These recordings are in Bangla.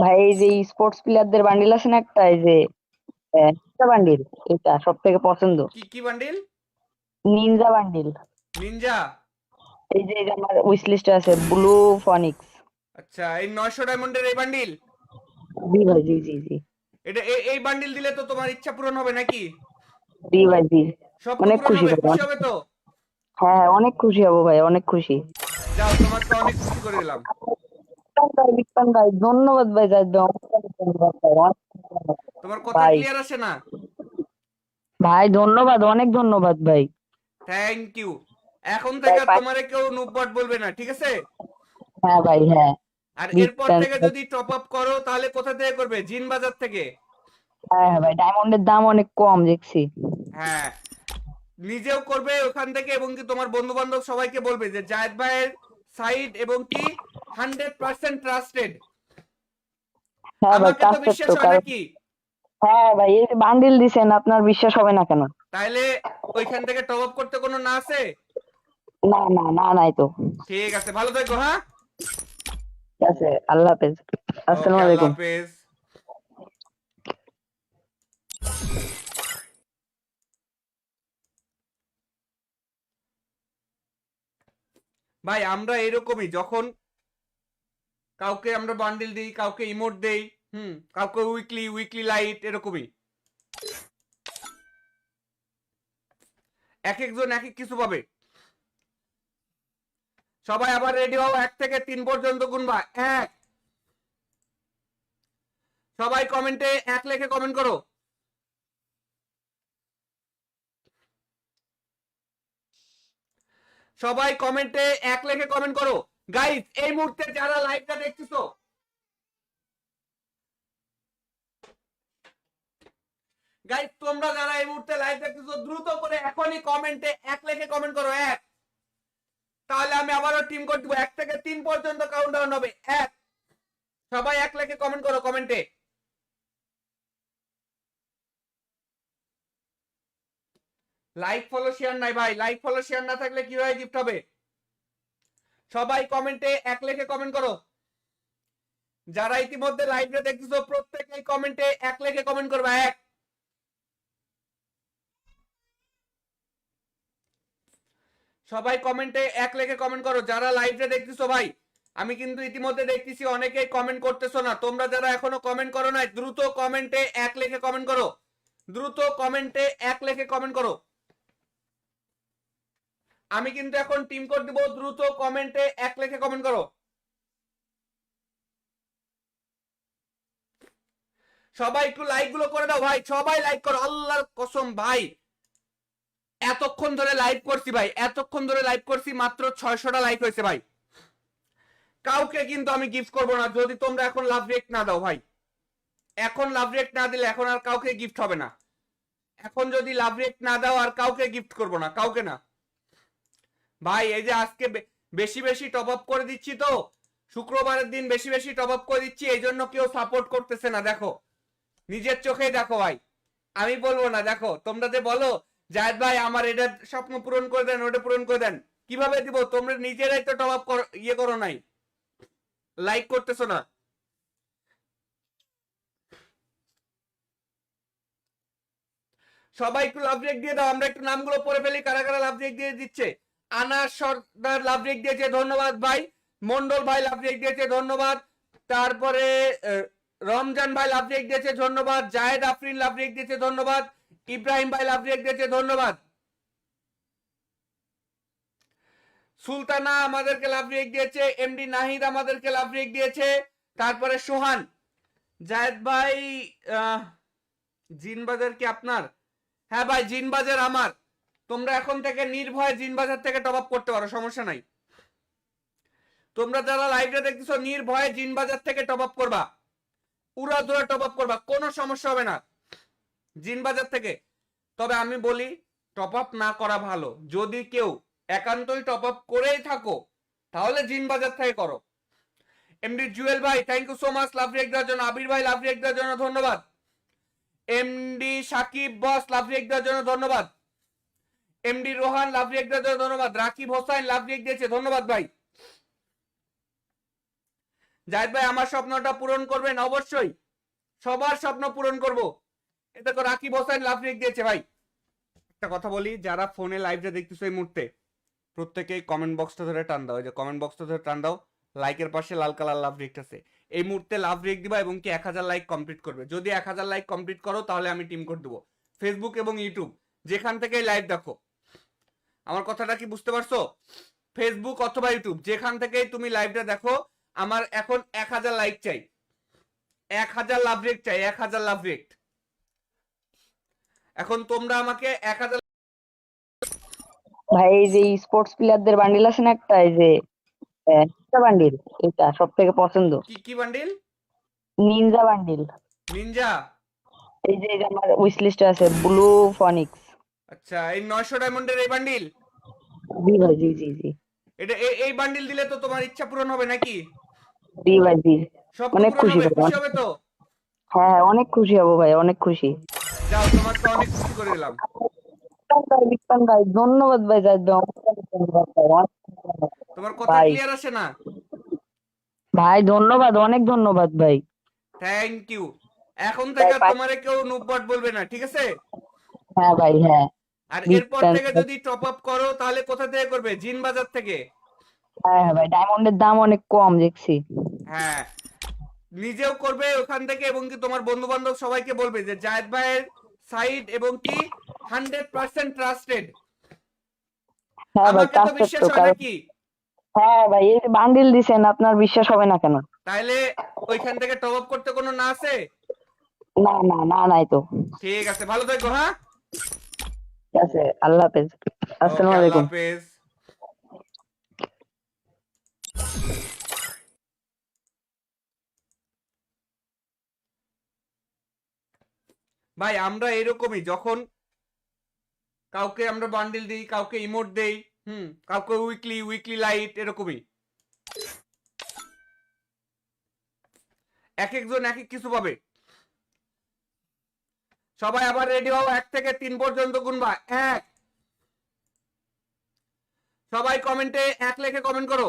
ভাই এই যে স্পোর্টস প্লেয়ারদের বান্ডিল আছে না একটা, এই যে নিনজা বান্ডিল, এটা সব থেকে পছন্দ। কি কি বান্ডিল? Ninja bundle. নিনজা। এই যে আমার উইশ লিস্টে আছে ব্লু ফনিক্স। আচ্ছা, এই 900 ডায়মন্ডের এই বান্ডিল। জি ভাই, জি জি জি। এটা এই বান্ডিল দিলে তো তোমার ইচ্ছা পূরণ হবে নাকি? জি ভাই, জি। স্বপ্ন অনেক পূরণ খুশি হবে, ভাই, খুশি অনেক। হবে তো? হ্যাঁ, অনেক খুশি হব ভাই, অনেক খুশি। যাও, তোমাকে অনেক খুশি করে দিলাম। বিক্রম ভাই, ধন্যবাদ ভাই, যাই দাও, অনেক ধন্যবাদ ভাই, অনেক ধন্যবাদ। তোমার কথা ভাই, ক্লিয়ার আসে না? ভাই ধন্যবাদ, অনেক ধন্যবাদ ভাই। Thank you. এখন ভাই থেকে তোমারে কেউ নুব্বট বলবে না, ঠিক আছে? হ্যাঁ ভাই, হ্যাঁ। আর বিগ এরপর ফ্যান। থেকে যদি টপ আপ করো তাহলে কোথা থেকে করবে? জিন বাজার থেকে। হ্যাঁ হ্যাঁ ভাই, ডায়মন্ডের দাম অনেক কম দেখছি। হ্যাঁ, নিজেও করবে ওখান থেকে, এবং কি তোমার বন্ধু বান্ধব সবাইকে বলবে যে জায়েদ ভাইয়ের সাইট এবং কি 100% ট্রাস্টেড। হ্যাঁ ভাই, আমাকে তো ট্রাস্টেড বিশ্বাস তো, হয় কারণ নাকি? হ্যাঁ ভাই, এই বান্ডিল দিছেন, আপনার বিশ্বাস হবে না কেন? তাইলে ওইখান থেকে টপ আপ করতে কোনো না আছে? না না না, নাই তো। ঠিক আছে, ভালো থেকো, হ্যাঁ। ঠিক আছে, আল্লাহ হাফেজ। ওকে, আসসালামু আল্লাহ আলাইকুম। হাফেজ। ভাই আমরা এরকমই, যখন কাউকে আমরা বান্ডিল দিই, কাউকে ইমোট দেই, কাউকে উইকলি উইকলি লাইট, এরকমই এক একজন এক এক কিছু পাবে। সবাই আবার রেডি হও, 1 থেকে 3 পর্যন্ত গুনবা। এক। সবাই কমেন্টে এক লেখে কমেন্ট করো। সবাই কমেন্টে এক লেখে কমেন্ট করো। গাইস, এই মুহূর্তে যারা লাইভটা দেখতেছো, গাইস তোমরা যারা এই মুহূর্তে লাইভ দেখতেছো, দ্রুত করে এখনই কমেন্টে এক লেখে কমেন্ট করো। এক। তাহলে আমি আবারও টিম কোড দিব, 1 থেকে 3 পর্যন্ত কাউন্টডাউন হবে। এক। সবাই এক লেখে কমেন্ট করো কমেন্টে। লাইক ফলো শেয়ার নাই ভাই, লাইক ফলো শেয়ার না থাকলে কিভাবে গিফট হবে? সবাই কমেন্টে এক লেখে কমেন্ট করো। যারা ইতিমধ্যে লাইভে দেখতেছো, প্রত্যেকেই কমেন্টে এক লেখে কমেন্ট করবে। এক। সবাই কমেন্টে এক লেখে কমেন্ট করো যারা লাইভে দেখতেছো ভাই। আমি কিন্তু ইতিমধ্যে দেখতেছি অনেকেই কমেন্ট করতেছো না। তোমরা যারা এখনো কমেন্ট করো নাই, দ্রুত কমেন্টে এক লেখে কমেন্ট করো। দ্রুত কমেন্টে এক লেখে কমেন্ট করো। আমি কিন্তু এখন টিম কোড দিব, দ্রুত কমেন্টে এক লেখে কমেন্ট করো। সবাই একটু লাইক গুলো করে দাও ভাই, সবাই লাইক করো, আল্লাহর কসম ভাই। এতক্ষণ ধরে লাইভ করছি ভাই, এতক্ষণ ধরে লাইভ করছি, মাত্র 600টা লাইক হয়েছে ভাই। কাউকে কিন্তু আমি গিফট করবো না যদি তোমরা এখন লাভ রিয়েক্ট না দাও ভাই। এখন লাভ রিয়েক্ট না দিলে এখন আর কাউকে গিফট হবে না। এখন যদি লাভ রিয়েক্ট না দাও আর কাউকে গিফট করবো না, কাউকে না ভাই। এই যে আজকে বেশি বেশি টপ আপ করে দিচ্ছি তো, শুক্রবারের দিন বেশি বেশি টপ আপ করে দিচ্ছি, এই জন্য কেউ সাপোর্ট করতেছে না। দেখো, নিজের চোখেই দেখো ভাই, আমি বলবো না। দেখো তোমরা যে বলো জায়েদ ভাই আমার এটা স্বপ্ন পূরণ করে দেন, ওটা পূরণ করে দেন, কিভাবে দিব? তোমরা নিজেরাই তো টপ আপ ইয়ে করো নাই, লাইক করতেছো না। সবাই একটু লাভ রেক দিয়ে দাও, আমরা একটু নামগুলো পড়ে ফেলি কারা কারা লাভ রেক দিয়ে দিচ্ছে। আনাস সর্দার লাভ রেক দিয়েছে, ধন্যবাদ ভাই। মন্ডল ভাই লাভ রেক দিয়েছে, ধন্যবাদ। তারপরে রমজান ভাই লাভ রেক দিয়েছে, ধন্যবাদ। জায়েদ আফরিন লাভ রেক দিয়েছে, ধন্যবাদ। ইব্রাহিম ভাই লাভ রেক দিয়েছে, ধন্যবাদ। সুলতানা আমাদেরকে লাভ রেক দিয়েছে, এমডি নাহিদ আমাদেরকে লাভ রেক দিয়েছে। তারপরে সোহান। জায়েদ ভাই, জিনবাজার কি আপনার? হ্যাঁ ভাই, জিনবাজার আমার। তোমরা এখন থেকে নির্ভয়ে জিনবাজার থেকে টপ আপ করতে পারো, সমস্যা নাই। তোমরা যারা লাইভে দেখতেছো, নির্ভয়ে জিনবাজার থেকে টপ আপ করবা, উড়াধুরা টপ আপ করবা, কোনো সমস্যা হবে না জিনবাজার থেকে। তবে আমি বলি, টপ আপ না করা ভালো। যদি কেউ একান্তই টপ আপ করেই থাকো, তাহলে জিনবাজার থেকে করো। এমডি জুয়েল ভাই, thank you so much love react দেওয়ার জন্য। আবির ভাই লাভ রিয়েক্ট দেওয়ার জন্য ধন্যবাদ। MD Sakib boss love react দেওয়ার জন্য ধন্যবাদ। এমডি রোহান লাভ রিয়েক্ট দেওয়ার জন্য ধন্যবাদ। রাকিব হোসাইন লাভ রিয়েক্ট দিয়েছে, ধন্যবাদ ভাই। জাহিদ ভাই আমার স্বপ্নটা পূরণ করবেন অবশ্যই, সবার স্বপ্ন পূরণ করব। এটা তো রাকিব হোসেন লাভ রেখ দিয়েছে ভাই। একটা কথা বলি, যারা ফোনে লাইভটা দেখতেছো এই মুহূর্তে, প্রত্যেকেই কমেন্ট বক্সটা ধরে টান দাও, এই যে কমেন্ট বক্সটা ধরে টান দাও, লাইকের পাশে লাল কালার লাভ রেক আছে, এই মুহূর্তে লাভ রেক দিবা এবং কি 1000 লাইক কমপ্লিট করবে। যদি 1000 লাইক কমপ্লিট করো তাহলে আমি টিম কোড দেবো। ফেসবুক এবং ইউটিউব যেখান থেকে লাইভ দেখো, আমার কথাটা কি বুঝতে পারছো? ফেসবুক অথবা ইউটিউব যেখান থেকে তুমি লাইভটা দেখো, আমার এখন 1000 লাইক চাই, 1000 লাভ রেক চাই, 1000 লাভ রেক। এখন তোমরা আমাকে 1000 ভাই এই যে স্পোর্টস প্লেয়ারদের বান্ডিল আছে না একটা, এই যে বান্ডিল, এটা সব থেকে পছন্দ। কি কি বান্ডিল? Ninja bundle. নিনজা। এই যে আমার উইশ লিস্টে আছে ব্লু ফনিক্স। আচ্ছা, এই 900 ডায়মন্ডের এই বান্ডিল? জি ভাই, জি জি জি। এটা এই বান্ডিল দিলে তো তোমার ইচ্ছা পূরণ হবে নাকি? জি ভাই, জি। স্বপ্ন অনেক পূরণ খুশি হবে, ভাই, খুশি হবে তো? হ্যাঁ অনেক খুশি হব ভাই, অনেক খুশি। যাও, তোমাকে অনেক খুশি করে দিলাম। বিক্রম ভাই ধন্যবাদ ভাই, জাহিদ ভাই অনেক ধন্যবাদ ভাই, অনেক ধন্যবাদ তোমার কথা ভাই। ক্লিয়ার আসে না? ভাই ধন্যবাদ, অনেক ধন্যবাদ ভাই। Thank you. এখন ভাই থেকে তোমারে কেউ নুবট বলবে না, ঠিক আছে? হ্যাঁ ভাই, হ্যাঁ। আর বিগ এরপর ফ্যান। থেকে যদি টপ আপ করো তাহলে কোথা থেকে করবে? জিন বাজার থেকে। হ্যাঁ হ্যাঁ ভাই, ডায়মন্ডের দাম অনেক কম দেখছি। হ্যাঁ, নিজেও করবে ওখান থেকে এবং কি তোমার বন্ধু বান্ধব সবাইকে বলবে যে জায়েদ ভাইয়ের সাইড এবং কি 100% ট্রাস্টেড। হ্যাঁ ভাই, আমাকে তো ট্রাস্টেড বিশ্বাস তো, হয় কারণ নাকি? হ্যাঁ ভাই এই যে বান্ডিল দিছেন, আপনার বিশ্বাস হবে না কেন? তাইলে ওইখান থেকে টপ আপ করতে কোনো না আছে? না না না, নাই তো। ঠিক আছে, ভালো থেকো, হ্যাঁ। ঠিক আছে, আল্লাহ হাফেজ। ওকে, আসসালামু আল্লাহ আলাইকুম। হাফেজ। ভাই আমরা এরকমই, যখন কাউকে আমরা বান্ডিল দিই, কাউকে ইমোট দেই, কাউকে উইকলি উইকলি লাইট, এরকমই এক একজন এক এক কিছু পাবে। সবাই আবার রেডি হও, 1 থেকে 3 পর্যন্ত গুনবা। 1। সবাই কমেন্টে 1 লিখে কমেন্ট করো।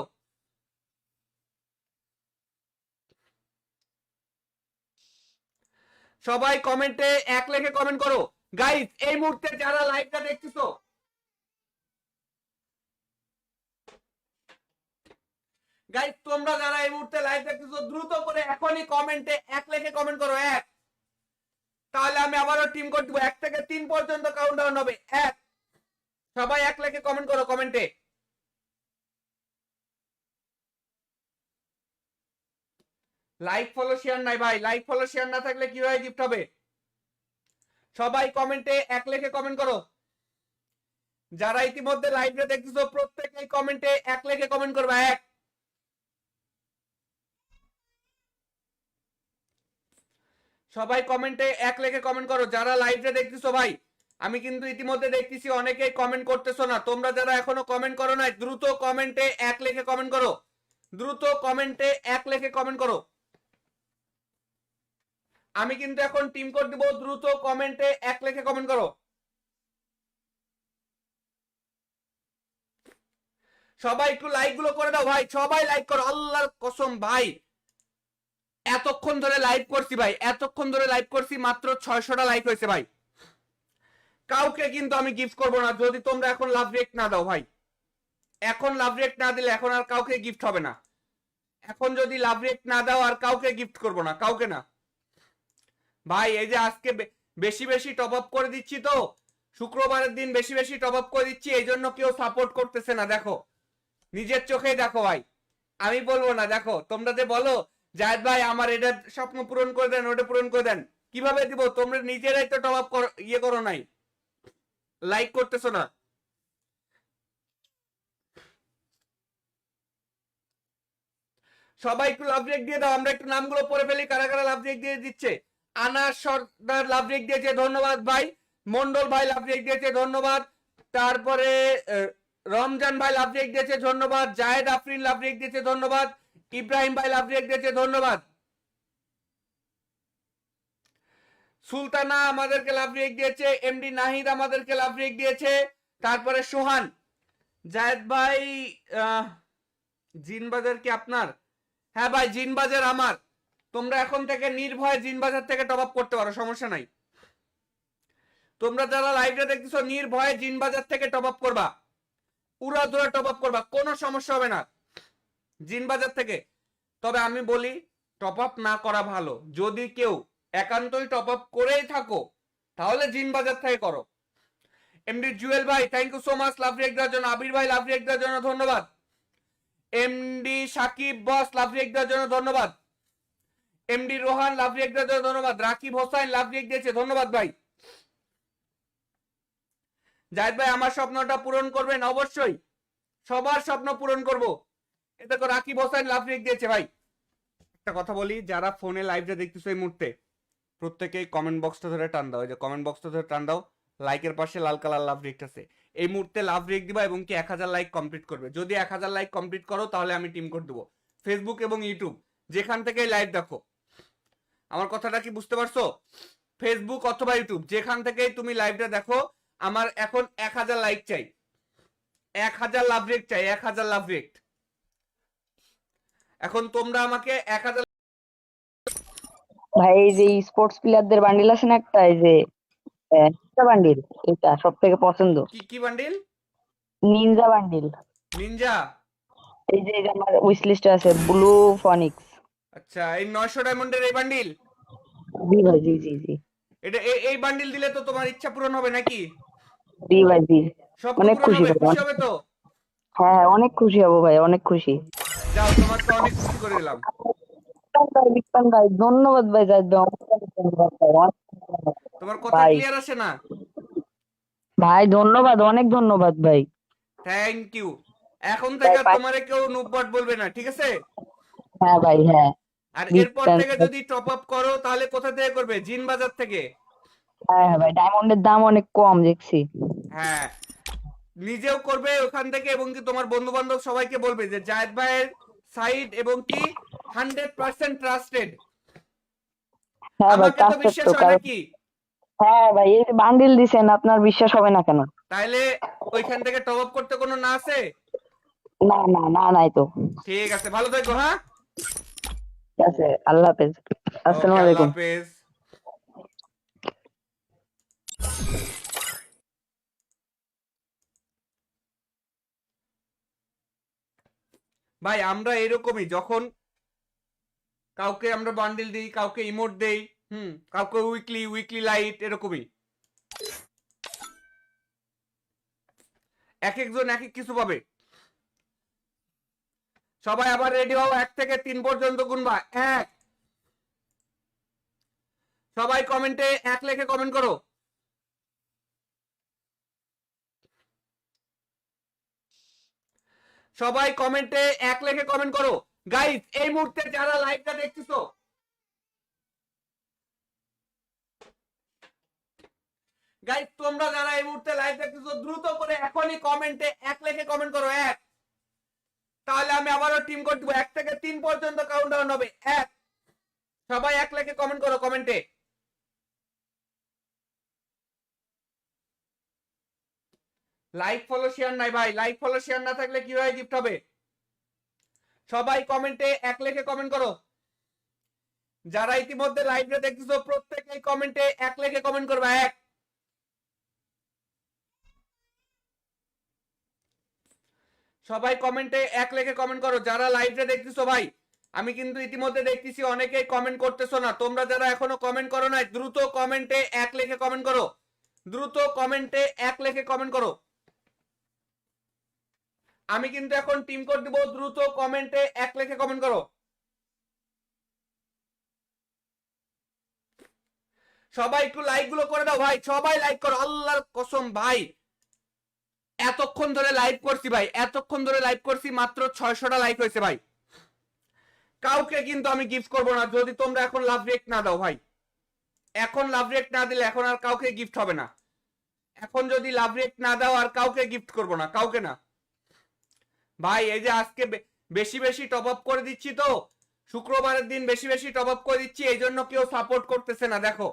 সবাই কমেন্টে 1 লিখে কমেন্ট করো। গাইস এই মুহূর্তে যারা লাইভটা দেখতেছো, গাইস তোমরা যারা এই মুহূর্তে লাইভ দেখতেছো দ্রুত করে এখনই কমেন্টে 1 লিখে কমেন্ট করো। 1। তাহলে আমি আবারও টিম কোড দিব, 1 থেকে 3 পর্যন্ত কাউন্টডাউন হবে। 1। সবাই 1 লিখে কমেন্ট করো কমেন্টে। লাইক ফলো শেয়ার নাই ভাই, লাইক ফলো শেয়ার না থাকলে কিভাবে গিফট হবে? সবাই কমেন্টে 1 লিখে কমেন্ট করো। যারা ইতিমধ্যে লাইভে দেখতেছো প্রত্যেকেই কমেন্টে 1 লিখে কমেন্ট করবা। 1। সবাই কমেন্টে 1 লিখে কমেন্ট করো যারা লাইভে দেখতেছো ভাই। আমি কিন্তু ইতিমধ্যে দেখতেছি অনেকেই কমেন্ট করতেছো না। তোমরা যারা এখনো কমেন্ট করো নাই দ্রুত কমেন্টে 1 লিখে কমেন্ট করো। দ্রুত কমেন্টে 1 লিখে কমেন্ট করো। আমি কিন্তু এখন টিম কোড দিব, দ্রুত কমেন্টে 1 লিখে কমেন্ট করো। সবাই একটু লাইক গুলো করে দাও ভাই, সবাই লাইক করো আল্লাহর কসম ভাই। এতক্ষণ ধরে লাইভ করছি ভাই, এতক্ষণ ধরে লাইভ করছি, মাত্র 600টা লাইক হয়েছে ভাই। কাউকে কিন্তু আমি গিফট করব না যদি তোমরা এখন লাভ রিয়েক্ট না দাও ভাই। এখন লাভ রিয়েক্ট না দিলে এখন আর কাউকে গিফট হবে না। এখন যদি লাভ রিয়েক্ট না দাও আর কাউকে গিফট করব না, কাউকে না ভাই। এই যে আজকে বেশি বেশি টপ আপ করে দিচ্ছি তো, শুক্রবারের দিন বেশি বেশি টপ আপ করে দিচ্ছি, এই জন্য কেউ সাপোর্ট করতেছে না। দেখো নিজের চোখেই দেখো ভাই, আমি বলবো না। দেখো তোমরা যে বলো জায়েদ ভাই আমার এটা স্বপ্ন পূরণ করে দেন, ওটা পূরণ করে দেন, কিভাবে দিব? তোমরা নিজেরাই তো টপ আপ ইয়ে করো নাই, লাইক করতেছো না। সবাই একটু লাভ রেক দিয়ে দাও, আমরা একটু নামগুলো পড়ে ফেলি কারা কারা লাভ রেক দিয়ে দিচ্ছে। আনাস সর্দার লাভ রেক দিয়েছে, ধন্যবাদ ভাই। মন্ডল ভাই লাভ রেক দিয়েছে, ধন্যবাদ। তারপরে রমজান ভাই লাভ রেক দিয়েছে, ধন্যবাদ। জায়েদ আফরিন লাভ রেক দিয়েছে, ধন্যবাদ। ইব্রাহিম ভাই লাভ রেক দিয়েছে, ধন্যবাদ। সুলতানা আমাদেরকে লাভ রেক দিয়েছে, এমডি নাহিদ আমাদেরকে লাভ রেক দিয়েছে। তারপরে সোহান। জায়েদ ভাই জিনবাজার কি আপনার? হ্যাঁ ভাই, জিন বাজার আমার। তোমরা এখন থেকে নির্ভয়ে জিন বাজার থেকে টপ আপ করতে পারো, সমস্যা নাই। তোমরা যারা লাইভে দেখতেছো নির্ভয়ে জিন বাজার থেকে টপ আপ করবা, পুরো ধরে টপ আপ করবা, কোনো সমস্যা হবে না জিন বাজার থেকে। তবে আমি বলি টপ আপ না করা ভালো। যদি কেউ একান্তই টপ আপ করেই থাকো তাহলে জিন বাজার থেকে করো। এমডি জুয়েল ভাই thank you so much love react দেওয়ার জন্য। আবির ভাই লাভ রিয়েক্ট দেওয়ার জন্য ধন্যবাদ। MD Sakib boss love react দেওয়ার জন্য ধন্যবাদ। এমডি রোহান লাভ রিয়েক্ট দেওয়ার জন্য ধন্যবাদ। রাকিব হোসেন লাভ রিয়েক্ট দিয়েছে, ধন্যবাদ ভাই। জাহিদ ভাই আমার স্বপ্নটা পূরণ করবেন অবশ্যই, সবার স্বপ্ন পূরণ করব। এ দেখো রাকিব হোসেন লাভ রিয়েক্ট দিয়েছে ভাই। একটা কথা বলি, যারা ফোনে লাইভটা দেখতেছো এই মুহূর্তে প্রত্যেকেই কমেন্ট বক্সটা ধরে টান দাও। এই যে কমেন্ট বক্সটা ধরে টান দাও, লাইকের পাশে লাল কালার লাভ রিয়েক্ট আছে, এই মুহূর্তে লাভ রিয়েক্ট দিবা এবং কি 1000 লাইক কমপ্লিট করবে। যদি 1000 লাইক কমপ্লিট করো তাহলে আমি টিম কোড দেবো। ফেসবুক এবং ইউটিউব যেখান থেকে লাইভ দেখো, আমার কথাটা কি বুঝতে পারছো? ফেসবুক অথবা ইউটিউব যেখান থেকে তুমি লাইভটা দেখো, আমার এখন 1000 লাইক চাই, 1000 লাভ রিয়েক্ট চাই, 1000 লাভ রিয়েক্ট। এখন তোমরা আমাকে 1000 ভাই এই যে স্পোর্টস প্লেয়ারদের বান্ডিল আছে না একটা, এই যে বান্ডিল, এটা সব থেকে পছন্দ। কি কি বান্ডিল? Ninja bundle. নিনজা? এই যে আমার উইশ লিস্টে আছে ব্লু ফনিক্স। আচ্ছা, এই 900 ডায়মন্ডের এই বান্ডিল? জি ভাই, জি জি জি। এটা এই বান্ডিল দিলে তো তোমার ইচ্ছা পূরণ হবে নাকি? জি ভাই, জি। স্বপ্ন অনেক পূরণ খুশি হবে, ভাই, খুশি হবে তো? হ্যাঁ অনেক খুশি হব ভাই, অনেক খুশি। যাও, তোমাকে অনেক খুশি করে দিলাম। বিক্রম ভাই ধন্যবাদ ভাই, জাহিদ ভাই অনেক ধন্যবাদ ভাই, অনেক ধন্যবাদ তোমার কথা ভাই। ক্লিয়ার আসে না? ভাই ধন্যবাদ, অনেক ধন্যবাদ ভাই। Thank you. এখন ভাই থেকে আর তোমারে কেউ নুবট বলবে না, ঠিক আছে? হ্যাঁ ভাই, হ্যাঁ। আর বিগ এরপর ফ্যান। থেকে যদি টপ আপ করো তাহলে কোথা থেকে করবে? জিন বাজার থেকে। হ্যাঁ হ্যাঁ ভাই, ডায়মন্ডের দাম অনেক কম দেখছি। হ্যাঁ, নিজেও করবে ওখান থেকে এবং কি তোমার বন্ধু বান্ধব সবাইকে বলবে যে জায়েদ ভাইয়ের সাইড এবং কি 100% ট্রাস্টেড। হ্যাঁ ভাই, আমাকে তো ট্রাস্টেড বিশ্বাস তো হয় কারণ। নাকি? হ্যাঁ ভাই, এই যে বান্ডিল দিছেন, আপনার বিশ্বাস হবে না কেন? তাইলে ওইখান থেকে টপ আপ করতে কোনো না আছে? না না না, নাই তো। ঠিক আছে, ভালো থেকো। হ্যাঁ, ঠিক আছে, আল্লাহ হাফেজ। ওকে, আসসালামু আল্লাহ আলাইকুম। হাফেজ। ভাই আমরা এরকমই, যখন কাউকে আমরা বান্ডিল দিই, কাউকে ইমোট দেই, কাউকে উইকলি উইকলি লাইট, এরকমই এক একজন এক এক কিছু পাবে। সবাই আবার রেডি হও, 1 থেকে 3 পর্যন্ত গুনবা। 1। সবাই কমেন্টে 1 লিখে কমেন্ট করো। সবাই কমেন্টে 1 লিখে কমেন্ট করো। গাইস এই মুহূর্তে যারা লাইভটা দেখতেছো, গাইস তোমরা যারা এই মুহূর্তে লাইভ দেখতেছো দ্রুত করে এখনই কমেন্টে 1 লিখে কমেন্ট করো। 1। তাহলে আমি আবারও টিম কোড দিব, 1 থেকে 3 পর্যন্ত কাউন্টডাউন হবে। 1। সবাই 1 লিখে কমেন্ট করো কমেন্টে। লাইক ফলো শেয়ার নাই ভাই, লাইক ফলো শেয়ার না থাকলে কিভাবে গিফট হবে? সবাই কমেন্টে 1 লিখে কমেন্ট করো। যারা ইতিমধ্যে লাইভে দেখতেছো প্রত্যেকেই কমেন্টে 1 লিখে কমেন্ট করবে। 1। সবাই কমেন্টে 1 লিখে কমেন্ট করো যারা লাইভে দেখতেছো। ভাই আমি কিন্তু ইতিমধ্যে দেখতেছি অনেকেই কমেন্ট করতেছো না। তোমরা যারা এখনো কমেন্ট করো না দ্রুত কমেন্টে 1 লিখে কমেন্ট করো, দ্রুত কমেন্টে 1 লিখে কমেন্ট করো। আমি কিন্তু এখন টিম কোড দিব, দ্রুত কমেন্টে 1 লিখে কমেন্ট করো। সবাই একটু লাইক গুলো করে দাও ভাই, সবাই লাইক করো, আল্লাহর কসম ভাই এতক্ষণ ধরে লাইভ করছি ভাই, এতক্ষণ ধরে লাইভ করছি, মাত্র 600টা লাইক হয়েছে ভাই। কাউকে কিন্তু আমি গিফট করব না যদি তোমরা এখন লাভ রিয়েক্ট না দাও ভাই। এখন লাভ রিয়েক্ট না দিলে এখন আর কাউকে গিফট হবে না। এখন যদি লাভ রিয়েক্ট না দাও আর কাউকে গিফট করব না, কাউকে না ভাই। এই যে আজকে বেশি বেশি টপ আপ করে দিচ্ছি তো, শুক্রবারের দিন বেশি বেশি টপ আপ করে দিচ্ছি, এই জন্য কেউ সাপোর্ট করতেছে না। দেখো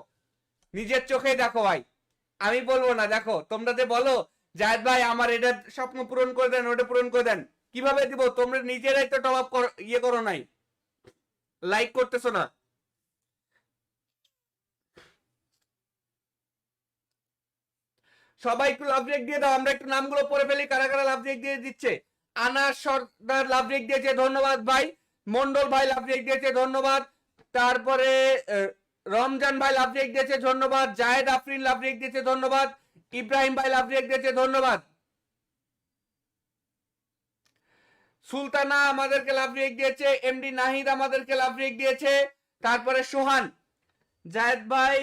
নিজের চোখেই দেখো ভাই, আমি বলবো না। দেখো তোমরা যে বলো জায়েদ ভাই আমার এটা স্বপ্ন পূরণ করে দেন, ওটা পূরণ করে দেন, কিভাবে দিব? তোমরা নিজেরাই তো টপ আপ ইয়ে করো নাই। লাইক করতেছো না। সবাই একটু লাভ রেক দিয়ে দাও, আমরা একটু নামগুলো পড়ে ফেলি কারা কারা লাভ রেক দিয়ে দিচ্ছে। আনাস সর্দার লাভ রেক দিয়েছে, ধন্যবাদ ভাই। মন্ডল ভাই লাভ রেক দিয়েছে, ধন্যবাদ। তারপরে রমজান ভাই লাভ রেক দিয়েছে, ধন্যবাদ। জায়েদ আফরিন লাভ রেক দিয়েছে, ধন্যবাদ। ইব্রাহিম ভাই লাভ রেক দিয়েছে, ধন্যবাদ। সুলতানা আমাদেরকে লাভ রেক দিয়েছে, এমডি নাহিদ আমাদেরকে লাভ রেক দিয়েছে। তারপরে সোহান, জায়েদ ভাই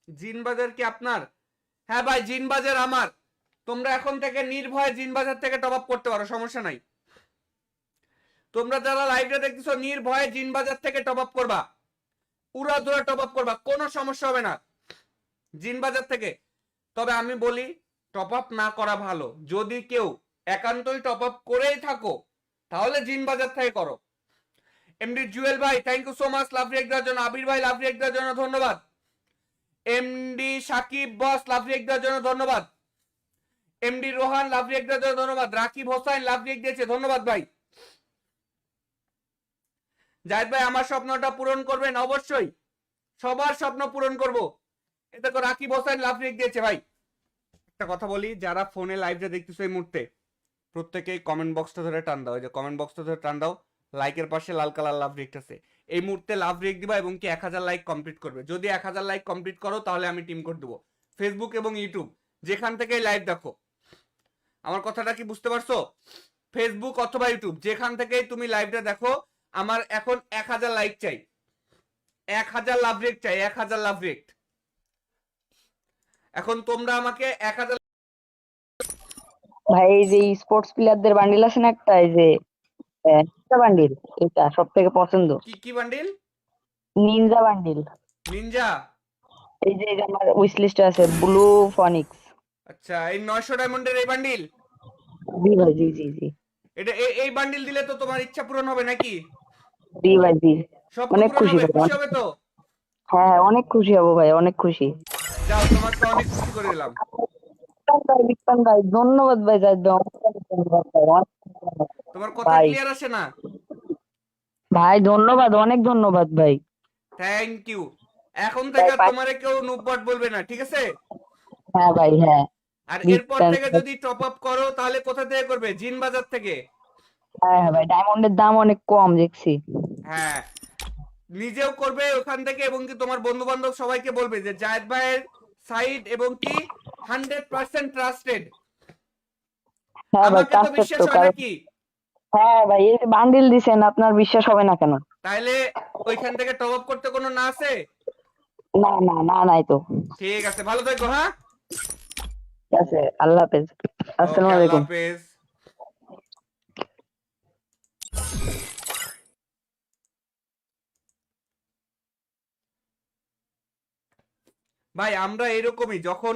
জিনবাজার কি আপনার? হ্যাঁ ভাই, জিনবাজার আমার। তোমরা এখন থেকে নির্ভয়ে জিনবাজার থেকে টপ আপ করতে পারো, সমস্যা নাই। তোমরা যারা লাইভে দেখতেছো নির্ভয়ে জিনবাজার থেকে টপ আপ করবা, উড়াধুরা টপ আপ করবা, কোনো সমস্যা হবে না জিনবাজার থেকে। তবে আমি বলি টপ আপ না করা ভালো। যদি কেউ একান্তই টপ আপ করেই থাকো তাহলে জিনবাজার থেকে করো। এমডি জুয়েল ভাই thank you so much love react দেওয়ার জন্য। আবির ভাই লাভ রেক দেওয়ার জন্য ধন্যবাদ। MD Sakib boss love react দেওয়ার জন্য ধন্যবাদ। এমডি রোহান লাভ রেক দেওয়ার জন্য ধন্যবাদ। রাকিব হোসাইন লাভ রেক দিয়েছে, ধন্যবাদ ভাই। জাহিদ ভাই আমার স্বপ্নটা পূরণ করবেন, অবশ্যই সবার স্বপ্ন পূরণ করব। এটা তো রাকিব হোসাইন লাভ রেক দিয়েছে ভাই। একটা কথা বলি, যারা ফোনে লাইভটা দেখতেছো এই মুহূর্তে প্রত্যেকেই কমেন্ট বক্সটা ধরে টান দাও, এই যে কমেন্ট বক্সটা ধরে টান দাও, লাইকের পাশে লাল কালার লাভ রেক আছে, এই মুহূর্তে লাভ রেক দিবা এবং কি 1000 লাইক কমপ্লিট করবে। যদি 1000 লাইক কমপ্লিট করো তাহলে আমি টিম কোড দেবো। ফেসবুক এবং ইউটিউব যেখান থেকে লাইভ দেখো, আমার কথাটা কি বুঝতে পারছো? ফেসবুক অথবা ইউটিউব যেখান থেকে তুমি লাইভটা দেখো, আমার এখন 1000 লাইক চাই, 1000 লাভ রেক চাই, 1000 লাভ রেক। এখন তোমরা আমাকে 1000 ভাই এই যে স্পোর্টস প্লেয়ারদের বান্ডিল আছে না একটা, এই যে বান্ডিল, এটা সব থেকে পছন্দ। কি কি বান্ডিল? Ninja bundle. নিনজা? এই যে আমার উইশ লিস্টে আছে ব্লু ফনিক্স। আচ্ছা, এই 900 ডায়মন্ডের এই বান্ডিল? জি ভাই, জি জি জি। এটা এই বান্ডিল দিলে তো তোমার ইচ্ছা পূরণ হবে নাকি? জি ভাই, জি। স্বপ্ন অনেক পূরণ খুশি হবে, ভাই, খুশি হবে তো? হ্যাঁ অনেক খুশি হব ভাই, অনেক খুশি। যাও, তোমাকে অনেক খুশি করে দিলাম। বিক্রম ভাই ধন্যবাদ ভাই, জাহিদ ভাই অনেক ধন্যবাদ ভাই, অনেক ধন্যবাদ তোমার কথা ভাই। ক্লিয়ার আসে না? ভাই ধন্যবাদ, অনেক ধন্যবাদ ভাই। Thank you. এখন ভাই থেকে তোমারে কেউ নুবট বলবে না, ঠিক আছে? হ্যাঁ ভাই, হ্যাঁ। আর বিগ এরপর ফ্যান। থেকে যদি টপ আপ করো তাহলে কোথা থেকে করবে? জিন বাজার থেকে। হ্যাঁ হ্যাঁ ভাই, ডায়মন্ডের দাম অনেক কম দেখছি। হ্যাঁ, নিজেও করবে ওখান থেকে এবং কি তোমার বন্ধু বান্ধব সবাইকে বলবে যে জায়েদ ভাইয়ের সাইড এবং কি 100% ট্রাস্টেড। হ্যাঁ ভাই, আমাকে তো ট্রাস্টেড বিশ্বাস তো, হয় কারণ নাকি? হ্যাঁ ভাই এই বান্ডিল দিছেন, আপনার বিশ্বাস হবে না কেন? তাইলে ওইখান থেকে টপ আপ করতে কোনো না আছে? না না না, নাই তো। ঠিক আছে, ভালো থেকো। হ্যাঁ, ঠিক আছে, আল্লাহ হাফেজ। ওকে, আসসালামু আল্লাহ আলাইকুম। হাফেজ। ভাই আমরা এরকমই, যখন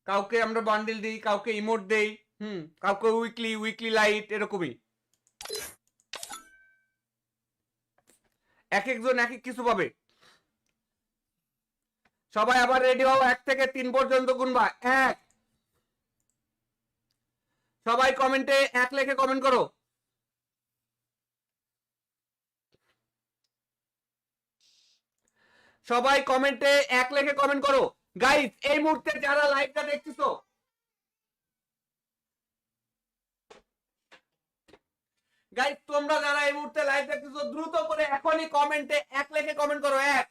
কাউকে আমরা বান্ডিল দিই, কাউকে ইমোট দেই, কাউকে উইকলি উইকলি লাইট, এরকমই এক একজন এক এক কিছু পাবে। সবাই আবার রেডি হও, 1 থেকে 3 পর্যন্ত গুনবা। 1। সবাই কমেন্টে 1 লিখে কমেন্ট করো। সবাই কমেন্টে 1 লিখে কমেন্ট করো। গাইস এই মুহূর্তে যারা লাইভটা দেখতেছো, গাইস তোমরা যারা এই মুহূর্তে লাইভ দেখতেছো দ্রুত করে এখনই কমেন্টে 1 লিখে কমেন্ট করো। 1।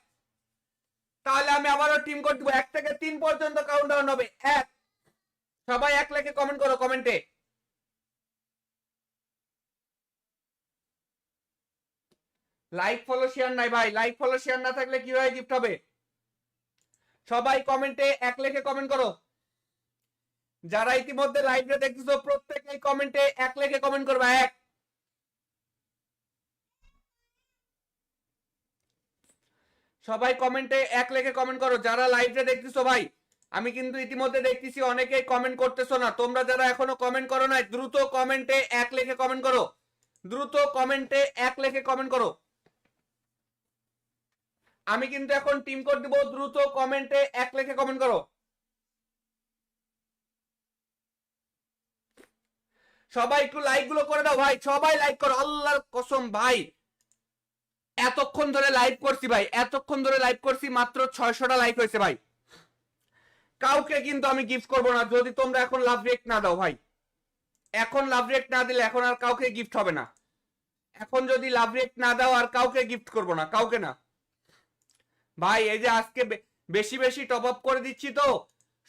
তাহলে আমি আবারও টিম কোড দিব, 1 থেকে 3 পর্যন্ত কাউন্টডাউন হবে। 1। সবাই 1 লিখে কমেন্ট করো কমেন্টে। লাইক ফলো শেয়ার নাই ভাই, লাইক ফলো শেয়ার না থাকলে কিভাবে গিফট হবে? সবাই কমেন্টে 1 লিখে কমেন্ট করো। যারা ইতিমধ্যে লাইভে দেখতেছো প্রত্যেকেই কমেন্টে 1 লিখে কমেন্ট করবে। 1। সবাই কমেন্টে 1 লিখে কমেন্ট করো যারা লাইভে দেখতেছো। ভাই আমি কিন্তু ইতিমধ্যে দেখতেছি অনেকেই কমেন্ট করতেছো না। তোমরা যারা এখনো কমেন্ট করো নাই দ্রুত কমেন্টে 1 লিখে কমেন্ট করো, দ্রুত কমেন্টে 1 লিখে কমেন্ট করো। আমি কিন্তু এখন টিম কোড দিব, দ্রুত কমেন্টে 1 লিখে কমেন্ট করো। সবাই একটু লাইক গুলো করে দাও ভাই, সবাই লাইক করো আল্লাহর কসম ভাই। এতক্ষণ ধরে লাইভ করছি ভাই, এতক্ষণ ধরে লাইভ করছি, মাত্র 600টা লাইক হয়েছে ভাই। কাউকে কিন্তু আমি গিফট করবো না যদি তোমরা এখন লাভ রিয়েক্ট না দাও ভাই। এখন লাভ রিয়েক্ট না দিলে এখন আর কাউকে গিফট হবে না। এখন যদি লাভ রিয়েক্ট না দাও আর কাউকে গিফট করবো না, কাউকে না ভাই। এই যে আজকে বেশি বেশি টপ আপ করে দিচ্ছি তো,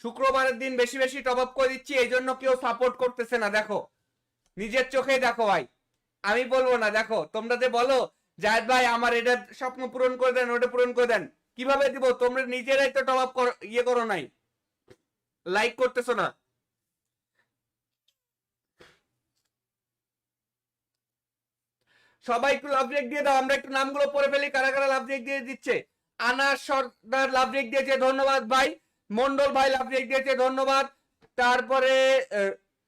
শুক্রবারের দিন বেশি বেশি টপ আপ করে দিচ্ছি, এই জন্য কেউ সাপোর্ট করতেছে না। দেখো নিজের চোখেই দেখো ভাই, আমি বলবো না। দেখো তোমরা যে বলো জায়েদ ভাই আমার এটা স্বপ্ন পূরণ করে দেন, ওটা পূরণ করে দেন, কিভাবে দিব? তোমরা নিজেরাই তো টপ আপ ইয়ে করো নাই, লাইক করতেছো না। সবাই একটু লাভ রেক দিয়ে দাও, আমরা একটু নামগুলো পড়ে ফেলি কারা কারা লাভ রেক দিয়ে দিচ্ছে। আনাস সর্দার লাভ রেক দিয়েছে, ধন্যবাদ ভাই। মন্ডল ভাই লাভ রেক দিয়েছে, ধন্যবাদ। তারপরে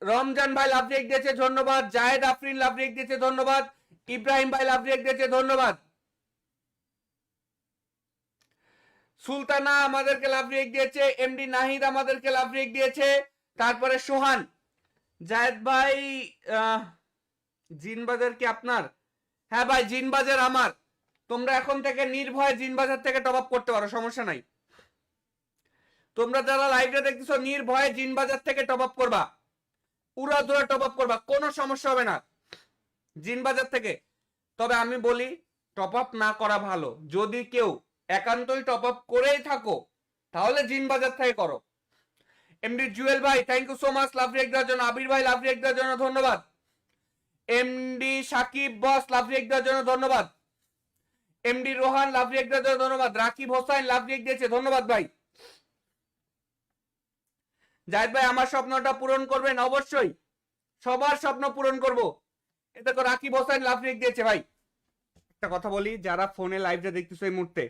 রমজান ভাই লাভ রেক দিয়েছে, ধন্যবাদ। জায়েদ আফরিন লাভ রেক দিয়েছে, ধন্যবাদ। ইব্রাহিম ভাই লাভ রেক দিয়েছে, ধন্যবাদ। সুলতানা আমাদেরকে লাভ রেক দিয়েছে, এমডি নাহিদ আমাদেরকে লাভ রেক দিয়েছে। তারপরে সোহান, জায়েদ ভাই জিনবাজার কি আপনার? হ্যাঁ ভাই জিনবাজার আমার। তোমরা এখন থেকে নির্ভয়ে জিনবাজার থেকে টপ আপ করতে পারো, সমস্যা নাই। তোমরা যারা লাইভে দেখতেছো নির্ভয়ে জিনবাজার থেকে টপ আপ করবা, উড়াধুরা টপ আপ করবা, কোনো সমস্যা হবে না জিনবাজার থেকে। তবে আমি বলি টপ আপ না করা ভালো। যদি কেউ একান্তই টপ আপ করেই থাকো তাহলে জিনবাজার থেকে করো। এমডি জুয়েল ভাই thank you so much love react দেওয়ার জন্য। আবির ভাই লাভ রিয়েক্ট দেওয়ার জন্য ধন্যবাদ। MD Sakib boss love react দেওয়ার জন্য ধন্যবাদ। এমডি রোহান লাভ রিয়েক্ট দেওয়ার জন্য ধন্যবাদ। রাকিব হোসাইন লাভ রিয়েক্ট দিয়েছে, ধন্যবাদ ভাই। জাহিদ ভাই আমার স্বপ্নটা পূরণ করবেন অবশ্যই, সবার স্বপ্ন পূরণ করব। এটা তো রাকিব হোসাইন লাভ রিয়েক্ট দিয়েছে ভাই। একটা কথা বলি, যারা ফোনে লাইভটা দেখতেছো এই মুহূর্তে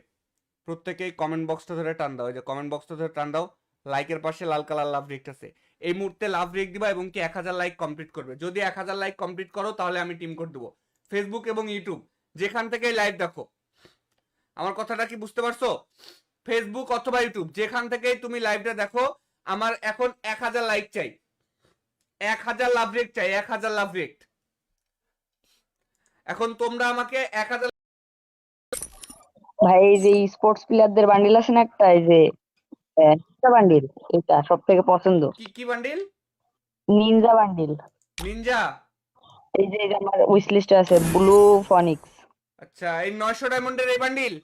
প্রত্যেকেই কমেন্ট বক্সটা ধরে টান দাও, এই যে কমেন্ট বক্সটা ধরে টান দাও, লাইকের পাশে লাল কালার লাভ রিয়েক্ট আছে, এই মুহূর্তে লাভ রিয়েক্ট দিবা এবং কি 1000 লাইক কমপ্লিট করবে। যদি 1000 লাইক কমপ্লিট করো তাহলে আমি টিম কোড দেবো। ফেসবুক এবং ইউটিউব যেখান থেকে লাইভ দেখো, আমার কথাটা কি বুঝতে পারছো? ফেসবুক অথবা ইউটিউব যেখান থেকে তুমি লাইভটা দেখো, আমার এখন 1000 লাইক চাই, 1000 লাভ রিয়েক্ট চাই, 1000 লাভ রিয়েক্ট। এখন তোমরা আমাকে 1000 ভাই এই যে স্পোর্টস প্লেয়ারদের বান্ডিল আছে না একটা, এই যে বান্ডিল, এটা সব থেকে পছন্দ। কি কি বান্ডিল? Ninja bundle. নিনজা? এই যে আমার উইশ লিস্টে আছে ব্লু ফনিক্স। আচ্ছা এই 900 ডায়মন্ডের এই বান্ডিল?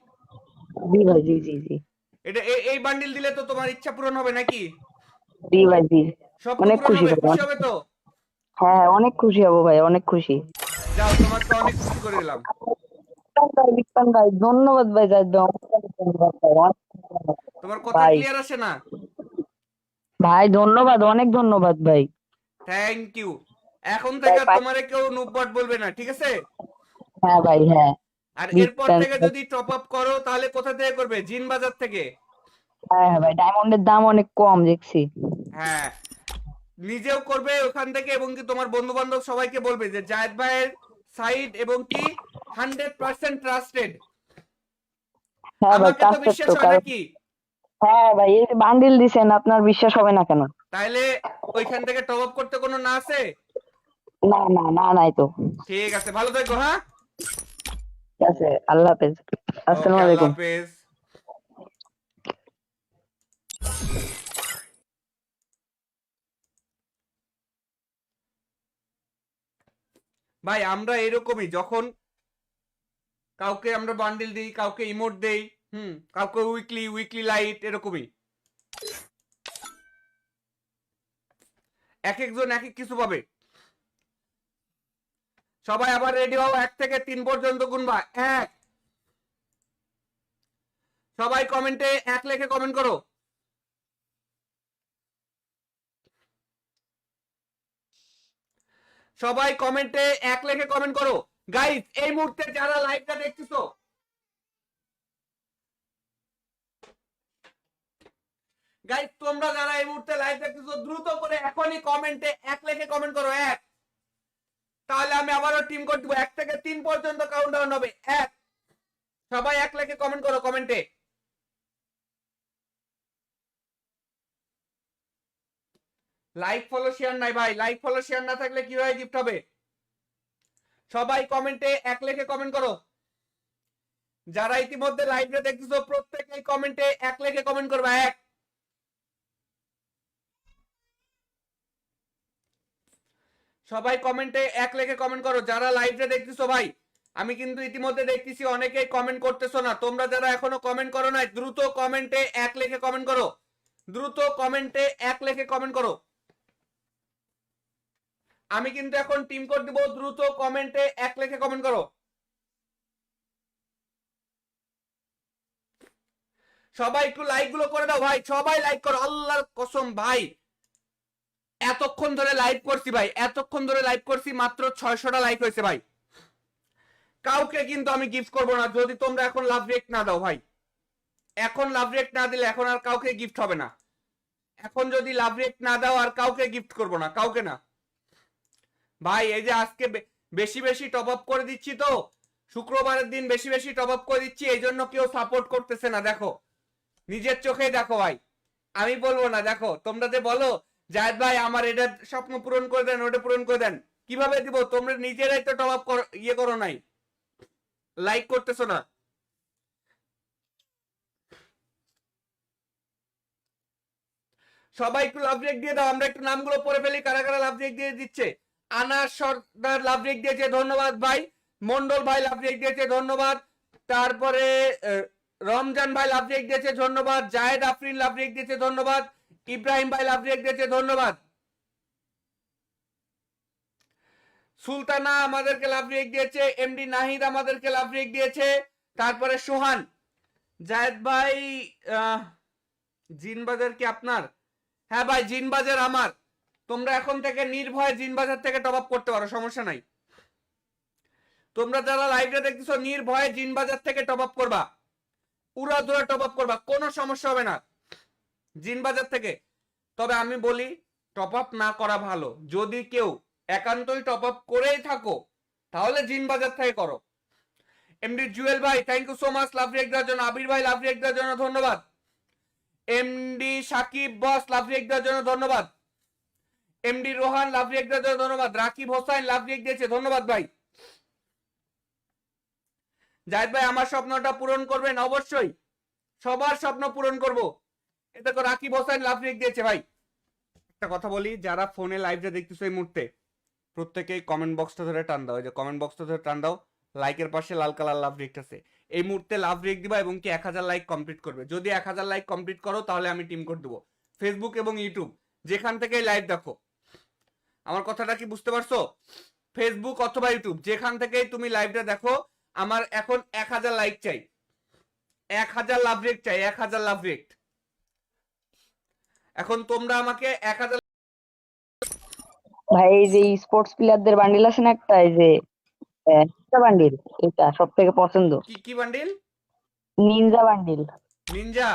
জি ভাই, জি জি জি। এটা এই বান্ডিল দিলে তো তোমার ইচ্ছা পূরণ হবে নাকি? জি ভাই জি। স্বপ্ন অনেক পূরণ খুশি হবে, ভাই, খুশি হবে তো? হ্যাঁ অনেক খুশি হব ভাই, অনেক খুশি। যাও তোমাকে অনেক খুশি করে দিলাম। বিক্রম ভাই ধন্যবাদ ভাই, জাহিদ ভাই অনেক ধন্যবাদ ভাই, অনেক ধন্যবাদ তোমার কথা ভাই। ক্লিয়ার আসে না? ভাই ধন্যবাদ, অনেক ধন্যবাদ ভাই। Thank you. এখন ভাই থেকে তোমারে কেউ নুবট বলবে না, ঠিক আছে? হ্যাঁ ভাই হ্যাঁ। আর বিগ এরপর ফ্যান। থেকে যদি টপ আপ করো তাহলে কোথা থেকে করবে? জিন বাজার থেকে। হ্যাঁ হ্যাঁ ভাই, ডায়মন্ডের দাম অনেক কম দেখছি। হ্যাঁ নিজেও করবে ওখান থেকে এবং কি তোমার বন্ধু বান্ধব সবাইকে বলবে যে জায়েদ ভাইয়ের সাইড এবং কি 100% ট্রাস্টেড। হ্যাঁ ভাই আমাকে তো ট্রাস্টেড বিশ্বাস তো, হয় কারণ নাকি? হ্যাঁ ভাই এই বান্ডিল দিছেন, আপনার বিশ্বাস হবে না কেন? তাইলে ওইখান থেকে টপ আপ করতে কোনো না আছে? না না না, নাই তো। ঠিক আছে, ভালো থেকো। হ্যাঁ ঠিক আছে, আল্লাহ হাফেজ, ওকে, আসসালামু আল্লাহ আলাইকুম। হাফেজ। ভাই আমরা এরকমই, যখন কাউকে আমরা বান্ডিল দিই, কাউকে ইমোট দেই, কাউকে উইকলি উইকলি লাইট, এরকমই এক একজন এক এক কিছু পাবে। সবাই আবার রেডি হও, 1 থেকে 3 পর্যন্ত গুনবা। 1। সবাই কমেন্টে 1 লিখে কমেন্ট করো। সবাই কমেন্টে 1 লিখে কমেন্ট করো। গাইস এই মুহূর্তে যারা লাইভটা দেখতেছো, গাইস তোমরা যারা এই মুহূর্তে লাইভ দেখতেছো দ্রুত করে এখনই কমেন্টে 1 লিখে কমেন্ট করো। 1। তাহলে আমি আবারও টিম কোড দিব, 1 থেকে 3 পর্যন্ত কাউন্টডাউন হবে। 1। সবাই 1 লিখে কমেন্ট করো কমেন্টে। লাইক ফলো শেয়ার নাই ভাই, লাইক ফলো শেয়ার না থাকলে কিভাবে গিফট হবে? সবাই কমেন্টে এক লেখে কমেন্ট করো। যারা ইতিমধ্যে লাইভে দেখতেছো প্রত্যেকেই কমেন্টে এক লেখে কমেন্ট করবা। এক, সবাই কমেন্টে এক লেখে কমেন্ট করো যারা লাইভে দেখতেছো ভাই। আমি কিন্তু ইতিমধ্যে দেখতেছি অনেকেই কমেন্ট করতেছো না। তোমরা যারা এখনো কমেন্ট করো না, দ্রুত কমেন্টে এক লেখে কমেন্ট করো, দ্রুত কমেন্টে এক লেখে কমেন্ট করো। আমি কিন্তু এখন টিম কোড দিব, দ্রুত কমেন্টে এক লেখে কমেন্ট করো। সবাই একটু লাইক গুলো করে দাও ভাই, সবাই লাইক করো আল্লাহর কসম ভাই। এতক্ষণ ধরে লাইভ করছি ভাই, এতক্ষণ ধরে লাইভ করছি, মাত্র 600টা লাইক হয়েছে ভাই। কাউকে কিন্তু আমি গিফট করবো না যদি তোমরা এখন লাভ রিয়েক্ট না দাও ভাই। এখন লাভ রিয়েক্ট না দিলে এখন আর কাউকে গিফট হবে না। এখন যদি লাভ রিয়েক্ট না দাও আর কাউকে গিফট করবো না, কাউকে না ভাই। এই যে আজকে বেশি বেশি টপ আপ করে দিচ্ছি তো, শুক্রবারের দিন বেশি বেশি টপ আপ করে দিচ্ছি, এই জন্য কেউ সাপোর্ট করতেছে না। দেখো নিজের চোখে দেখো ভাই, আমি বলবো না। দেখো তোমরা যে বলো জায়েদ ভাই আমার এটা স্বপ্ন পূরণ করে দেন, ওটা পূরণ করে দেন, কিভাবে দিব? তোমরা নিজেরাই তো টপ আপ ইয়ে করো নাই, লাইক করতেছো না। সবাই একটু লাভ রেক দিয়ে দাও, আমরা একটু নামগুলো পড়ে ফেলি কারা কারা লাভ রেক দিয়ে দিচ্ছে। আনাস সর্দার লাভ রেক দিয়েছে, ধন্যবাদ ভাই। মন্ডল ভাই লাভ রেক দিয়েছে, ধন্যবাদ। তারপরে রমজান ভাই লাভ রেক দিয়েছে, ধন্যবাদ। জায়েদ আফরিন লাভ রেক দিয়েছে, ধন্যবাদ। ইব্রাহিম ভাই লাভ রেক দিয়েছে, ধন্যবাদ। সুলতানা আমাদেরকে লাভ রেক দিয়েছে, এমডি নাহিদ আমাদেরকে লাভ রেক দিয়েছে। তারপরে সোহান, জায়েদ ভাই জিনবাজার কি আপনার? হ্যাঁ ভাই জিনবাজার আমার। তোমরা এখন থেকে নির্ভয়ে জিনবাজার থেকে টপ আপ করতে পারো, সমস্যা নাই। তোমরা যারা লাইভে দেখতেছো নির্ভয়ে জিনবাজার থেকে টপ আপ করবা, উড়াধুরা টপ আপ করবা, কোনো সমস্যা হবে না জিনবাজার থেকে। তবে আমি বলি টপ আপ না করা ভালো। যদি কেউ একান্তই টপ আপ করেই থাকো তাহলে জিনবাজার থেকে করো। এমডি জুয়েল ভাই thank you so much love react দেওয়ার জন্য। আবির ভাই লাভ রিয়েক্ট দেওয়ার জন্য ধন্যবাদ। MD Sakib boss love react দেওয়ার জন্য ধন্যবাদ। এমডি রোহান লাভ রিয়েক্ট দেওয়ার জন্য ধন্যবাদ। রাকিব হোসেন লাভ রিয়েক্ট দিয়েছে, ধন্যবাদ ভাই। জাহিদ ভাই আমার স্বপ্নটা পূরণ করবেন অবশ্যই, সবার স্বপ্ন পূরণ করব। এটা তো রাকিব হোসেন লাভ রিয়েক্ট দিয়েছে ভাই। একটা কথা বলি, যারা ফোনে লাইভটা দেখতেছো এই মুহূর্তে প্রত্যেকেই কমেন্ট বক্সটা ধরে টান দাও, এই যে কমেন্ট বক্সটা ধরে টান দাও, লাইকের পাশে লাল কালার লাভ রিয়েক্ট আছে, এই মুহূর্তে লাভ রিয়েক্ট দিবা এবং কি 1000 লাইক কমপ্লিট করবে। যদি 1000 লাইক কমপ্লিট করো তাহলে আমি টিম কোড দেবো। ফেসবুক এবং ইউটিউব যেখান থেকে লাইভ দেখো, আমার কথাটা কি বুঝতে পারছো? ফেসবুক অথবা ইউটিউব যেখান থেকে তুমি লাইভটা দেখো, আমার এখন 1000 লাইক চাই, 1000 লাভ রিয়েক্ট চাই, 1000 লাভ রিয়েক্ট। এখন তোমরা আমাকে 1000 ভাই এই যে স্পোর্টস প্লেয়ারদের বান্ডিল আছে না একটা, এই যে বান্ডিল, এটা সব থেকে পছন্দ। কি কি বান্ডিল? Ninja bundle. নিনজা?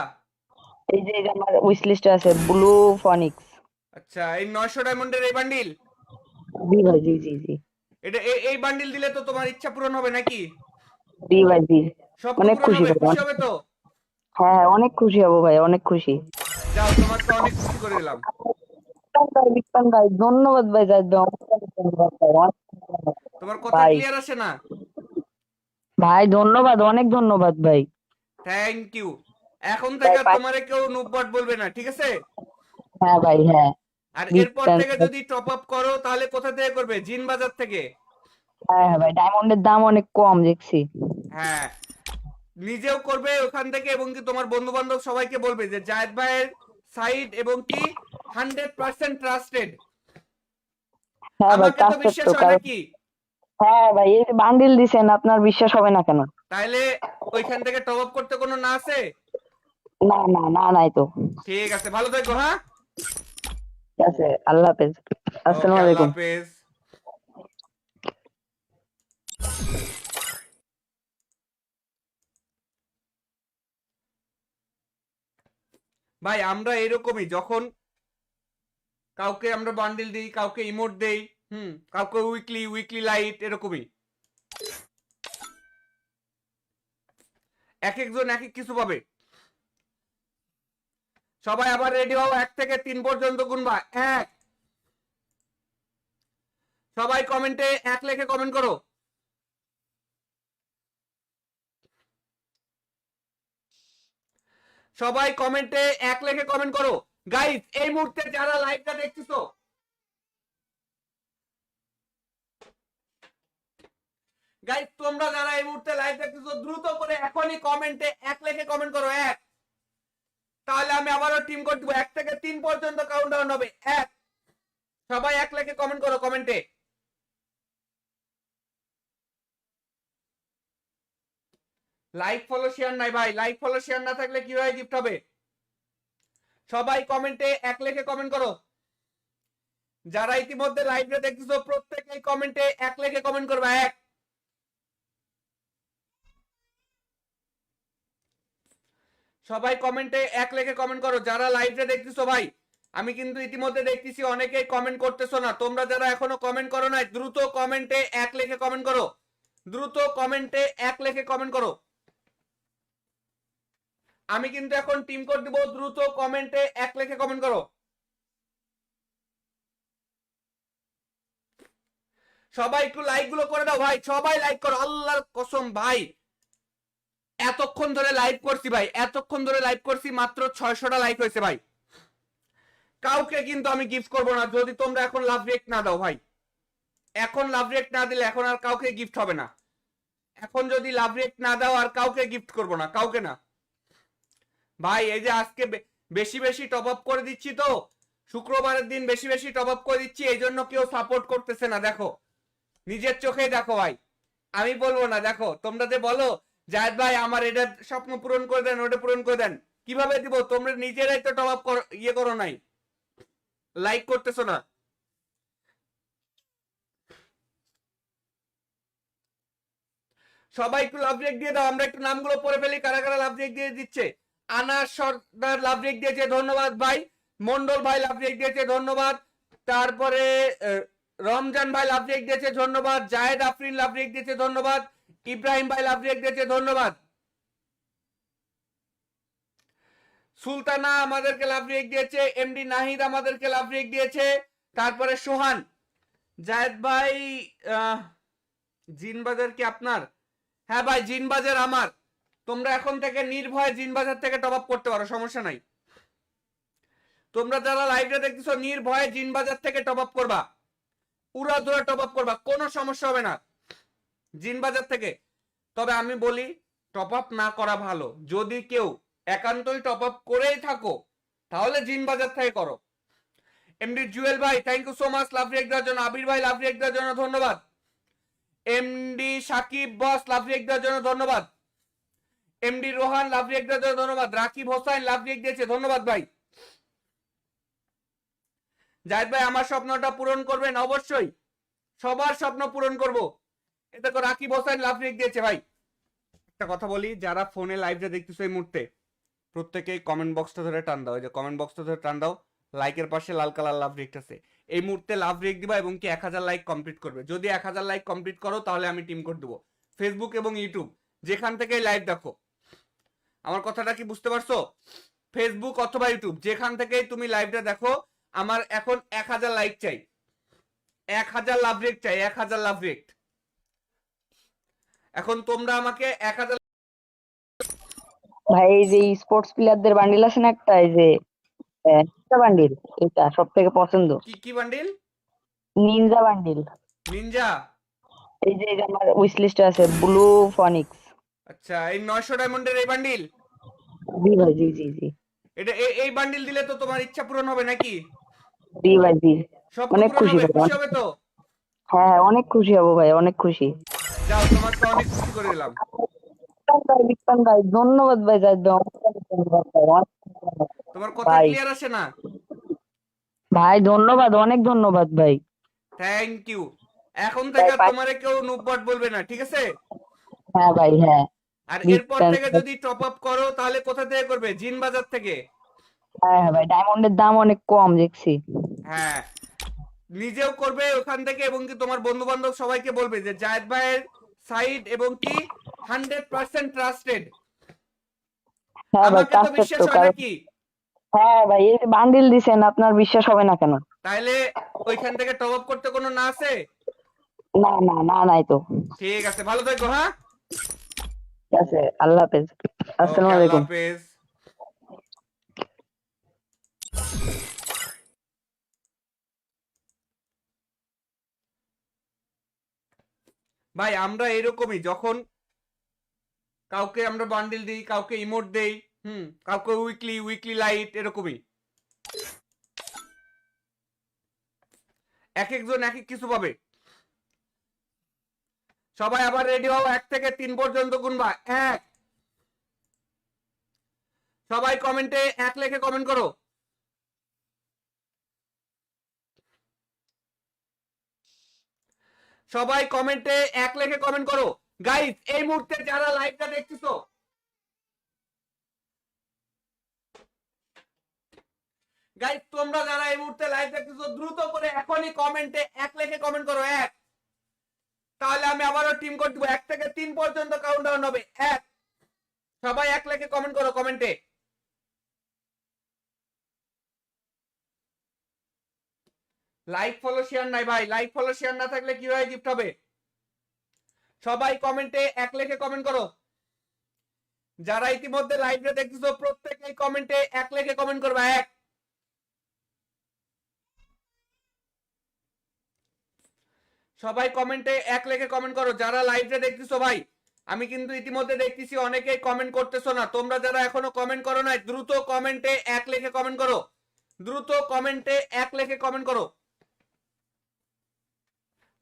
এই যে আমার উইশ লিস্টে আছে ব্লু ফনিক্স। আচ্ছা এই 900 ডায়মন্ডের এই বান্ডিল? জি ভাই, জি জি জি। এটা এই বান্ডিল দিলে তো তোমার ইচ্ছা পূরণ হবে নাকি? জি ভাই, জি। স্বপ্ন অনেক পূরণ খুশি হবে, ভাই, খুশি হবে তো? হ্যাঁ অনেক খুশি হব ভাই, অনেক খুশি। যাও তোমাকে অনেক খুশি করে দিলাম। বিক্রম ভাই ধন্যবাদ ভাই, যাই দাও ধন্যবাদ ভাই, অনেক ধন্যবাদ। তোমার কথা ভাই ক্লিয়ার আসে না? ভাই ধন্যবাদ, অনেক ধন্যবাদ ভাই। Thank you. এখন ভাই থেকে আর তোমারে কেউ নুবট বলবে না, ঠিক আছে? হ্যাঁ ভাই, হ্যাঁ। আর বিগ এরপর ফ্যান। থেকে যদি টপ আপ করো তাহলে কোথা থেকে করবে? জিন বাজার থেকে। হ্যাঁ হ্যাঁ ভাই, ডায়মন্ডের দাম অনেক কম দেখছি। হ্যাঁ নিজেও করবে ওখান থেকে এবং কি তোমার বন্ধু বান্ধব সবাইকে বলবে যে জায়েদ ভাইয়ের সাইট এবং কি 100% ট্রাস্টেড। হ্যাঁ ভাই, আমাকে তো ট্রাস্টেড বিশ্বাস তো, হয় কারণ নাকি? হ্যাঁ ভাই এই যে বান্ডিল দিছেন, আপনার বিশ্বাস হবে না কেন? তাইলে ওইখান থেকে টপ আপ করতে কোনো না আছে? না না না, নাই তো। ঠিক আছে, ভালো থেকো। হ্যাঁ ঠিক আছে, আল্লাহ হাফেজ। ওকে, আসসালামু আল্লাহ আলাইকুম। হাফেজ। ভাই আমরা এরকমই, যখন কাউকে আমরা বান্ডিল দিই, কাউকে ইমোট দেই, কাউকে উইকলি উইকলি লাইট, এরকমই এক একজন এক এক কিছু পাবে। সবাই আবার রেডি হও, 1 থেকে 3 পর্যন্ত গুনবা। 1 সবাই কমেন্টে এক লেখে কমেন্ট করো। সবাই কমেন্টে এক লেখে কমেন্ট করো। গাইস এই মুহূর্তে যারা লাইভটা দেখতেছো, গাইস তোমরা যারা এই মুহূর্তে লাইভ দেখতেছো দ্রুত করে এখনই কমেন্টে এক লেখে কমেন্ট করো এক। তাহলে আমি আবারও টিম কোড দিব, 1 থেকে 3 পর্যন্ত কাউন্টডাউন হবে। এক, সবাই এক লেখে কমেন্ট করো কমেন্টে। লাইক ফলো শেয়ার নাই ভাই, লাইক ফলো শেয়ার না থাকলে কিভাবে গিফট হবে? সবাই কমেন্টে এক লেখে কমেন্ট করো। যারা ইতিমধ্যে লাইভে দেখতেছো প্রত্যেকেই কমেন্টে এক লেখে কমেন্ট করবে এক। সবাই কমেন্টে এক লেখে কমেন্ট করো যারা লাইভে দেখতেছো ভাই। আমি কিন্তু ইতিমধ্যে দেখতেছি অনেকেই কমেন্ট করতেছো না। তোমরা যারা এখনো কমেন্ট করো নাই দ্রুত কমেন্টে এক লেখে কমেন্ট করো, দ্রুত কমেন্টে এক লেখে কমেন্ট করো। আমি কিন্তু এখন টিম কোড দিব, দ্রুত কমেন্টে এক লেখে কমেন্ট করো। সবাই একটু লাইক গুলো করে দাও ভাই, সবাই লাইক করো আল্লাহর কসম ভাই। এতক্ষণ ধরে লাইভ করছি ভাই, এতক্ষণ ধরে লাইভ করছি, মাত্র 600টা লাইক হয়েছে ভাই। কাউকে কিন্তু আমি গিফট করব না যদি তোমরা এখন লাভ রিয়েক্ট না দাও ভাই। এখন লাভ রিয়েক্ট না দিলে এখন আর কাউকে গিফট হবে না। এখন যদি লাভ রিয়েক্ট না দাও আর কাউকে গিফট করব না, কাউকে না ভাই। এই যে আজকে বেশি বেশি টপ আপ করে দিচ্ছি, তো শুক্রবারের দিন বেশি বেশি টপ আপ করে দিচ্ছি, এই জন্য কেউ সাপোর্ট করতেছে না। দেখো নিজের চোখেই দেখো ভাই, আমি বলবো না। দেখো তোমরা যে বলো জায়েদ ভাই আমার এটা স্বপ্ন পূরণ করে দেন, ওটা পূরণ করে দেন, কিভাবে দিব? তোমরা নিজেরাই তো টপ আপ ইয়ে করো নাই, লাইক করতেছো না। সবাই একটু লাভ রেক দিয়ে দাও, আমরা একটু নামগুলো পড়ে ফেলি কারা কারা লাভ রেক দিয়ে দিচ্ছে। আনাস সর্দার লাভ রেক দিয়েছে, ধন্যবাদ ভাই। মন্ডল ভাই লাভ রেক দিয়েছে, ধন্যবাদ। তারপরে রমজান ভাই লাভ রেক দিয়েছে, ধন্যবাদ। জায়েদ আফরিন লাভ রেক দিয়েছে, ধন্যবাদ। ইব্রাহিম ভাই লাভ রেক দিয়েছে, ধন্যবাদ। সুলতানা আমাদেরকে লাভ রেক দিয়েছে, এমডি নাহিদ আমাদেরকে লাভ রেক দিয়েছে। তারপরে সোহান, জায়েদ ভাই জিনবাজার কি আপনার? হ্যাঁ ভাই জিনবাজার আমার। তোমরা এখন থেকে নির্ভয়ে জিনবাজার থেকে টপ আপ করতে পারো, সমস্যা নাই। তোমরা যারা লাইভে দেখতেছো নির্ভয়ে জিনবাজার থেকে টপ আপ করবা, উড়াধুরা টপ আপ করবা, কোনো সমস্যা হবে না জিনবাজার থেকে। তবে আমি বলি টপ আপ না করা ভালো। যদি কেউ একান্তই টপ আপ করেই থাকো তাহলে জিনবাজার থেকে করো। এমডি জুয়েল ভাই thank you so much love react দেওয়ার জন্য। আবির ভাই লাভ রিয়েক্ট দেওয়ার জন্য ধন্যবাদ। MD Sakib boss love react দেওয়ার জন্য ধন্যবাদ। এমডি রোহান লাভ রিয়েক্ট দেওয়ার জন্য ধন্যবাদ। রাকিব হোসেন লাভ রিয়েক্ট দিয়েছে, ধন্যবাদ ভাই। জায়েদ ভাই আমার স্বপ্নটা পূরণ করবেন অবশ্যই, সবার স্বপ্ন পূরণ করব। এটা তো রাকিব হোসেন লাভ রিয়েক্ট দিয়েছে ভাই। একটা কথা বলি, যারা ফোনে লাইভটা দেখতেছো এই মুহূর্তে প্রত্যেকেই কমেন্ট বক্সটা ধরে টান দাও, এই যে কমেন্ট বক্সটা ধরে টান দাও, লাইকের পাশে লাল কালার লাভ রিয়েক্ট আছে, এই মুহূর্তে লাভ রিয়েক্ট দিবা এবং কি 1000 লাইক কমপ্লিট করবে। যদি 1000 লাইক কমপ্লিট করো তাহলে আমি টিম কোড দেবো। ফেসবুক এবং ইউটিউব যেখান থেকে লাইভ দেখো, আমার কথাটা কি বুঝতে পারছো? ফেসবুক অথবা ইউটিউব যেখান থেকেই তুমি লাইভটা দেখো, আমার এখন 1000 লাইক চাই, 1000 লাভ রিয়েক্ট চাই, 1000 লাভ রিয়েক্ট। এখন তোমরা আমাকে 1000 ভাই এই যে স্পোর্টস প্লেয়ারদের বান্ডিল আছে না একটা, এই যে নিনজা বান্ডিল, এটা সব থেকে পছন্দ। কি কি বান্ডিল? Ninja bundle. নিনজা? এই যে আমার উইশ লিস্টে আছে ব্লু ফনিক্স। আচ্ছা এই 900 ডায়মন্ডের এই বান্ডিল? জি ভাই, জি জি জি। এটা এই বান্ডিল দিলে তো তোমার ইচ্ছা পূরণ হবে নাকি? জি ভাই জি। স্বপ্ন অনেক পূরণ খুশি হবে, ভাই, খুশি হবে তো? হ্যাঁ অনেক খুশি হব ভাই, অনেক খুশি। যাও তোমাকে অনেক খুশি করে দিলাম। বিক্রম ভাই ধন্যবাদ ভাই, যাই ধন্যবাদ ভাই, অনেক ধন্যবাদ। তোমার কথা ভাই ক্লিয়ার আসে না? ভাই ধন্যবাদ, অনেক ধন্যবাদ ভাই। Thank you. এখন ভাই থেকে তোমারে কেউ নুবট বলবে না, ঠিক আছে? হ্যাঁ ভাই হ্যাঁ। আর বিগ এরপর ফ্যান। থেকে যদি টপ আপ করো তাহলে কোথা থেকে করবে? জিন বাজার থেকে। হ্যাঁ হ্যাঁ ভাই, ডায়মন্ডের দাম অনেক কম দেখছি। হ্যাঁ নিজেও করবে ওখান থেকে এবং কি তোমার বন্ধু বান্ধব সবাইকে বলবে যে জায়েদ ভাইয়ের সাইড এবং কি 100% ট্রাস্টেড। হ্যাঁ ভাই আমাকে তো ট্রাস্টেড বিশ্বাস তো, হয় কারণ নাকি? হ্যাঁ ভাই এই বান্ডিল দিছেন, আপনার বিশ্বাস হবে না কেন? তাইলে ওইখান থেকে টপ আপ করতে কোনো না আছে? না না না, নাই তো। ঠিক আছে, ভালো থাকো। হ্যাঁ, ঠিক আছে, আল্লাহ হাফেজ। ওকে, আসসালামু আল্লাহ আলাইকুম। হাফেজ। ভাই আমরা এরকমই, যখন কাউকে আমরা বান্ডিল দিই, কাউকে ইমোট দেই, কাউকে উইকলি উইকলি লাইট, এরকমই এক একজন এক এক কিছু পাবে। সবাই আবার রেডি হও, 1 থেকে 3 পর্যন্ত গুনবা। 1। সবাই কমেন্টে 1 লিখে কমেন্ট করো। সবাই কমেন্টে 1 লিখে কমেন্ট করো। গাইস, এই মুহূর্তে যারা লাইভটা দেখতেছো, গাইস তোমরা যারা এই মুহূর্তে লাইভ দেখতেছো, দ্রুত করে এখনই কমেন্টে 1 লিখে কমেন্ট করো। 1। তাহলে আমি আবারও টিম কোড দিব। 1 থেকে 3 পর্যন্ত কাউন্টডাউন হবে। 1। সবাই 1 লিখে কমেন্ট করো কমেন্টে। লাইক ফলো শেয়ার নাই ভাই, লাইক ফলো শেয়ার না থাকলে কিভাবে গিফট হবে? সবাই কমেন্টে 1 লিখে কমেন্ট করো। যারা ইতিমধ্যে লাইভে দেখতেছো, প্রত্যেকেই কমেন্টে 1 লিখে কমেন্ট করবে। 1। সবাই কমেন্টে 1 লিখে কমেন্ট করো। যারা লাইভে দেখতেছো ভাই, আমি কিন্তু ইতিমধ্যে দেখতেছি অনেকেই কমেন্ট করতেছো না। তোমরা যারা এখনো কমেন্ট করো নাই, দ্রুত কমেন্টে 1 লিখে কমেন্ট করো। দ্রুত কমেন্টে 1 লিখে কমেন্ট করো।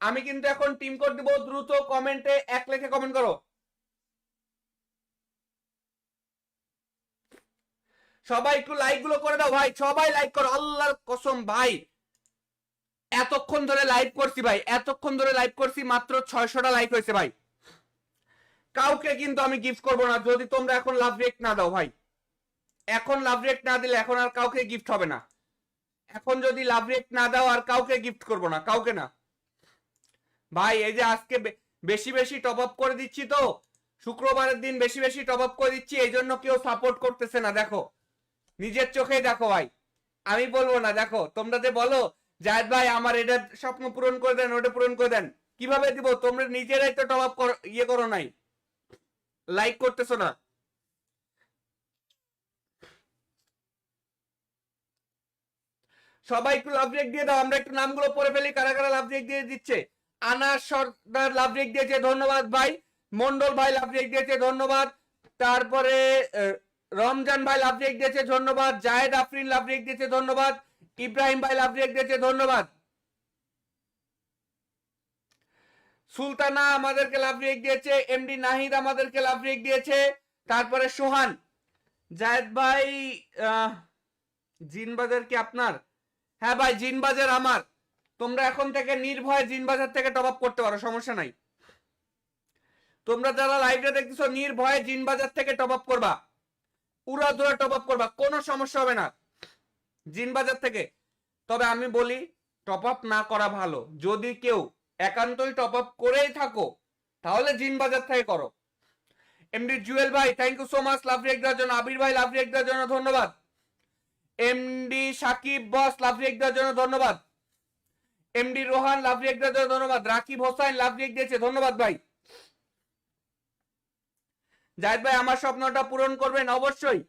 আমি কিন্তু এখন টিম কোড দিব, দ্রুত কমেন্টে 1 লিখে কমেন্ট করো। সবাই একটু লাইক গুলো করে দাও ভাই, সবাই লাইক করো, আল্লাহর কসম ভাই। এতক্ষণ ধরে লাইভ করছি ভাই, এতক্ষণ ধরে লাইভ করছি, মাত্র 600টা লাইক হয়েছে ভাই। কাউকে কিন্তু আমি গিফট করব না যদি তোমরা এখন লাভ রিয়েক্ট না দাও ভাই। এখন লাভ রিয়েক্ট না দিলে এখন আর কাউকে গিফট হবে না। এখন যদি লাভ রিয়েক্ট না দাও, আর কাউকে গিফট করব না, কাউকে না ভাই। এই যে আজকে বেশি বেশি টপ আপ করে দিচ্ছি তো, শুক্রবারের দিন বেশি বেশি টপ আপ করে দিচ্ছি, এই জন্য কেউ সাপোর্ট করতেছে না। দেখো, নিজের চোখেই দেখো ভাই, আমি বলবো না। দেখো, তোমরা যে বলো জায়েদ ভাই আমার এটা স্বপ্ন পূরণ করে দেন, ওটা পূরণ করে দেন, কিভাবে দিব? তোমরা নিজেরাই তো টপ আপ ইয়ে করো নাই, লাইক করতেছো না। সবাই একটু লাভ রেক দিয়ে দাও, আমরা একটু নামগুলো পড়ে ফেলি, কারা কারা লাভ রেক দিয়ে দিচ্ছে। আনাস সর্দার লাভ রেক দিয়েছে, ধন্যবাদ ভাই। মন্ডল ভাই লাভ রেক দিয়েছে, ধন্যবাদ। তারপরে রমজান ভাই লাভ রেক দিয়েছে, ধন্যবাদ। জায়েদ আফরিন লাভ রেক দিয়েছে, ধন্যবাদ। ইব্রাহিম ভাই লাভ রেক দিয়েছে, ধন্যবাদ। সুলতানা আমাদেরকে লাভ রেক দিয়েছে, এমডি নাহিদ আমাদেরকে লাভ রেক দিয়েছে। তারপরে সোহান, জায়েদ ভাই জিনবাজার কি আপনার? হ্যাঁ ভাই, জিনবাজার আমার। তোমরা এখন থেকে নির্ভয়ে জিনবাজার থেকে টপ আপ করতে পারো, সমস্যা নাই। তোমরা যারা লাইভে দেখতেছো, নির্ভয়ে জিনবাজার থেকে টপ আপ করবা, উড়াধুরা টপ আপ করবা, কোনো সমস্যা হবে না জিনবাজার থেকে। তবে আমি বলি, টপ আপ না করা ভালো। যদি কেউ একান্তই টপ আপ করেই থাকো, তাহলে জিনবাজার থেকে করো। এমডি জুয়েল ভাই, thank you so much love react দেওয়ার জন্য। আবির ভাই লাভ রিয়েক্ট দেওয়ার জন্য ধন্যবাদ। MD Sakib boss love react দেওয়ার জন্য ধন্যবাদ। এমডি রোহান লাভ রিয়েক্ট দেওয়ার জন্য ধন্যবাদ। রাকিব হোসাইন লাভ রিয়েক্ট দিয়েছে, ধন্যবাদ ভাই। জাহিদ ভাই আমার স্বপ্নটা পূরণ করবেন অবশ্যই,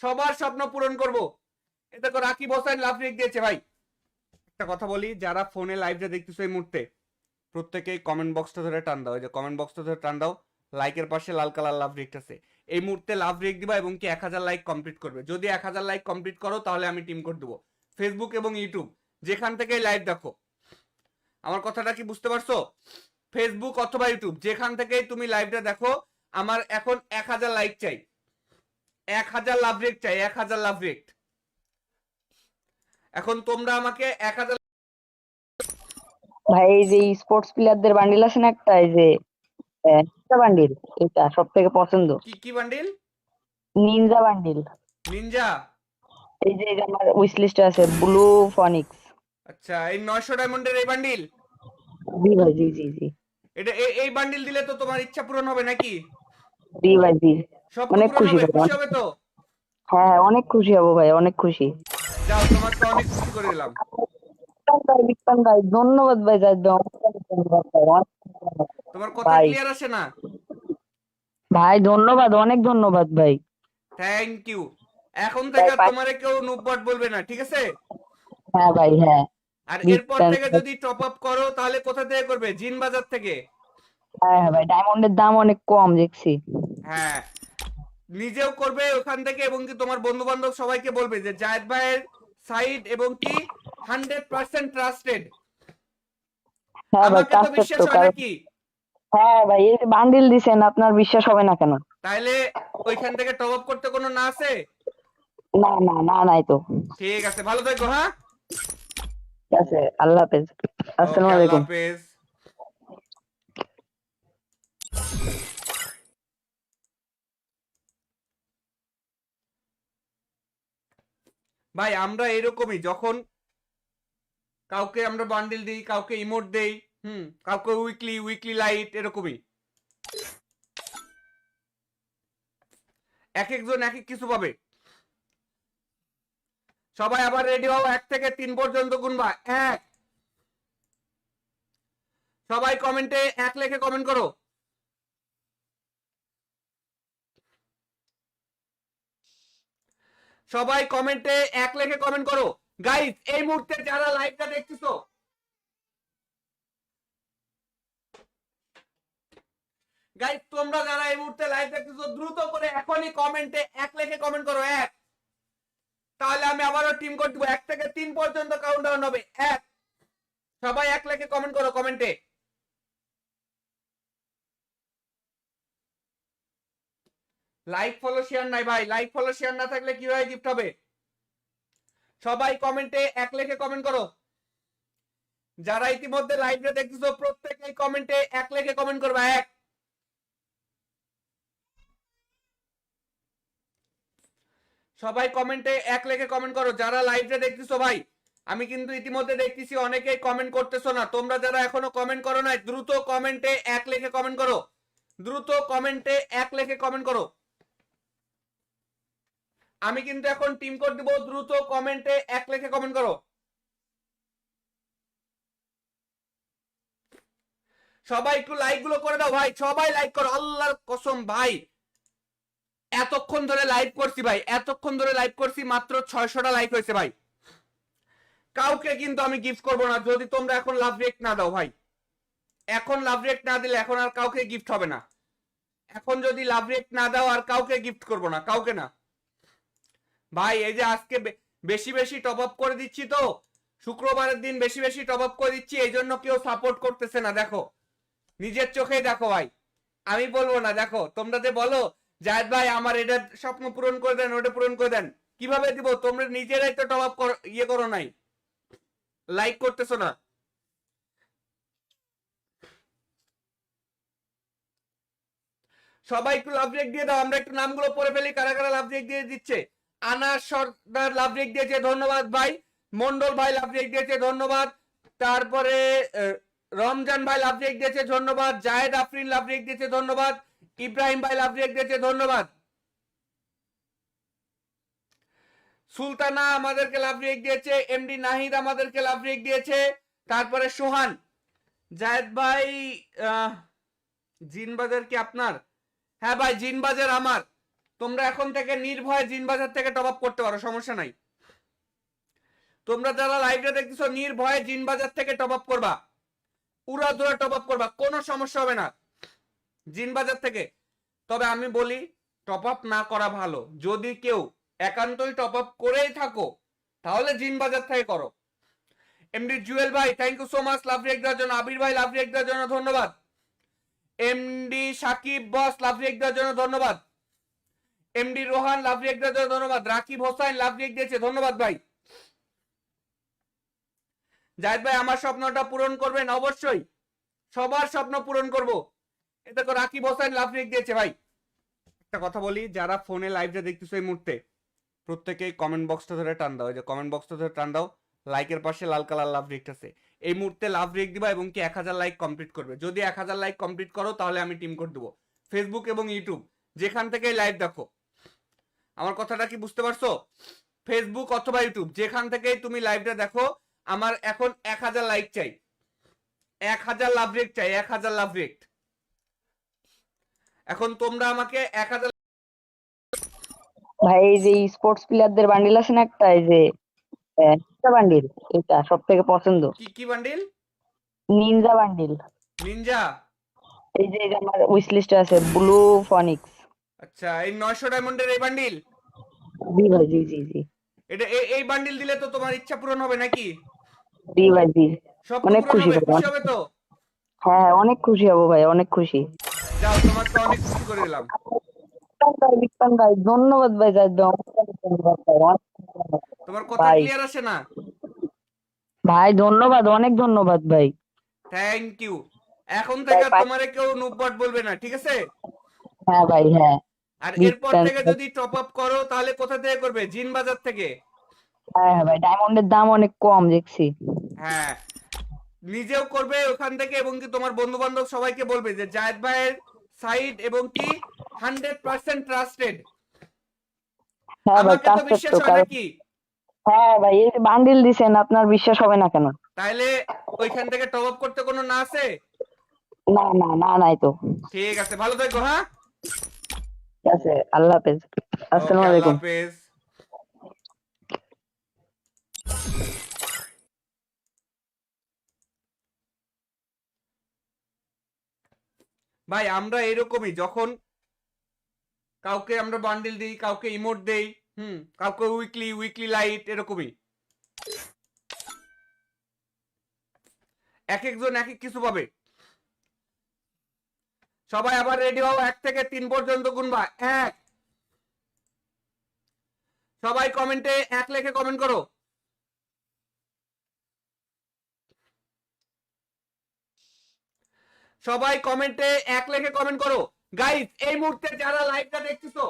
সবার স্বপ্ন পূরণ করব। এটা তো রাকিব হোসাইন লাভ রিয়েক্ট দিয়েছে ভাই। একটা কথা বলি, যারা ফোনে লাইভটা দেখতেছো এই মুহূর্তে, প্রত্যেকেই কমেন্ট বক্সটা ধরে টান দাও। এই যে কমেন্ট বক্সটা ধরে টান দাও, লাইকের পাশে লাল কালার লাভ রিয়েক্ট আছে, এই মুহূর্তে লাভ রিয়েক্ট দিবা এবং কি 1000 লাইক কমপ্লিট করবে। যদি 1000 লাইক কমপ্লিট করো, তাহলে আমি টিম কোড দেবো। ফেসবুক এবং ইউটিউব যেখান থেকে লাইভ দেখো, আমার কথাটা কি বুঝতে পারছো? ফেসবুক অথবা ইউটিউব যেখান থেকেই তুমি লাইভটা দেখো, আমার এখন 1000 লাইক চাই, 1000 লাভ রিয়েক্ট চাই, 1000 লাভ রিয়েক্ট। এখন তোমরা আমাকে 1000। ভাই, এই যে স্পোর্টস প্লেয়ারদের বান্ডিল আছে না একটা, এই যে বান্ডিল, এটা সব থেকে পছন্দ। কি কি বান্ডিল? Ninja bundle. নিনজা? এই যে আমার উইশ লিস্টে আছে ব্লু ফনিক্স। আচ্ছা, এই 900 ডায়মন্ডের এই বান্ডিল? জি ভাই, জি জি জি। এটা এই বান্ডিল দিলে তো তোমার ইচ্ছা পূরণ হবে নাকি? জি ভাই, জি। স্বপ্ন অনেক পূরণ খুশি হবে, ভাই, খুশি হবে তো? হ্যাঁ, অনেক খুশি হবো ভাই, অনেক খুশি। যাও, তোমাকে অনেক খুশি করে দিলাম। বিক্রম ভাই ধন্যবাদ ভাই, জাহিদ ভাই অনেক ধন্যবাদ ভাই, অনেক ধন্যবাদ তোমার কথা ভাই। ক্লিয়ার আসে না? ভাই ধন্যবাদ, অনেক ধন্যবাদ ভাই। Thank you. এখন ভাই থেকে আর তোমারে কেউ নুব্বট বলবে না, ঠিক আছে? হ্যাঁ ভাই, হ্যাঁ। আর বিগ এরপর ফ্যান। থেকে যদি টপ আপ করো তাহলে কোথা থেকে করবে? জিন বাজার থেকে। হ্যাঁ হ্যাঁ ভাই, ডায়মন্ডের দাম অনেক কম দেখছি। হ্যাঁ, নিজেও করবে ওখান থেকে, এবং কি তোমার বন্ধু বান্ধব সবাইকে বলবে যে জায়েদ ভাইয়ের সাইট এবং কি 100% ট্রাস্টেড। হ্যাঁ ভাই, আমাকে তো ট্রাস্টেড বিশ্বাস তো হয় কারণ। নাকি? হ্যাঁ ভাই, এই যে বান্ডিল দিছেন, আপনার বিশ্বাস হবে না কেন? তাইলে ওইখান থেকে টপ আপ করতে কোনো না আছে? না না না, নাই তো। ঠিক আছে, ভালো থাকো, হ্যাঁ। ঠিক আছে, আল্লাহ হাফেজ। ওকে, আসসালামু আল্লাহ আলাইকুম। হাফেজ। ভাই আমরা এরকমই, যখন কাউকে আমরা বান্ডিল দিই, কাউকে ইমোট দেই, কাউকে উইকলি উইকলি লাইট, এরকমই এক একজন এক এক কিছু পাবে। সবাই আবার রেডি হও, 1 থেকে 3 পর্যন্ত গুনবা। 1। সবাই কমেন্টে 1 লিখে কমেন্ট করো। সবাই কমেন্টে 1 লিখে কমেন্ট করো। গাইস, এই মুহূর্তে যারা লাইভটা দেখতেছো, গাইস তোমরা যারা এই মুহূর্তে লাইভ দেখতেছো, দ্রুত করে এখনই কমেন্টে 1 লিখে কমেন্ট করো। 1। তাহলে আমি আবারও টিম কোড দিব, 1 থেকে 3 পর্যন্ত কাউন্টডাউন হবে। 1। সবাই 1 লিখে কমেন্ট করো কমেন্টে। লাইক ফলো শেয়ার নাই ভাই, লাইক ফলো শেয়ার না থাকলে কিভাবে গিফট হবে? সবাই কমেন্টে 1 লিখে কমেন্ট করো। যারা ইতিমধ্যে লাইভটা দেখতেছো, প্রত্যেকেই কমেন্টে 1 লিখে কমেন্ট করবা। 1। সবাই কমেন্টে 1 লিখে কমেন্ট করো যারা লাইভটা দেখতেছো। ভাই আমি কিন্তু ইতিমধ্যে দেখতেছি অনেকেই কমেন্ট করতেছো না। তোমরা যারা এখনো কমেন্ট করো না, দ্রুত কমেন্টে 1 লিখে কমেন্ট করো। দ্রুত কমেন্টে 1 লিখে কমেন্ট করো। আমি কিন্তু এখন টিম কোড দিব, দ্রুত কমেন্টে 1 লিখে কমেন্ট করো। সবাই একটু লাইক গুলো করে দাও ভাই, সবাই লাইক করো, আল্লাহর কসম ভাই। এতক্ষণ ধরে লাইভ করছি ভাই, এতক্ষণ ধরে লাইভ করছি, মাত্র 600টা লাইক হয়েছে ভাই। কাউকে কিন্তু আমি গিফট করবো না যদি তোমরা এখন লাভ রিয়েক্ট না দাও ভাই। এখন লাভ রিয়েক্ট না দিলে এখন আর কাউকে গিফট হবে না। এখন যদি লাভ রিয়েক্ট না দাও আর কাউকে গিফট করবো না, কাউকে না ভাই। এই যে আজকে বেশি বেশি টপ আপ করে দিচ্ছি তো, শুক্রবারের দিন বেশি বেশি টপ আপ করে দিচ্ছি, এই জন্য কেউ সাপোর্ট করতেছে না। দেখো, নিজের চোখেই দেখো ভাই, আমি বলবো না। দেখো তোমরা যে বলো জায়েদ ভাই আমার এটা স্বপ্ন পূরণ করে দেন, ওটা পূরণ করে দেন, কিভাবে দিব? তোমরা নিজেরাই তো টপ আপ ইয়ে করো নাই, লাইক করতেছো না। সবাই একটু লাভ রেক দিয়ে দাও, আমরা একটু নামগুলো পড়ে ফেলি কারা কারা লাভ রেক দিয়ে দিচ্ছে। আনাস সর্দার লাভ রেক দিয়েছে, ধন্যবাদ ভাই। মন্ডল ভাই লাভ রেক দিয়েছে, ধন্যবাদ। তারপরে রমজান ভাই লাভ রেক দিয়েছে, ধন্যবাদ। জায়েদ আফরিন লাভ রেক দিয়েছে, ধন্যবাদ। ইব্রাহিম ভাই লাভ রেক দিয়েছে, ধন্যবাদ। সুলতানা আমাদেরকে লাভ রেক দিয়েছে, এমডি নাহিদ আমাদেরকে লাভ রেক দিয়েছে। তারপরে সোহান। জায়েদ ভাই জিনবাজার কি আপনার? হ্যাঁ ভাই, জিনবাজার আমার। তোমরা এখন থেকে নির্ভয়ে জিনবাজার থেকে টপ আপ করতে পারো, সমস্যা নাই। তোমরা যারা লাইভটা দেখতেছো, নির্ভয়ে জিনবাজার থেকে টপ আপ করবা, উড়াধুরা টপ আপ করবা, কোনো সমস্যা হবে না জিনবাজার থেকে। তবে আমি বলি টপ আপ না করা ভালো। যদি কেউ একান্তই টপ আপ করেই থাকো তাহলে জিনবাজার থেকে করো। এমডি জুয়েল ভাই thank you so much love react দেওয়ার জন্য। আবির ভাই লাভ রিয়েক্ট দেওয়ার জন্য ধন্যবাদ। MD Sakib boss love react দেওয়ার জন্য ধন্যবাদ। এমডি রোহান লাভ রিয়েক্ট দেওয়ার জন্য ধন্যবাদ। রাকিব হোসাইন লাভ রিয়েক্ট দিয়েছে, ধন্যবাদ ভাই। জাহিদ ভাই আমার স্বপ্নটা পূরণ করবেন অবশ্যই, সবার স্বপ্ন পূরণ করব। এ দেখো রাকিব হোসাইন লাভ রিয়েক্ট দিয়েছে ভাই। একটা কথা বলি, যারা ফোনে লাইভটা দেখতেছো এই মুহূর্তে, প্রত্যেকেই কমেন্ট বক্সটা ধরে টান দাও। এই যে কমেন্ট বক্সটা ধরে টান দাও, লাইকের পাশে লাল কালার লাভ রিয়েক্ট আছে, এই মুহূর্তে লাভ রিয়েক্ট দিবা এবং কি 1000 লাইক কমপ্লিট করবে। যদি 1000 লাইক কমপ্লিট করো তাহলে আমি টিম কোড দেবো। ফেসবুক এবং ইউটিউব যেখান থেকে লাইভ দেখো, আমার কথাটা কি বুঝতে পারছো? ফেসবুক অথবা ইউটিউব যেখান থেকেই তুমি লাইভটা দেখো, আমার এখন 1000 লাইক চাই, 1000 লাভ রেট চাই, 1000 লাভ রেট। এখন তোমরা আমাকে 1000। ভাই এই যে স্পোর্টস প্লেয়ারদের বান্ডিল আছে না একটা, এই যে বান্ডিল, এটা সব থেকে পছন্দ। কি কি বান্ডিল? Ninja bundle. নিনজা। এই যে আমার উইশ লিস্টে আছে ব্লু ফনিক্স। আচ্ছা, এই 900 ডায়মন্ডের এই বান্ডিল? জি ভাই, জি জি জি। এটা এই বান্ডিল দিলে তো তোমার ইচ্ছা পূরণ হবে নাকি? জি ভাই, জি। সব তো অনেক পূরণ খুশি হবে, ভাই, খুশি হবে তো? হ্যাঁ অনেক খুশি হব ভাই, অনেক খুশি। যাও, তোমাকে অনেক খুশি করে দিলাম। বিক্রম ভাই ধন্যবাদ ভাই, যাই দাও, অনেক ধন্যবাদ ভাই, অনেক ধন্যবাদ। তোমার কথা ভাই ক্লিয়ার আসে না? ভাই ধন্যবাদ, অনেক ধন্যবাদ ভাই। Thank you. এখন ভাই থেকে আর তোমারে কেউ নুবট বলবে না, ঠিক আছে? হ্যাঁ ভাই, হ্যাঁ। আর বিগ এরপর ফ্যান। থেকে যদি টপ আপ করো তাহলে কোথা থেকে করবে? জিন বাজার থেকে। হ্যাঁ হ্যাঁ ভাই, ডায়মন্ডের দাম অনেক কম দেখছি। হ্যাঁ, নিজেও করবে ওখান থেকে, এবং কি তোমার বন্ধু বান্ধব সবাইকে বলবে যে জায়েদ ভাইয়ের সাইট এবং কি 100% ট্রাস্টেড। হ্যাঁ ভাই, আমাকে তো ট্রাস্টেড বিশ্বাস তো, হয় কারণ নাকি? হ্যাঁ ভাই এই যে বান্ডিল দিছেন, আপনার বিশ্বাস হবে না কেন? তাইলে ওইখান থেকে টপ আপ করতে কোনো না আছে? না না না, নাই তো। ঠিক আছে, ভালো থাকো, হ্যাঁ। ঠিক আছে, আল্লাহ হাফেজ। ওকে, আসসালামু আল্লাহ আলাইকুম। হাফেজ। ভাই আমরা এরকমই, যখন কাউকে আমরা বান্ডিল দিই, কাউকে ইমোট দেই, কাউকে উইকলি উইকলি লাইট, এরকমই এক একজন এক এক কিছু পাবে। সবাই আবার রেডি হও, 1 থেকে 3 পর্যন্ত গুনবা। 1। সবাই কমেন্টে 1 লিখে কমেন্ট করো। সবাই কমেন্টে 1 লিখে কমেন্ট করো। গাইস, এই মুহূর্তে যারা লাইভটা দেখতেছো,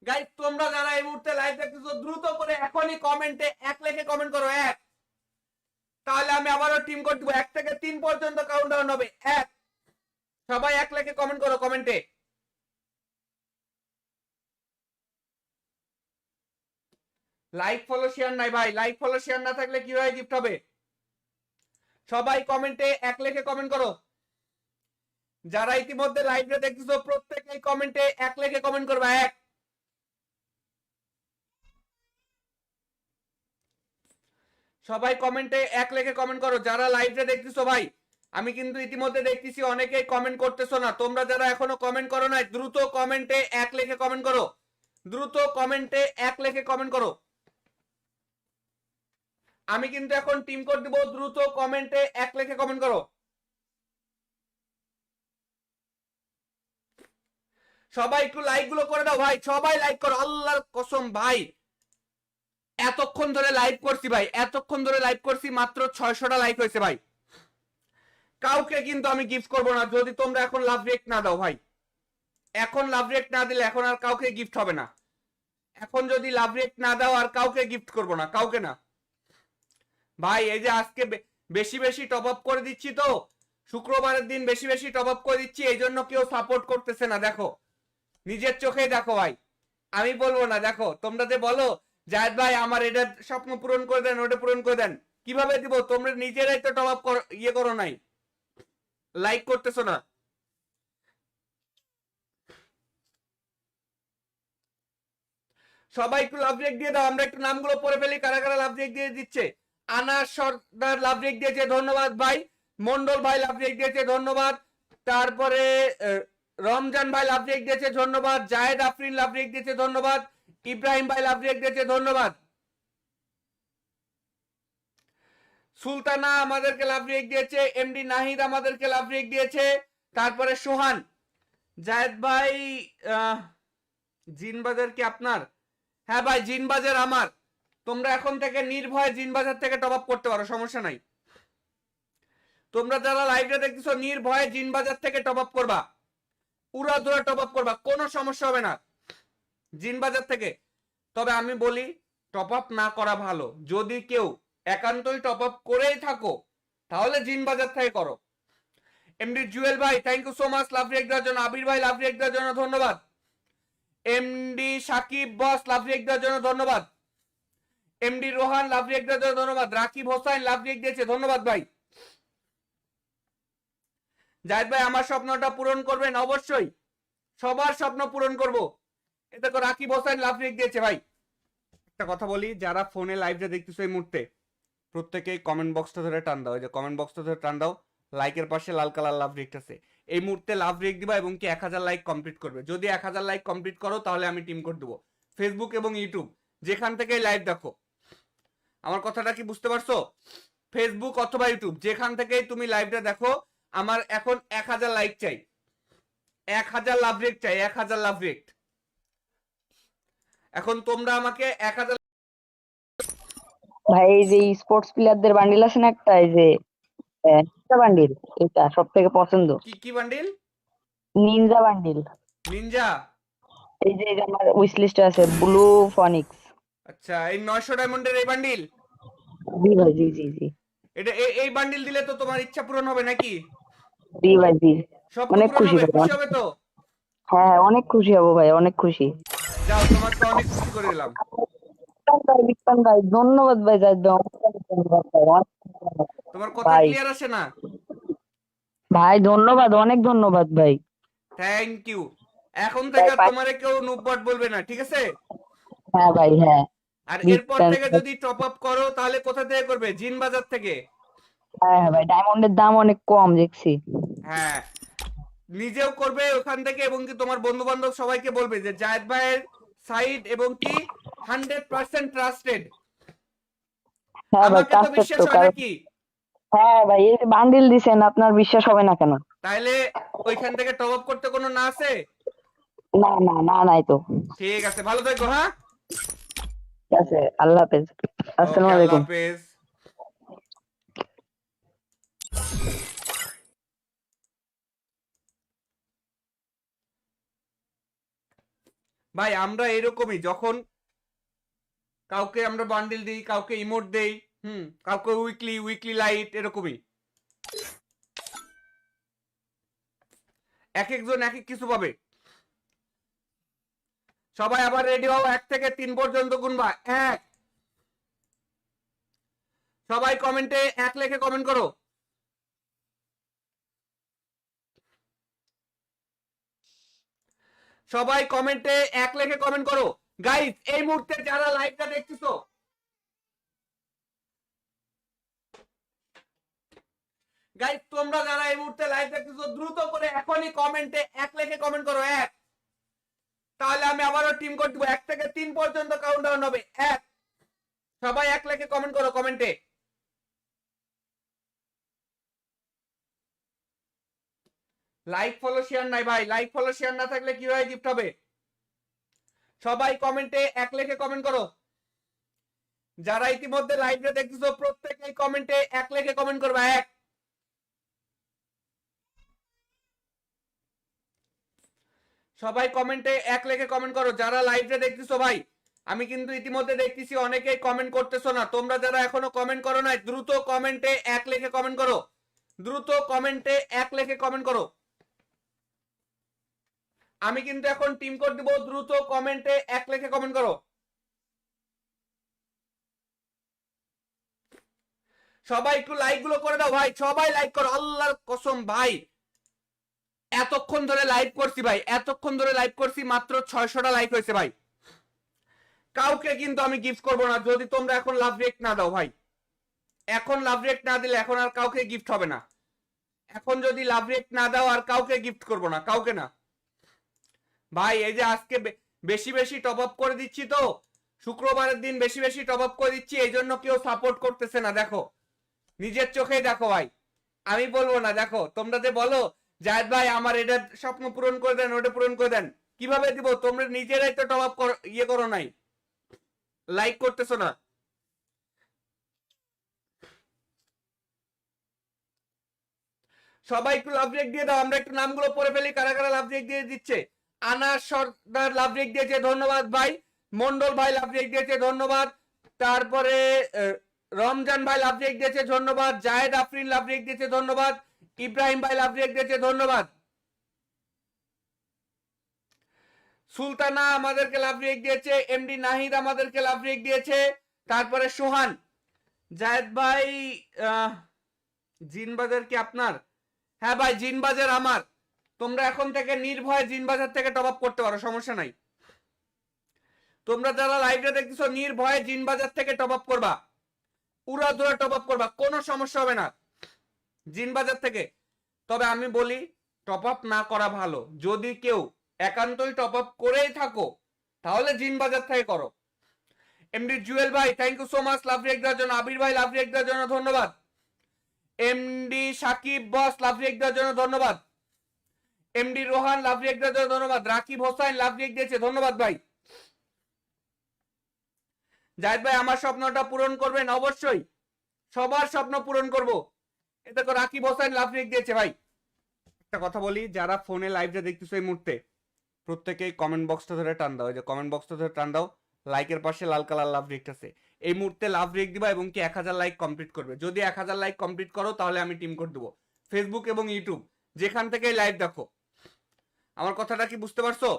গাইস তোমরা যারা এই মুহূর্তে লাইভ দেখতেছো, দ্রুত করে এখনই কমেন্টে 1 লিখে কমেন্ট করো। 1। তাহলে আমি আবারও টিম কোড দিব, 1 থেকে 3 পর্যন্ত কাউন্টডাউন হবে। 1। সবাই 1 লিখে কমেন্ট করো কমেন্টে। লাইক ফলো শেয়ার নাই ভাই, লাইক ফলো শেয়ার না থাকলে কিভাবে গিফট হবে? সবাই কমেন্টে 1 লিখে কমেন্ট করো। যারা ইতিমধ্যে লাইভে দেখতেছো প্রত্যেকেই কমেন্টে 1 লিখে কমেন্ট করবে। 1। সবাই কমেন্টে 1 লিখে কমেন্ট করো যারা লাইভে দেখতেছো। ভাই আমি কিন্তু ইতিমধ্যে দেখতেছি অনেকেই কমেন্ট করতেছো না। তোমরা যারা এখনো কমেন্ট করো না, দ্রুত কমেন্টে 1 লিখে কমেন্ট করো। দ্রুত কমেন্টে 1 লিখে কমেন্ট করো। আমি কিন্তু এখন টিম কোড দিব, দ্রুত কমেন্টে 1 লিখে কমেন্ট করো। সবাই একটু লাইক গুলো করে দাও ভাই, সবাই লাইক করো, আল্লাহর কসম ভাই এতক্ষণ ধরে লাইভ করছি ভাই, এতক্ষণ ধরে লাইভ করছি, মাত্র 600টা লাইক হয়েছে ভাই। কাউকে কিন্তু আমি গিফট করব না যদি তোমরা এখন লাভ রিয়েক্ট না দাও ভাই। এখন লাভ রিয়েক্ট না দিলে এখন আর কাউকে গিফট হবে না। এখন যদি লাভ রিয়েক্ট না দাও আর কাউকে গিফট করব না, কাউকে না ভাই। এই যে আজকে বেশি বেশি টপ আপ করে দিচ্ছি তো, শুক্রবারের দিন বেশি বেশি টপ আপ করে দিচ্ছি, এই জন্য কেউ সাপোর্ট করতেছে না। দেখো, নিজের চোখেই দেখো ভাই, আমি বলবো না। দেখো তোমরা যে বলো জায়েদ ভাই আমার এটা স্বপ্ন পূরণ করে দেন, ওটা পূরণ করে দেন, কিভাবে দিব? তোমরা নিজেরাই তো টপ আপ ইয়ে করো নাই, লাইক করতেছো না। সবাই একটু লাভ রেক দিয়ে দাও, আমরা একটু নামগুলো পড়ে ফেলি কারা কারা লাভ রেক দিয়ে দিচ্ছে। আনাস সর্দার লাভ রেক দিয়েছে, ধন্যবাদ ভাই। মন্ডল ভাই লাভ রেক দিয়েছে, ধন্যবাদ। তারপরে রমজান ভাই লাভ রেক দিয়েছে, ধন্যবাদ। জায়েদ আফরিন লাভ রেক দিয়েছে, ধন্যবাদ। ইব্রাহিম ভাই লাভ রেক দিয়েছে, ধন্যবাদ। সুলতানা আমাদেরকে লাভ রেক দিয়েছে, এমডি নাহিদ আমাদেরকে লাভ রেক দিয়েছে। তারপরে সোহান। জায়েদ ভাই জিনবাজার কি আপনার? হ্যাঁ ভাই, জিনবাজার আমার। তোমরা এখন থেকে নির্ভয়ে জিনবাজার থেকে টপ আপ করতে পারো, সমস্যা নাই। তোমরা যারা লাইভে দেখতেছো নির্ভয়ে জিনবাজার থেকে টপ আপ করবা, উড়াধুরা টপ আপ করবা, কোনো সমস্যা হবে না জিনবাজার থেকে। তবে আমি বলি টপ আপ না করা ভালো। যদি কেউ একান্তই টপ আপ করেই থাকো তাহলে জিনবাজার থেকে করো। এমডি জুয়েল ভাই thank you so much love react দেওয়ার জন্য। আবির ভাই লাভ রিয়েক্ট দেওয়ার জন্য ধন্যবাদ। MD Sakib boss love react দেওয়ার জন্য ধন্যবাদ। এমডি রোহান লাভ রিয়েক্ট দেওয়ার জন্য ধন্যবাদ। রাকিব হোসাইন লাভ রিয়েক্ট দিয়েছে, ধন্যবাদ ভাই। জাহিদ ভাই আমার স্বপ্নটা পূরণ করবেন অবশ্যই, সবার স্বপ্ন পূরণ করব। এটা তো রাকিব হোসাইন লাভ রিয়েক্ট দিয়েছে ভাই। একটা কথা বলি, যারা ফোনে লাইভটা দেখতেছো এই মুহূর্তে, প্রত্যেকেই কমেন্ট বক্সটা ধরে টান দাও, এই যে কমেন্ট বক্সটা ধরে টান দাও, লাইকের পাশে লাল কালার লাভ রিয়েক্ট আছে, এই মুহূর্তে লাভ রিয়েক্ট দিবা এবং কি 1000 লাইক কমপ্লিট করবে। যদি 1000 লাইক কমপ্লিট করো তাহলে আমি টিম কোড দেবো। ফেসবুক এবং ইউটিউব যেখান থেকে লাইভ দেখো, আমার কথাটা কি বুঝতে পারছো? ফেসবুক অথবা ইউটিউব যেখান থেকে তুমি লাইভটা দেখো, আমার এখন 1000 লাইক চাই, 1000 লাভ রিয়েক্ট চাই, 1000 লাভ রিয়েক্ট। এখন তোমরা আমাকে 1000 ভাই এই যে স্পোর্টস প্লেয়ারদের বান্ডিল আছে না একটা, এই যে নিনজা বান্ডিল, এটা সব থেকে পছন্দ। কি কি বান্ডিল? Ninja bundle. নিনজা। এই যে আমার উইশ লিস্টে আছে ব্লু ফনিক্স। আচ্ছা, এই 900 ডায়মন্ডের এই বান্ডিল? জি ভাই, জি জি জি। এটা এই বান্ডিল দিলে তো তোমার ইচ্ছা পূরণ হবে নাকি? জি ভাই, জি। স্বপ্ন অনেক পূরণ খুশি হবে, ভাই, খুশি হবে তো? হ্যাঁ অনেক খুশি হব ভাই, অনেক খুশি। যাও, তোমাকে অনেক খুশি করে দিলাম। বিক্রম ভাই ধন্যবাদ ভাই, জাহিদ ভাই অনেক ধন্যবাদ ভাই, অনেক ধন্যবাদ তোমার কথা ভাই। ক্লিয়ার আসে না? ভাই ধন্যবাদ, অনেক ধন্যবাদ ভাই। Thank you. এখন ভাই থেকে তোমারে কেউ নুবট বলবে না, ঠিক আছে? হ্যাঁ ভাই, হ্যাঁ। আর বিগ এরপর ফ্যান। থেকে যদি টপ আপ করো তাহলে কোথা থেকে করবে? জিন বাজার থেকে। হ্যাঁ হ্যাঁ ভাই, ডায়মন্ডের দাম অনেক কম দেখছি। হ্যাঁ, নিজেও করবে ওখান থেকে এবং কি তোমার বন্ধু বান্ধব সবাইকে বলবে যে জায়েদ ভাইয়ের সাইড এবং কি 100% ট্রাস্টেড। হ্যাঁ ভাই, আমাকে তো ট্রাস্টেড বিশ্বাস তো, হয় কারণ নাকি? হ্যাঁ ভাই এই বান্ডিল দিছেন, আপনার বিশ্বাস হবে না কেন? তাইলে ওইখান থেকে টপ আপ করতে কোনো না আছে? না না না, নাই তো। ঠিক আছে, ভালো থেকো। হ্যাঁ, ঠিক আছে, আল্লাহ হাফেজ। ওকে, আসসালামু আল্লাহ আলাইকুম। হাফেজ। ভাই আমরা এরকমই, যখন কাউকে আমরা বান্ডিল দিই, কাউকে ইমোট দেই, কাউকে উইকলি উইকলি লাইট, এরকমই এক একজন এক এক কিছু পাবে। সবাই আবার রেডি হও, 1 থেকে 3 পর্যন্ত গুনবা। 1। সবাই কমেন্টে 1 লিখে কমেন্ট করো। সবাই কমেন্টে 1 লিখে কমেন্ট করো। গাইস এই মুহূর্তে যারা লাইভটা দেখতেছো, গাইস তোমরা যারা এই মুহূর্তে লাইভ দেখতেছো, দ্রুত করে এখনই কমেন্টে 1 লিখে কমেন্ট করো। 1। তাহলে আমি আবারও টিম কোড দিব, 1 থেকে 3 পর্যন্ত কাউন্টডাউন হবে। 1। সবাই 1 লিখে কমেন্ট করো কমেন্টে। লাইক ফলো শেয়ার নাই ভাই, লাইক ফলো শেয়ার না থাকলে কিভাবে গিফট হবে? সবাই কমেন্টে 1 লিখে কমেন্ট করো। যারা ইতিমধ্যে লাইভে দেখতেছো প্রত্যেকেই কমেন্টে 1 লিখে কমেন্ট করবে। 1। সবাই কমেন্টে 1 লিখে কমেন্ট করো যারা লাইভে দেখতেছো ভাই। আমি কিন্তু ইতিমধ্যে দেখতেছি অনেকেই কমেন্ট করতেছো না। তোমরা যারা এখনো কমেন্ট করো নাই, দ্রুত কমেন্টে 1 লিখে কমেন্ট করো। দ্রুত কমেন্টে 1 লিখে কমেন্ট করো। আমি কিন্তু এখন টিম কোড দিব, দ্রুত কমেন্টে 1 লিখে কমেন্ট করো। সবাই একটু লাইক গুলো করে দাও ভাই, সবাই লাইক করো, আল্লাহর কসম ভাই এতক্ষণ ধরে লাইভ করছি ভাই, এতক্ষণ ধরে লাইভ করছি, মাত্র 600টা লাইক হয়েছে ভাই। কাউকে কিন্তু আমি গিফট করবো না যদি তোমরা এখন লাভ রিয়েক্ট না দাও ভাই। এখন লাভ রিয়েক্ট না দিলে এখন আর কাউকে গিফট হবে না। এখন যদি লাভ রিয়েক্ট না দাও আর কাউকে গিফট করবো না, কাউকে না ভাই। এই যে আজকে বেশি বেশি টপ আপ করে দিচ্ছি তো, শুক্রবারের দিন বেশি বেশি টপ আপ করে দিচ্ছি, এই জন্য কেউ সাপোর্ট করতেছে না। দেখো, নিজের চোখেই দেখো ভাই, আমি বলবো না। দেখো তোমরা যে বলো জায়েদ ভাই আমার এটা স্বপ্ন পূরণ করে দেন, ওটা পূরণ করে দেন, কিভাবে দিব? তোমরা নিজেরাই তো টপ আপ ইয়ে করো নাই, লাইক করতেছো না। সবাই একটু লাভ রেক দিয়ে দাও, আমরা একটু নামগুলো পড়ে ফেলি কারা কারা লাভ রেক দিয়ে দিচ্ছে। আনাস সর্দার লাভ রেক দিয়েছে, ধন্যবাদ ভাই। মন্ডল ভাই লাভ রেক দিয়েছে, ধন্যবাদ। তারপরে রমজান ভাই লাভ রেক দিয়েছে, ধন্যবাদ। জায়েদ আফরিন লাভ রেক দিয়েছে, ধন্যবাদ। ইব্রাহিম ভাই লাভ রেক দিয়েছে, ধন্যবাদ। সুলতানা আমাদেরকে লাভ রিয়েক্ট দিয়েছে, এমডি নাহিদ আমাদেরকে লাভ রিয়েক্ট দিয়েছে, তারপরে সোহান, জায়েদ ভাই জিনবাজার কি আপনার? হ্যাঁ ভাই, জিনবাজার আমার। তোমরা এখন থেকে নির্ভয়ে জিনবাজার থেকে টপ আপ করতে পারো, সমস্যা নাই। তোমরা যারা লাইভে দেখতেছো নির্ভয়ে জিনবাজার থেকে টপ আপ করবা, উড়াধুরা টপ আপ করবা, কোনো সমস্যা হবে না জিনবাজার থেকে। তবে আমি বলি টপ আপ না করা ভালো। যদি কেউ একান্তই টপ আপ করেই থাকো তাহলে জিনবাজার থেকে করো। এমডি জুয়েল ভাই thank you so much love react দেওয়ার জন্য। আবির ভাই লাভ রিয়েক্ট দেওয়ার জন্য ধন্যবাদ। MD Sakib boss love react দেওয়ার জন্য ধন্যবাদ। এমডি রোহান লাভ রিয়েক্ট দেওয়ার জন্য ধন্যবাদ। রাকিব হোসেন লাভ রিয়েক্ট দিয়েছে, ধন্যবাদ ভাই। জাহিদ ভাই আমার স্বপ্নটা পূরণ করবেন অবশ্যই, সবার স্বপ্ন পূরণ করব। এটা তো রাকিব হোসেন লাভ রিয়েক্ট দিয়েছে ভাই। একটা কথা বলি, যারা ফোনে লাইভটা দেখতেছো এই মুহূর্তে প্রত্যেকেই কমেন্ট বক্সটা ধরে টান দাও। এই যে কমেন্ট বক্সটা ধরে টান দাও, লাইকের পাশে লাল কালার লাভ রিয়েক্ট আছে, এই মুহূর্তে লাভ রিয়েক্ট দিবা এবং কি 1000 লাইক কমপ্লিট করবে। যদি 1000 লাইক কমপ্লিট করো তাহলে আমি টিম কোড দেবো। ফেসবুক এবং ইউটিউব যেখান থেকে লাইভ দেখো, আমার কথাটা কি বুঝতে পারছো?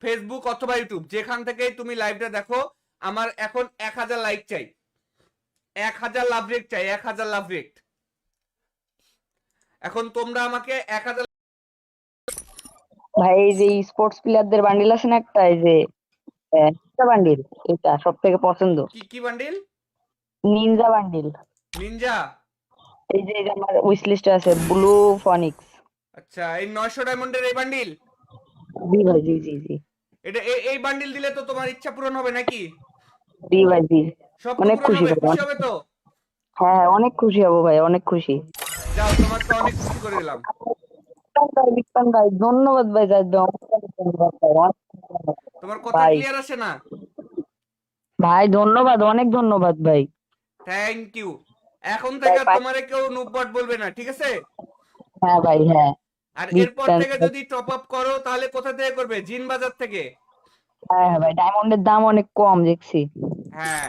ফেসবুক অথবা ইউটিউব যেখান থেকেই তুমি লাইভটা দেখো, আমার এখন 1000 লাইক চাই, 1000 লাভ রিয়েক্ট চাই, 1000 লাভ রিয়েক্ট। এখন তোমরা আমাকে 1000 ভাই এই যে স্পোর্টস প্লেয়ারদের বান্ডিল আছে না একটা, এই যে বান্ডিল, এটা সব থেকে পছন্দ। কি কি বান্ডিল? Ninja bundle. নিনজা? এই যে আমার উইশ লিস্টে আছে ব্লু ফনিক্স। আচ্ছা, এই 900 ডায়মন্ডের এই বান্ডিল? জি ভাই, জি জি জি। এটা এই বান্ডিল দিলে তো তোমার ইচ্ছা পূরণ হবে নাকি? জি ভাই, জি। স্বপ্ন অনেক পূরণ খুশি হবে, ভাই, খুশি হবে তো? হ্যাঁ অনেক খুশি হবো ভাই, অনেক খুশি। যাও, তোমাকে অনেক খুশি করে দিলাম। বিক্রম ভাই ধন্যবাদ ভাই, জাহিদ ভাই অনেক ধন্যবাদ ভাই, অনেক ধন্যবাদ তোমার কথা ভাই। ক্লিয়ার আসে না? ভাই ধন্যবাদ, অনেক ধন্যবাদ ভাই। Thank you. এখন ভাই থেকে তোমারে কেউ নুবট বলবে না, ঠিক আছে? হ্যাঁ ভাই, হ্যাঁ। আর বিগ এরপর ফ্যান। থেকে যদি টপ আপ করো তাহলে কোথা থেকে করবে? জিন বাজার থেকে। হ্যাঁ ভাই, ডায়মন্ডের দাম অনেক কম দেখছি। হ্যাঁ,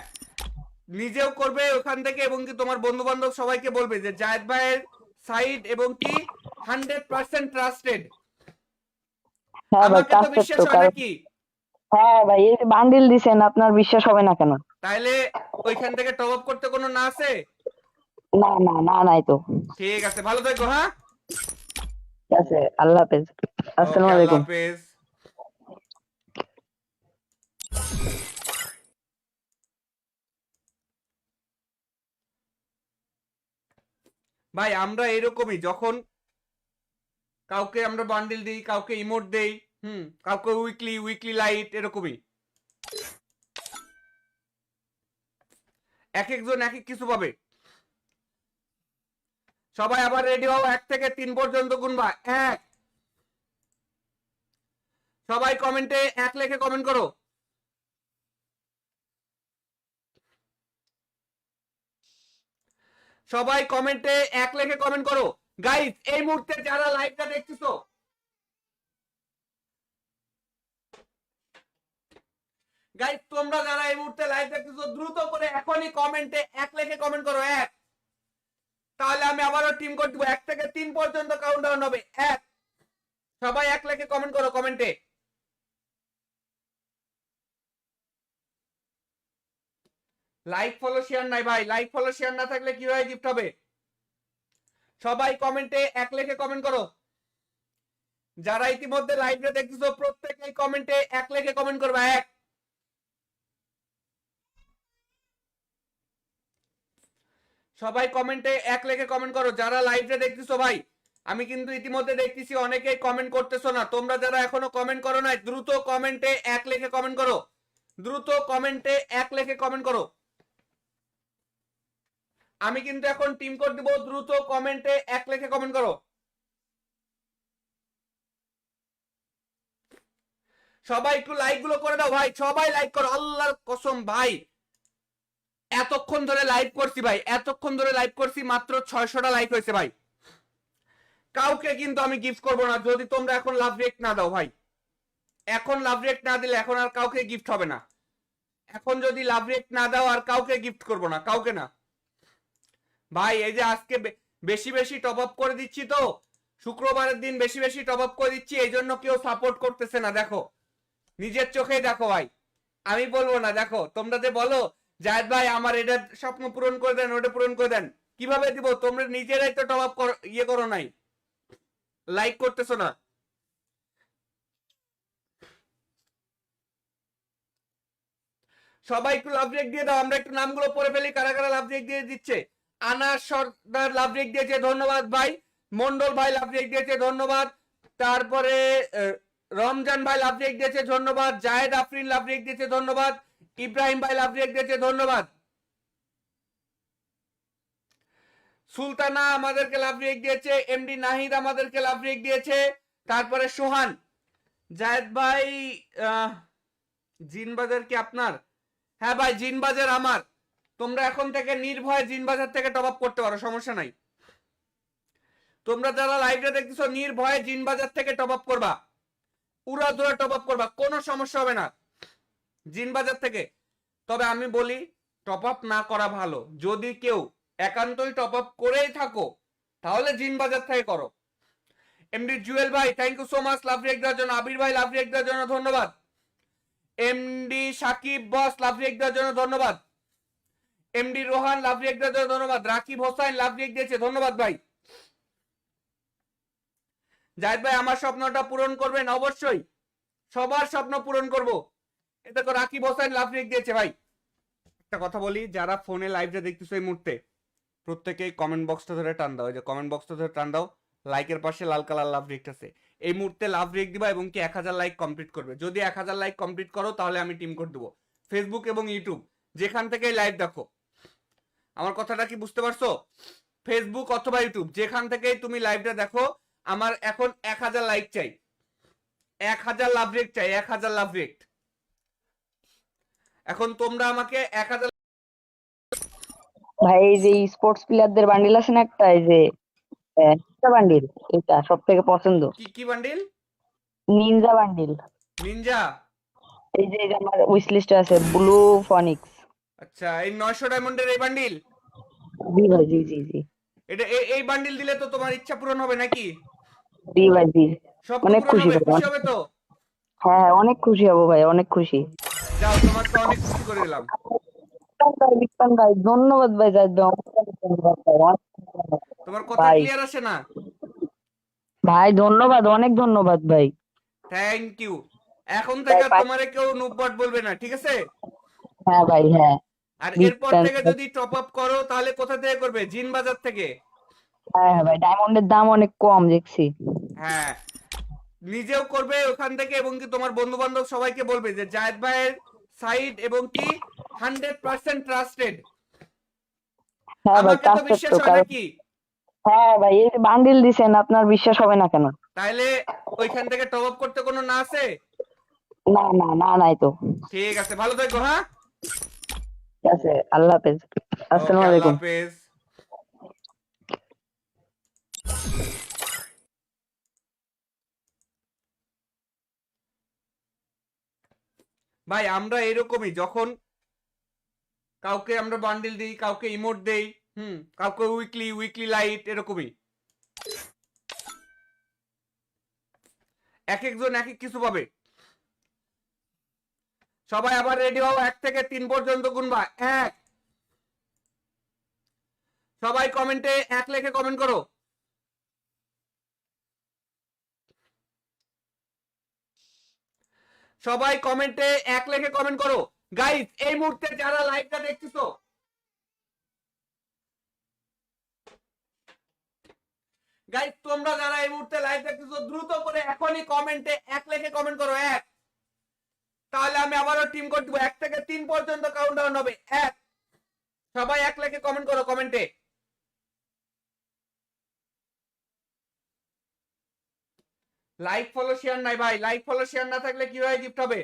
নিজেও করবে ওখান থেকে এবং কি তোমার বন্ধু বান্ধব সবাইকে বলবে যে জায়েদ ভাইয়ের সাইড এবং কি 100% ট্রাস্টেড। হ্যাঁ ভাই, আমাকে তো ট্রাস্টেড বিশ্বাস তো, হয় কারণ নাকি? হ্যাঁ ভাই এই যে বান্ডিল দিছেন, আপনার বিশ্বাস হবে না কেন? তাইলে ওইখান থেকে টপ আপ করতে কোনো না আছে? না না না, নাই তো। ঠিক আছে, ভালো থেকো। হ্যাঁ, ঠিক আছে, আল্লাহ হাফেজ, ওকে, আসসালামু আল্লাহ আলাইকুম। হাফেজ। ভাই আমরা এরকমই, যখন কাউকে আমরা বান্ডিল দিই, কাউকে ইমোট দেই, কাউকে উইকলি উইকলি লাইট, এরকমই এক একজন এক এক কিছু পাবে। সবাই আবার রেডি হও, 1 থেকে 3 পর্যন্ত গুনবা। 1। সবাই কমেন্টে 1 লিখে কমেন্ট করো। সবাই কমেন্টে 1 লিখে কমেন্ট করো। গাইস এই মুহূর্তে যারা লাইভটা দেখতেছো, গাইস তোমরা যারা এই মুহূর্তে লাইভ দেখতেছো দ্রুত করে এখনই কমেন্টে 1 লিখে কমেন্ট করো। 1। তাহলে আমি আবারও টিম কোড দিব, 1 থেকে 3 পর্যন্ত কাউন্টডাউন হবে। 1। সবাই 1 লিখে কমেন্ট করো কমেন্টে। লাইক ফলো শেয়ার নাই ভাই, লাইক ফলো শেয়ার না থাকলে কিভাবে গিফট হবে? সবাই কমেন্টে 1 লিখে কমেন্ট করো। যারা ইতিমধ্যে লাইভটা দেখতেছো প্রত্যেকেই কমেন্টে 1 লিখে কমেন্ট করবা। 1। সবাই কমেন্টে 1 লিখে কমেন্ট করো যারা লাইভটা দেখতেছো। ভাই আমি কিন্তু ইতিমধ্যে দেখতেছি অনেকেই কমেন্ট করতেছো না। তোমরা যারা এখনো কমেন্ট করো নাই দ্রুত কমেন্টে 1 লিখে কমেন্ট করো, দ্রুত কমেন্টে 1 লিখে কমেন্ট করো। আমি কিন্তু এখন টিম কোড দিব, দ্রুত কমেন্টে 1 লিখে কমেন্ট করো। সবাই একটু লাইক গুলো করে দাও ভাই, সবাই লাইক করো, আল্লাহর কসম ভাই এতক্ষণ ধরে লাইভ করছি ভাই, এতক্ষণ ধরে লাইভ করছি, মাত্র 600টা লাইক হয়েছে ভাই। কাউকে কিন্তু আমি গিফট করব না যদি তোমরা এখন লাভ রিয়েক্ট না দাও ভাই। এখন লাভ রিয়েক্ট না দিলে এখন আর কাউকে গিফট হবে না। এখন যদি লাভ রিয়েক্ট না দাও আর কাউকে গিফট করব না, কাউকে না ভাই। এই যে আজকে বেশি বেশি টপ আপ করে দিচ্ছি তো, শুক্রবারের দিন বেশি বেশি টপ আপ করে দিচ্ছি, এই জন্য কেউ সাপোর্ট করতেছে না। দেখো নিজের চোখেই দেখো ভাই, আমি বলবো না। দেখো তোমরা যে বলো জায়েদ ভাই আমার এটা স্বপ্ন পূরণ করে দেন, ওটা পূরণ করে দেন, কিভাবে দিব? তোমরা নিজেরাই তো টপ আপ করো নাই, লাইক করতেছো না। সবাই একটু লাভ রেক দিয়ে দাও, আমরা একটু নামগুলো পড়ে ফেলি কারা কারা লাভ রেক দিয়ে দিচ্ছে। আনাস সর্দার লাভ রেক দিয়েছে, ধন্যবাদ ভাই। মন্ডল ভাই লাভ রেক দিয়েছে, ধন্যবাদ। তারপরে রমজান ভাই লাভ রেক দিয়েছে, ধন্যবাদ। জায়েদ আফরিন লাভ রেক দিয়েছে, ধন্যবাদ। ইব্রাহিম ভাই লাভ রেক দিয়েছে, ধন্যবাদ। সুলতানা আমাদেরকে লাভ রেক দিয়েছে, এমডি নাহিদ আমাদেরকে লাভ রেক দিয়েছে। তারপরে সোহান, জায়েদ ভাই জিনবাজার কি আপনার? হ্যাঁ ভাই জিনবাজার আমার। তোমরা এখন থেকে নির্ভয়ে জিনবাজার থেকে টপ আপ করতে পারো, সমস্যা নাই। তোমরা যারা লাইভে দেখতেছো নির্ভয়ে জিনবাজার থেকে টপ আপ করবা, উড়াধুরা টপ আপ করবা, কোনো সমস্যা হবে না জিনবাজার থেকে। তবে আমি বলি টপ আপ না করা ভালো। যদি কেউ একান্তই টপ আপ করেই থাকো তাহলে জিনবাজার থেকে করো। এমডি জুয়েল ভাই thank you so much love react দেওয়ার জন্য। আবির ভাই লাভ রিয়েক্ট দেওয়ার জন্য ধন্যবাদ। MD Sakib boss love react দেওয়ার জন্য ধন্যবাদ। এমডি রোহান লাভ রিয়েক্ট দেওয়ার জন্য ধন্যবাদ। রাকিব হোসেন লাভ রিয়েক্ট দিয়েছে, ধন্যবাদ ভাই। জাহিদ ভাই আমার স্বপ্নটা পূরণ করবেন অবশ্যই, সবার স্বপ্ন পূরণ করব। এ দেখো রাকিব হোসেন লাভ রিয়েক্ট দিয়েছে ভাই। একটা কথা বলি, যারা ফোনে লাইভটা দেখতেছো এই মুহূর্তে প্রত্যেকেই কমেন্ট বক্সটা ধরে টান দাও, এই যে কমেন্ট বক্সটা ধরে টান দাও, লাইকের পাশে লাল কালার লাভ রিয়েক্ট আছে, এই মুহূর্তে লাভ রিয়েক্ট দিবা এবং কি 1000 লাইক কমপ্লিট করবে। যদি 1000 লাইক কমপ্লিট করো তাহলে আমি টিম কোড দেবো। ফেসবুক এবং ইউটিউব যেখান থেকেই লাইভ দেখো, আমার কথাটা কি বুঝতে পারছো? ফেসবুক অথবা ইউটিউব যেখান থেকেই তুমি লাইভটা দেখো, আমার এখন 1000 লাইক চাই, 1000 লাভ রিয়েক্ট চাই, 1000 লাভ রিয়েক্ট। এখন তোমরা আমাকে 1000 ভাই এই যে স্পোর্টস প্লেয়ারদের বান্ডিল আছে না একটা, এই যে বান্ডিল, এটা সব থেকে পছন্দ। কি কি বান্ডিল? Ninja bundle. নিনজা? এই যে আমার উইশ লিস্টে আছে ব্লু ফনিক্স। আচ্ছা, এই 900 ডায়মন্ডের এই বান্ডিল? জি ভাই, জি জি জি। এটা এই বান্ডিল দিলে তো তোমার ইচ্ছা পূরণ হবে নাকি? জি ভাই, জি। স্বপ্ন অনেক পূরণ খুশি হবে, ভাই, খুশি হবে তো? হ্যাঁ অনেক খুশি হব ভাই, অনেক খুশি। যাও তোমাকে অনেক খুশি করে দিলাম। বিক্রম ভাই ধন্যবাদ ভাই, যাই দাও ধন্যবাদ ভাই, অনেক ধন্যবাদ তোমার কথা ভাই। ক্লিয়ার আসে না? ভাই ধন্যবাদ, অনেক ধন্যবাদ ভাই। Thank you. এখন ভাই থেকে তোমারে কেউ নুবট বলবে না, ঠিক আছে? হ্যাঁ ভাই, হ্যাঁ। আর বিগ এরপর ফ্যান। থেকে যদি টপ আপ করো তাহলে কোথা থেকে করবে? জিন বাজার থেকে। হ্যাঁ হ্যাঁ ভাই, ডায়মন্ডের দাম অনেক কম দেখছি। হ্যাঁ, নিজেও করবে ওখান থেকে এবং কি তোমার বন্ধু বান্ধব সবাইকে বলবে যে জায়েদ ভাইয়ের সাইড এবং কি 100% ট্রাস্টেড। হ্যাঁ ভাই, আমাকে তো ট্রাস্টেড বিশ্বাস তো, হয় কারণ নাকি? হ্যাঁ ভাই এই যে বান্ডিল দিছেন, আপনার বিশ্বাস হবে না কেন? তাইলে ওইখান থেকে টপ আপ করতে কোনো না আছে? না না না, নাই তো। ঠিক আছে, ভালো থাকো। হ্যাঁ, ঠিক আছে, আল্লাহ হাফেজ। ওকে, আসসালামু আল্লাহ আলাইকুম। হাফেজ। ভাই আমরা এরকমই, যখন কাউকে আমরা বান্ডিল দিই, কাউকে ইমোট দেই, কাউকে উইকলি উইকলি লাইট, এরকমই এক একজন এক এক কিছু পাবে। সবাই আবার রেডি হও, 1 থেকে 3 পর্যন্ত গুনবা। 1। সবাই কমেন্টে 1 লিখে কমেন্ট করো। সবাই কমেন্টে 1 লিখে কমেন্ট করো। গাইস এই মুহূর্তে যারা লাইভটা দেখতেছো, গাইস তোমরা যারা এই মুহূর্তে লাইভ দেখতেছো দ্রুত করে এখনই কমেন্টে 1 লিখে কমেন্ট করো। 1। তাহলে আমি আবারও টিম কোড দিব, 1 থেকে 3 পর্যন্ত কাউন্টডাউন হবে। 1। সবাই 1 লিখে কমেন্ট করো কমেন্টে। লাইক ফলো শেয়ার নাই ভাই, লাইক ফলো শেয়ার না থাকলে কিভাবে গিফট হবে?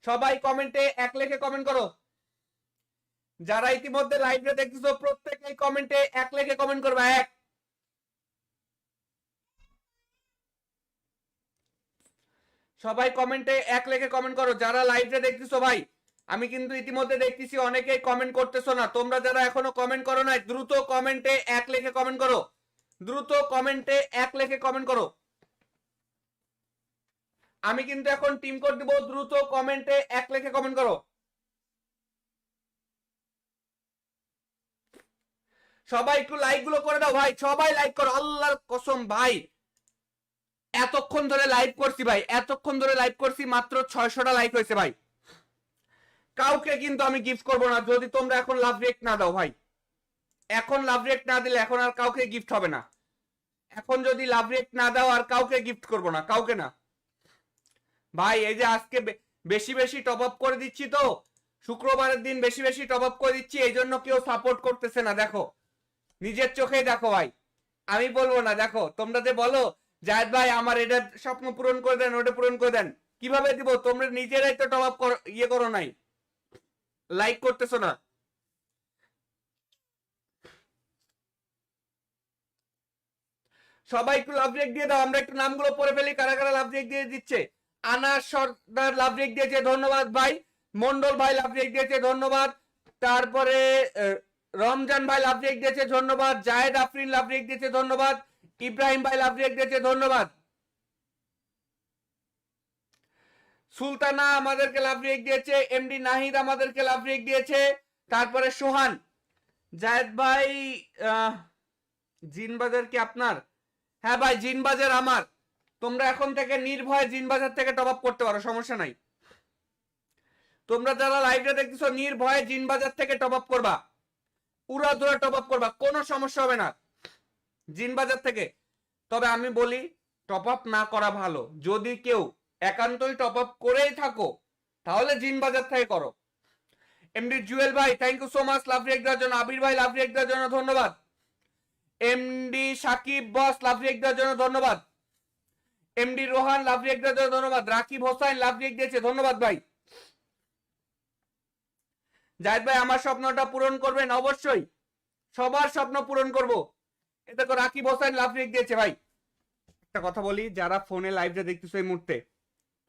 সবাই কমেন্টে 1 লিখে কমেন্ট করো। যারা ইতিমধ্যে লাইভে দেখতেছো প্রত্যেকেই কমেন্টে 1 লিখে কমেন্ট করবে। 1। সবাই কমেন্টে 1 লিখে কমেন্ট করো যারা লাইভে দেখতেছো। ভাই আমি কিন্তু ইতিমধ্যে দেখতেছি অনেকেই কমেন্ট করতেছো না। তোমরা যারা এখনো কমেন্ট করো না দ্রুত কমেন্টে 1 লিখে কমেন্ট করো, দ্রুত কমেন্টে 1 লিখে কমেন্ট করো। আমি কিন্তু এখন টিম কোড দিব, দ্রুত কমেন্টে 1 লিখে কমেন্ট করো। সবাই একটু লাইক গুলো করে দাও ভাই, সবাই লাইক করো আল্লাহর কসম ভাই। এতক্ষণ ধরে লাইভ করছি ভাই, এতক্ষণ ধরে লাইভ করছি, মাত্র 600টা লাইক হয়েছে ভাই। কাউকে কিন্তু আমি গিফট করব না যদি তোমরা এখন লাভ রিয়েক্ট না দাও ভাই। এখন লাভ রিয়েক্ট না দিলে এখন আর কাউকে গিফট হবে না। এখন যদি লাভ রিয়েক্ট না দাও আর কাউকে গিফট করব না, কাউকে না ভাই। এই যে আজকে বেশি বেশি টপ আপ করে দিচ্ছি, তো শুক্রবারের দিন বেশি বেশি টপ আপ করে দিচ্ছি, এই জন্য কেউ সাপোর্ট করতেছে না। দেখো নিজের চোখেই দেখো ভাই, আমি বলবো না। দেখো তোমরা যে বলো জায়েদ ভাই আমার এটা স্বপ্ন পূরণ করে দেন, ওটা পূরণ করে দেন, কিভাবে দিব? তোমরা নিজেরাই তো টপ আপ ইয়ে করো নাই, লাইক করতেছো না। সবাই একটু লাভ রেক দিয়ে দাও, আমরা একটু নামগুলো পড়ে ফেলি কারা কারা লাভ রেক দিয়ে দিচ্ছে। আনাস সর্দার লাভ রেক দিয়েছে, ধন্যবাদ ভাই। মন্ডল ভাই লাভ রেক দিয়েছে, ধন্যবাদ। তারপরে রমজান ভাই লাভ রেক দিয়েছে, ধন্যবাদ। জায়েদ আফরিন লাভ রেক দিয়েছে, ধন্যবাদ। ইব্রাহিম ভাই লাভ রেক দিয়েছে, ধন্যবাদ। সুলতানা আমাদেরকে লাভ রেক দিয়েছে, এমডি নাহিদ আমাদেরকে লাভ রেক দিয়েছে। তারপরে সোহান, জায়েদ ভাই জিনবাজার কি আপনার? হ্যাঁ ভাই জিনবাজার আমার। তোমরা এখন থেকে নির্ভয়ে জিনবাজার থেকে টপ আপ করতে পারো, সমস্যা নাই। তোমরা যারা লাইভে দেখতেছো নির্ভয়ে জিনবাজার থেকে টপ আপ করবা, উড়াধুরা টপ আপ করবা, কোনো সমস্যা হবে না জিনবাজার থেকে। তবে আমি বলি টপ আপ না করা ভালো। যদি কেউ একান্তই টপ আপ করেই থাকো তাহলে জিনবাজার থেকে করো। এমডি জুয়েল ভাই thank you so much love react দেওয়ার জন্য। আবির ভাই লাভ রিয়েক্ট দেওয়ার জন্য ধন্যবাদ। MD Sakib boss love react দেওয়ার জন্য ধন্যবাদ। এমডি রোহান লাভ রিয়েক্ট দেওয়ার জন্য ধন্যবাদ। রাকিব হোসেন লাভ রিয়েক্ট দিয়েছে, ধন্যবাদ ভাই। জায়েদ ভাই আমার স্বপ্নটা পূরণ করবেন অবশ্যই, সবার স্বপ্ন পূরণ করব। এটা তো রাকিব হোসেন লাভ রিয়েক্ট দিয়েছে ভাই। একটা কথা বলি, যারা ফোনে লাইভটা দেখতেছো এই মুহূর্তে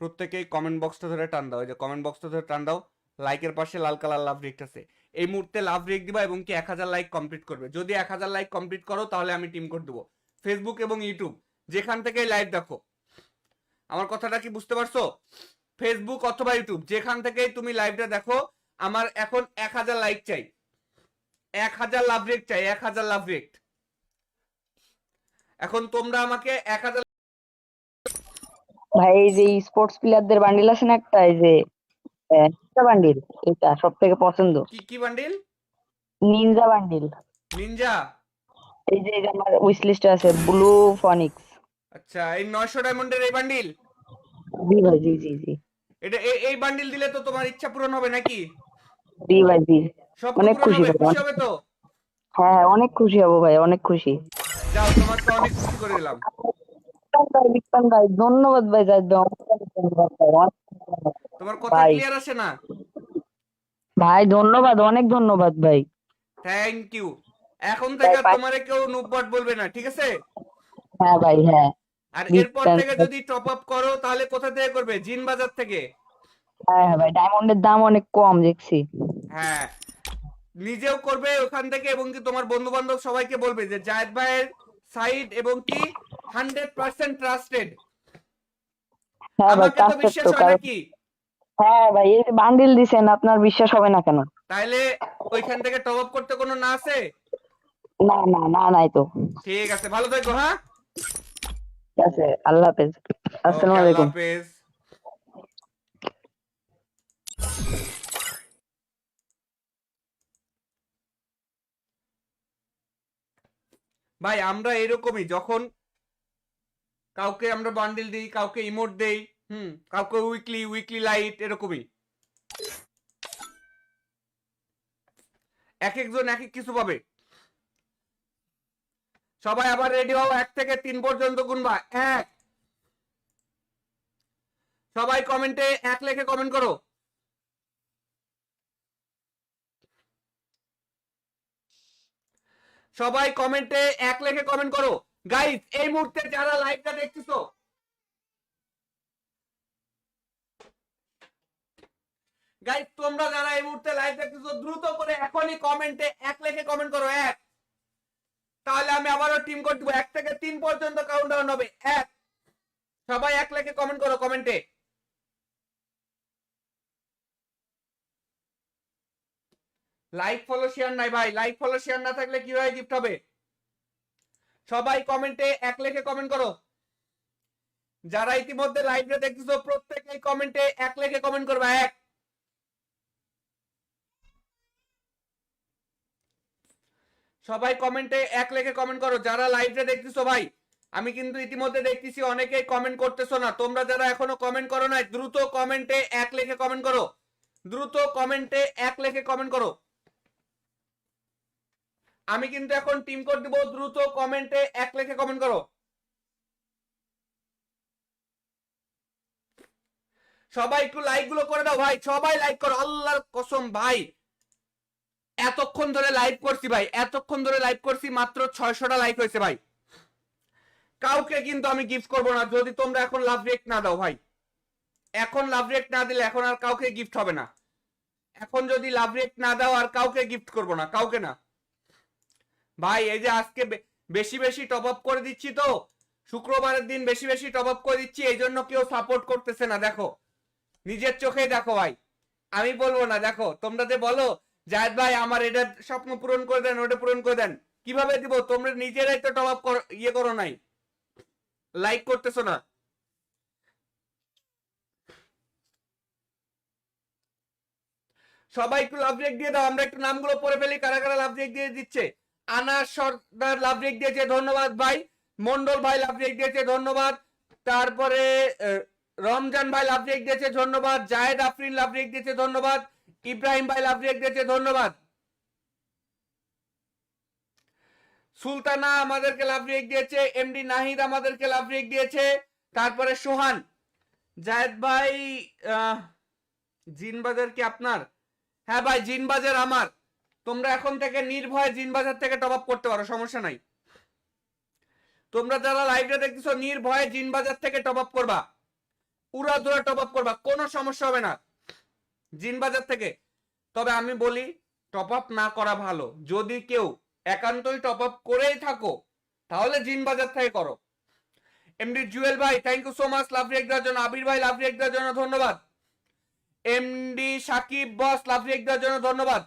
প্রত্যেকেই কমেন্ট বক্সটা ধরে টান দাও, এই যে কমেন্ট বক্সটা ধরে টান দাও, লাইকের পাশে লাল কালার লাভ রিয়েক্ট আছে, এই মুহূর্তে লাভ রিয়েক্ট দিবা এবং কি 1000 লাইক কমপ্লিট করবে। যদি 1000 লাইক কমপ্লিট করো তাহলে আমি টিম কোড দেবো। ফেসবুক এবং ইউটিউব যেখান থেকে লাইভ দেখো, আমার কথাটা কি বুঝতে পারছো? ফেসবুক অথবা ইউটিউব যেখান থেকে তুমি লাইভটা দেখো, আমার এখন 1000 লাইক চাই, 1000 লাভ রিয়েক্ট চাই, 1000 লাভ রিয়েক্ট। এখন তোমরা আমাকে 1000 ভাই এই যে স্পোর্টস প্লেয়ারদের বান্ডিল আছে না একটা, এই যে নিনজা বান্ডিল, এটা সব থেকে পছন্দ। কি কি বান্ডিল? Ninja bundle. নিনজা? এই যে আমার উইশ লিস্টে আছে ব্লু ফনিক্স। আচ্ছা এই 900 ডায়মন্ডের এই বান্ডিল? জি ভাই, জি জি জি। এটা এই বান্ডিল দিলে তো তোমার ইচ্ছা পূরণ হবে নাকি? জি ভাই জি। স্বপ্ন অনেক পূরণ খুশি হবে, ভাই, খুশি হবে তো? হ্যাঁ অনেক খুশি হব ভাই, অনেক খুশি। যাও তোমাকে অনেক খুশি করে দিলাম। বিক্রম ভাই ধন্যবাদ ভাই, জাহিদ ভাই অনেক ধন্যবাদ ভাই, অনেক ধন্যবাদ তোমার কথা ভাই। ক্লিয়ার আসে না? ভাই ধন্যবাদ, অনেক ধন্যবাদ ভাই। Thank you. এখন ভাই থেকে তোমারে কেউ নুবট বলবে না, ঠিক আছে? হ্যাঁ ভাই হ্যাঁ। আর বিগ এরপর ফ্যান। থেকে যদি টপ আপ করো তাহলে কোথা থেকে করবে? জিন বাজার থেকে। হ্যাঁ হ্যাঁ ভাই, ডায়মন্ডের দাম অনেক কম দেখছি। হ্যাঁ নিজেও করবে ওখান থেকে এবং কি তোমার বন্ধু বান্ধব সবাইকে বলবে যে জায়েদ ভাইয়ের সাইড এবং কি 100% ট্রাস্টেড। হ্যাঁ ভাই আমাকে তো ট্রাস্টেড বিশ্বাস তো, হয় কারণ নাকি? হ্যাঁ ভাই এই বান্ডিল দিছেন, আপনার বিশ্বাস হবে না কেন? তাইলে ওইখান থেকে টপ আপ করতে কোনো না আছে? না না না, নাই তো। ঠিক আছে, ভালো থেকো। হ্যাঁ ঠিক আছে, আল্লাহ হাফেজ, ওকে, আসসালামু আল্লাহ আলাইকুম। হাফেজ। ভাই আমরা এরকমই, যখন কাউকে আমরা বান্ডিল দিই, কাউকে ইমোট দেই, কাউকে উইকলি উইকলি লাইট, এরকমই এক একজন এক এক কিছু পাবে। সবাই আবার রেডি হও, 1 থেকে 3 পর্যন্ত গুনবা। 1। সবাই কমেন্টে 1 লিখে কমেন্ট করো। সবাই কমেন্টে 1 লিখে কমেন্ট করো। গাইস এই মুহূর্তে যারা লাইভটা দেখতেছো, গাইস তোমরা যারা এই মুহূর্তে লাইভ দেখতেছো দ্রুত করে এখনই কমেন্টে 1 লিখে কমেন্ট করো। 1। তাহলে আমি আবারও টিম কোড দিব, 1 থেকে 3 পর্যন্ত কাউন্টডাউন হবে। 1 সবাই এক লাইকে কমেন্ট করো, কমেন্টে। লাইক ফলো শেয়ার নাই ভাই, লাইক ফলো শেয়ার না থাকলে কিভাবে গিফট হবে? সবাই কমেন্টে এক লাইকে কমেন্ট করো। যারা ইতিমধ্যে লাইভে দেখতেছো প্রত্যেকেই কমেন্টে এক লাইকে কমেন্ট করবে। এক, সবাই কমেন্টে এক লাইকে কমেন্ট করো যারা লাইভে দেখতেছো ভাই। আমি কিন্তু ইতিমধ্যে দেখতেছি অনেকেই কমেন্ট করতেছো না। তোমরা যারা এখনো কমেন্ট করো নাই দ্রুত কমেন্টে এক লাইকে কমেন্ট করো, দ্রুত কমেন্টে এক লাইকে কমেন্ট করো। আমি কিন্তু এখন টিম কোড দিব, দ্রুত কমেন্টে এক লাইকে কমেন্ট করো। সবাই একটু লাইক গুলো করে দাও ভাই, সবাই লাইক করো আল্লাহর কসম ভাই। এতক্ষণ ধরে লাইভ করছি ভাই, এতক্ষণ ধরে লাইভ করছি, মাত্র 600টা লাইক হয়েছে ভাই। কাউকে কিন্তু আমি গিফট করব না যদি তোমরা এখন লাভ রিয়েক্ট না দাও ভাই। এখন লাভ রিয়েক্ট না দিলে এখন আর কাউকে গিফট হবে না। এখন যদি লাভ রিয়েক্ট না দাও আর কাউকে গিফট করব না, কাউকে না ভাই। এই যে আজকে বেশি বেশি টপ আপ করে দিচ্ছি তো, শুক্রবারের দিন বেশি বেশি টপ আপ করে দিচ্ছি, এই জন্য কেউ সাপোর্ট করতেছে না। দেখো নিজের চোখেই দেখো ভাই, আমি বলবো না। দেখো তোমরা যে বলো জায়েদ ভাই আমার এটা স্বপ্ন পূরণ করে দেন, ওটা পূরণ করে দেন, কিভাবে দিব? তোমরা নিজেরাই তো টপ আপ ইয়ে করো নাই, লাইক করতেছো না। সবাই একটু লাভ রেক দিয়ে দাও, আমরা একটু নামগুলো পড়ে ফেলি কারা কারা লাভ রেক দিয়ে দিচ্ছে। আনাস সর্দার লাভ রেক দিয়েছে, ধন্যবাদ ভাই। মন্ডল ভাই লাভ রেক দিয়েছে, ধন্যবাদ। তারপরে রমজান ভাই লাভ রেক দিয়েছে, ধন্যবাদ। জায়েদ আফরিন লাভ রেক দিয়েছে, ধন্যবাদ। ইব্রাহিম ভাই লাভ রেক দিয়েছে, ধন্যবাদ। সুলতানা আমাদেরকে লাভ রেক দিয়েছে, এমডি নাহিদ আমাদেরকে লাভ রেক দিয়েছে। তারপরে সোহান, জায়েদ ভাই জিনবাজার কি আপনার? হ্যাঁ ভাই জিনবাজার আমার। তোমরা এখন থেকে নির্ভয়ে জিনবাজার থেকে টপ আপ করতে পারো, সমস্যা নাই। তোমরা যারা লাইভে দেখতেছো নির্ভয়ে জিনবাজার থেকে টপ আপ করবা, পুরা ধরে টপ আপ করবা, কোনো সমস্যা হবে না জিনবাজার থেকে। তবে আমি বলি টপ আপ না করা ভালো। যদি কেউ একান্তই টপ আপ করেই থাকো তাহলে জিনবাজার থেকে করো। এমডি জুয়েল ভাই thank you so much love react দেওয়ার জন্য। আবির ভাই লাভ রিয়েক্ট দেওয়ার জন্য ধন্যবাদ। MD Sakib boss love react দেওয়ার জন্য ধন্যবাদ।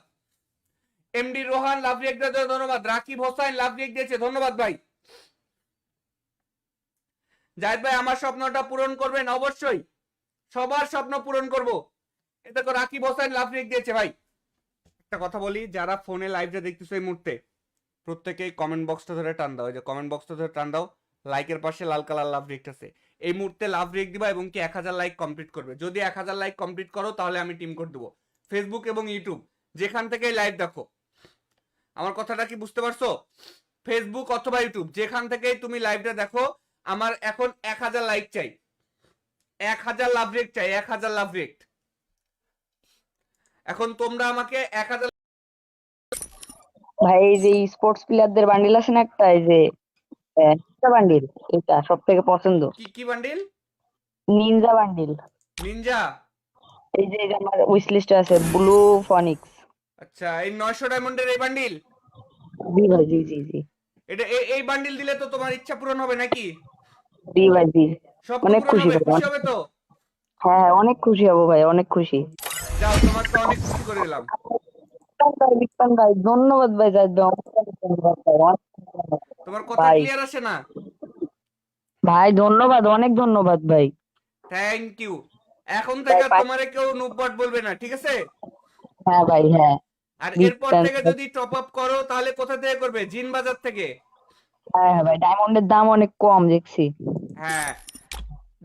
এমডি রোহান লাভ রিয়েক্ট দেওয়ার জন্য ধন্যবাদ। রাকিব হোসাইন লাভ রিয়েক্ট দিয়েছে, ধন্যবাদ ভাই। জাহিদ ভাই আমার স্বপ্নটা পূরণ করবেন অবশ্যই, সবার স্বপ্ন পূরণ করব। এটা তো রাকিব হোসাইন লাভ রিয়েক্ট দিয়েছে ভাই। একটা কথা বলি, যারা ফোনে লাইভটা দেখতেছো এই মুহূর্তে প্রত্যেকেই কমেন্ট বক্সটা ধরে টান দাও। এই যে কমেন্ট বক্সটা ধরে টান দাও, লাইকের পাশে লাল কালার লাভ রিয়েক্ট আছে, এই মুহূর্তে লাভ রিয়েক্ট দিবা এবং কি 1000 লাইক কমপ্লিট করবে। যদি 1000 লাইক কমপ্লিট করো তাহলে আমি টিম কোড দেবো। ফেসবুক এবং ইউটিউব যেখান থেকে লাইভ দেখো, আমার কথাটা কি বুঝতে পারছো? ফেসবুক অথবা ইউটিউব যেখান থেকেই তুমি লাইভটা দেখো, আমার এখন 1000 লাইক চাই, 1000 লাভ রিয়েক্ট চাই, 1000 লাভ রিয়েক্ট। এখন তোমরা আমাকে 1000 ভাই এই যে স্পোর্টস প্লেয়ারদের বান্ডিল আছে না একটা, এই যে বান্ডিল, এটা সব থেকে পছন্দ। কি কি বান্ডিল? Ninja bundle. নিনজা? এই যে আমার উইশ লিস্টে আছে ব্লু ফনিক্স। আচ্ছা এই 900 ডায়মন্ডের এই বান্ডিল? জি ভাই, জি জি জি। এটা এই বান্ডিল দিলে তো তোমার ইচ্ছা পূরণ হবে নাকি? জি ভাই জি। স্বপ্ন অনেক পূরণ খুশি হবে, ভাই, খুশি হবে তো? হ্যাঁ হ্যাঁ, অনেক খুশি হবো ভাই, অনেক খুশি। যাও তোমাকে অনেক খুশি করে দিলাম। বিক্রম ভাই ধন্যবাদ ভাই, জাহিদ ভাই অনেক ধন্যবাদ ভাই, অনেক ধন্যবাদ তোমার কথা ভাই। ক্লিয়ার আসে না? ভাই ধন্যবাদ, অনেক ধন্যবাদ ভাই। Thank you. এখন ভাই থেকে তোমারে কেউ নুবট বলবে না, ঠিক আছে? হ্যাঁ ভাই হ্যাঁ। আর বিগ এরপর ফ্যান। থেকে যদি টপ আপ করো তাহলে কোথা থেকে করবে? জিন বাজার থেকে। হ্যাঁ হ্যাঁ ভাই, ডায়মন্ডের দাম অনেক কম দেখছি। হ্যাঁ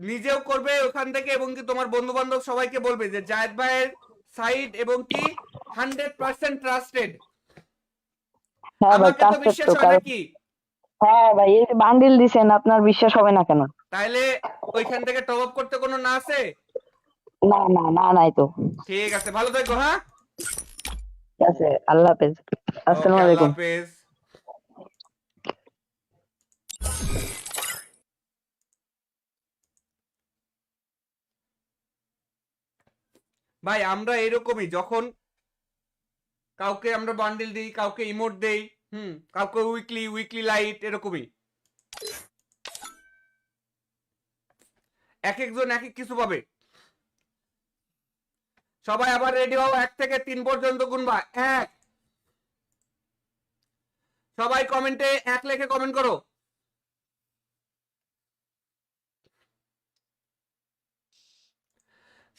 নিজেও করবে ওখান থেকে এবং কি তোমার বন্ধু বান্ধব সবাইকে বলবে যে জায়েদ ভাইয়ের সাইট এবং কি 100% ট্রাস্টেড। হ্যাঁ ভাই আমাকে তো ট্রাস্টেড বিশ্বাস তো, হয় কারণ নাকি? হ্যাঁ ভাই এই বান্ডিল দিছেন, আপনার বিশ্বাস হবে না কেন? তাইলে ওইখান থেকে টপ আপ করতে কোনো না আছে? না না না, নাই তো। ঠিক আছে, ভালো থাকো। হ্যাঁ ঠিক আছে, আল্লাহ হাফেজ, ওকে, আসসালামু আল্লাহ আলাইকুম। হাফেজ। ভাই আমরা এরকমই, যখন কাউকে আমরা বান্ডিল দিই, কাউকে ইমোট দেই, কাউকে উইকলি উইকলি লাইট, এরকমই। এক একজন এক এক কিছু পাবে। সবাই আবার রেডি হও, 1 থেকে 3 পর্যন্ত গুনবা। 1। সবাই কমেন্টে 1 লিখে কমেন্ট করো।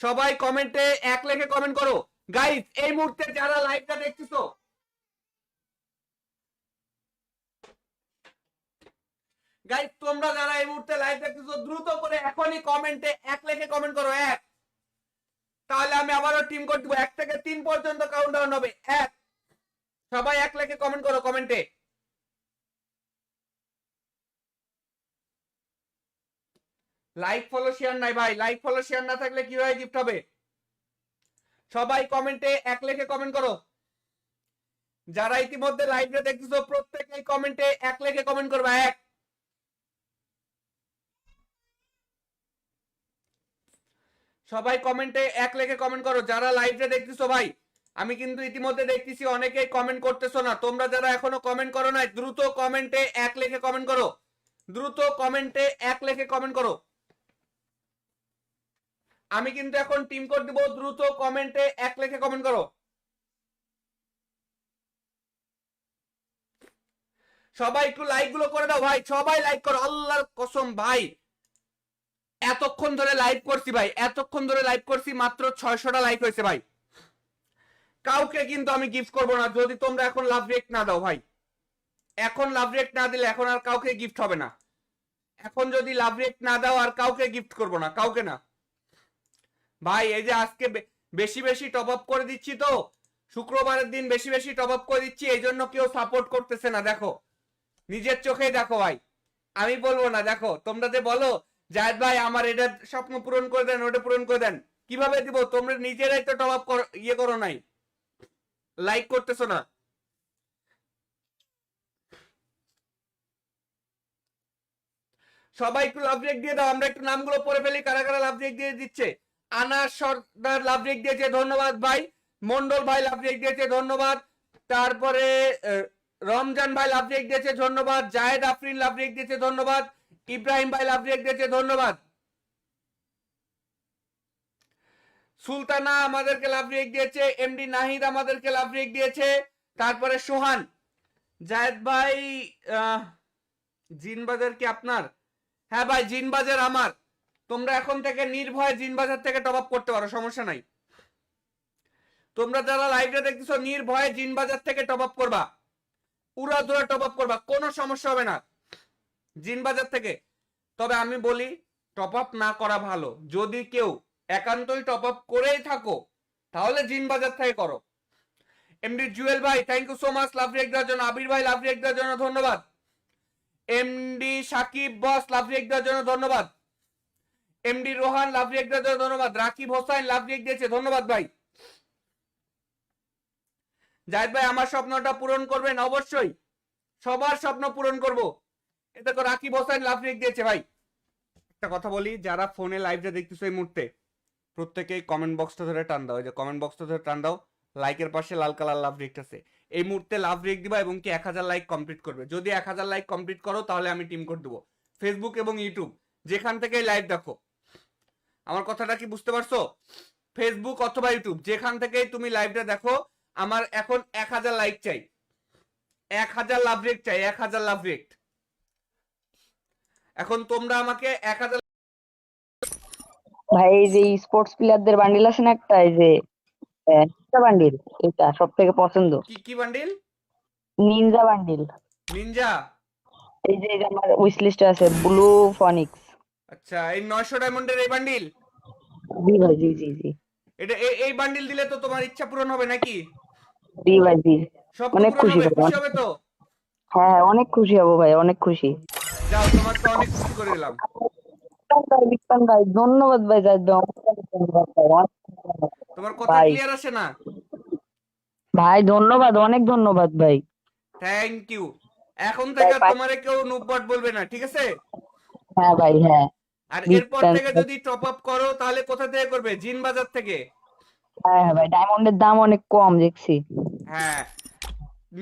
সবাই কমেন্টে 1 লিখে কমেন্ট করো। গাইস, এই মুহূর্তে যারা লাইভটা দেখতেছো, গাইস তোমরা যারা এই মুহূর্তে লাইভ দেখতেছো, দ্রুত করে এখনই কমেন্টে 1 লিখে কমেন্ট করো। 1। তাহলে আমি আবারও টিম কোড দিব। 1 থেকে 3 পর্যন্ত কাউন্টডাউন হবে। 1। সবাই 1 লিখে কমেন্ট করো কমেন্টে। লাইক ফলো শেয়ার নাই ভাই, লাইক ফলো শেয়ার না থাকলে কিভাবে গিফট হবে? সবাই কমেন্টে 1 লিখে কমেন্ট করো। যারা ইতিমধ্যে লাইভে দেখতেছো প্রত্যেকেই কমেন্টে 1 লিখে কমেন্ট করবা। 1। সবাই কমেন্টে 1 লিখে কমেন্ট করো। যারা লাইভে দেখতেছো ভাই, আমি কিন্তু ইতিমধ্যে দেখতেছি অনেকেই কমেন্ট করতেছো না। তোমরা যারা এখনো কমেন্ট করো নাই, দ্রুত কমেন্টে 1 লিখে কমেন্ট করো। দ্রুত কমেন্টে 1 লিখে কমেন্ট করো। আমি কিন্তু এখন টিম কোড দিব, দ্রুত কমেন্টে 1 লিখে কমেন্ট করো। সবাই একটু লাইক গুলো করে দাও ভাই, সবাই লাইক করো আল্লাহর কসম ভাই। এতক্ষণ ধরে লাইভ করছি ভাই, এতক্ষণ ধরে লাইভ করছি, মাত্র 600টা লাইক হয়েছে ভাই। কাউকে কিন্তু আমি গিফট করব না যদি তোমরা এখন লাভ রিয়েক্ট না দাও ভাই। এখন লাভ রিয়েক্ট না দিলে এখন আর কাউকে গিফট হবে না। এখন যদি লাভ রিয়েক্ট না দাও আর কাউকে গিফট করব না, কাউকে না ভাই। এই যে আজকে বেশি বেশি টপ আপ করে দিচ্ছি, তো শুক্রবারের দিন বেশি বেশি টপ আপ করে দিচ্ছি, এই জন্য কেউ সাপোর্ট করতেছে না। দেখো, নিজের চোখেই দেখো ভাই, আমি বলবো না। দেখো তোমরা যে বলো জায়েদ ভাই আমার এটা স্বপ্ন পূরণ করে দেন, ওটা পূরণ করে দেন, কিভাবে দিব? তোমরা নিজেরাই তো টপ আপ করো নাই, লাইক করতেছো না। সবাই একটু লাভ রেক দিয়ে দাও, আমরা একটু নামগুলো পড়ে ফেলি কারা কারা লাভ রেক দিয়ে দিচ্ছে। আনাস সর্দার লাভ রেক দিয়েছে, ধন্যবাদ ভাই। মন্ডল ভাই লাভ রেক দিয়েছে, ধন্যবাদ। তারপরে রমজান ভাই লাভ রেক দিয়েছে, ধন্যবাদ। জায়েদ আফরিন লাভ রেক দিয়েছে, ধন্যবাদ। ইব্রাহিম ভাই লাভ রেক দিয়েছে, ধন্যবাদ। সুলতানা আমাদেরকে লাভ রেক দিয়েছে, এমডি নাহিদ আমাদেরকে লাভ রেক দিয়েছে। তারপরে সোহান, জায়েদ ভাই জিনবাজার কি আপনার? হ্যাঁ ভাই, জিনবাজার আমার। তোমরা এখন থেকে নির্ভয়ে জিনবাজার থেকে টপ আপ করতে পারো, সমস্যা নাই। তোমরা যারা লাইভে দেখতেছো নির্ভয়ে জিনবাজার থেকে টপ আপ করবা, উড়াধুরা টপ আপ করবা, কোনো সমস্যা হবে না জিনবাজার থেকে। তবে আমি বলি টপ আপ না করা ভালো। যদি কেউ একান্তই টপ আপ করেই থাকো তাহলে জিনবাজার থেকে করো। এমডি জুয়েল ভাই thank you so much love react দেওয়ার জন্য। আবির ভাই লাভ রিয়েক্ট দেওয়ার জন্য ধন্যবাদ। MD Sakib boss love react দেওয়ার জন্য ধন্যবাদ। এমডি রোহান লাভ রিয়েক্ট দেওয়ার জন্য ধন্যবাদ। রাকিব হোসেন লাভ রিয়েক্ট দিয়েছে, ধন্যবাদ ভাই। জাহিদ ভাই আমার স্বপ্নটা পূরণ করবেন অবশ্যই, সবার স্বপ্ন পূরণ করব। এ দেখো রাকিব হোসেন লাভ রিয়েক্ট দিয়েছে ভাই। একটা কথা বলি, যারা ফোনে লাইভটা দেখতেছো এই মুহূর্তে প্রত্যেকেই কমেন্ট বক্সটা ধরে টান দাও। এই যে কমেন্ট বক্সটা ধরে টান দাও, লাইকের পাশে লাল কালার লাভ রিয়েক্ট আছে, এই মুহূর্তে লাভ রিয়েক্ট দিবা এবং কি 1000 লাইক কমপ্লিট করবে। যদি 1000 লাইক কমপ্লিট করো তাহলে আমি টিম কোড দেবো। ফেসবুক এবং ইউটিউব যেখান থেকেই লাইভ দেখো, আমার কথাটা কি বুঝতে পারছো? ফেসবুক অথবা ইউটিউব যেখান থেকেই তুমি লাইভটা দেখো, আমার এখন 1000 লাইক চাই, 1000 লাভ রিয়েক্ট চাই, 1000 লাভ রিয়েক্ট। এখন তোমরা আমাকে 1000 ভাই এই যে স্পোর্টস প্লেয়ারদের বান্ডিল আছে না একটা, এই যে নিনজা বান্ডিল, এটা সব থেকে পছন্দ। কি কি বান্ডিল? Ninja bundle. নিনজা? এই যে আমার উইশ লিস্টে আছে ব্লু ফনিক্স। আচ্ছা, এই 900 ডায়মন্ডের এই বান্ডিল? জি ভাই, জি জি জি। এটা এই বান্ডিল দিলে তো তোমার ইচ্ছা পূরণ হবে নাকি? জি ভাই জি। স্বপ্ন অনেক পূরণ খুশি হবে, ভাই, খুশি হবে তো? হ্যাঁ অনেক খুশি হব ভাই, অনেক খুশি। যাও, তোমাকে অনেক খুশি করে দিলাম। বিক্রম ভাই ধন্যবাদ ভাই, যাই দাও ধন্যবাদ ভাই, অনেক ধন্যবাদ তোমার কথা ভাই। ক্লিয়ার আসে না? ভাই ধন্যবাদ, অনেক ধন্যবাদ ভাই। Thank you. এখন ভাই থেকে তোমারে কেউ নুবট বলবে না, ঠিক আছে? হ্যাঁ ভাই, হ্যাঁ। আর বিগ এরপর ফ্যান। থেকে যদি টপ আপ করো তাহলে কোথা থেকে করবে? জিন বাজার থেকে। হ্যাঁ হ্যাঁ ভাই, ডায়মন্ডের দাম অনেক কম দেখছি। হ্যাঁ,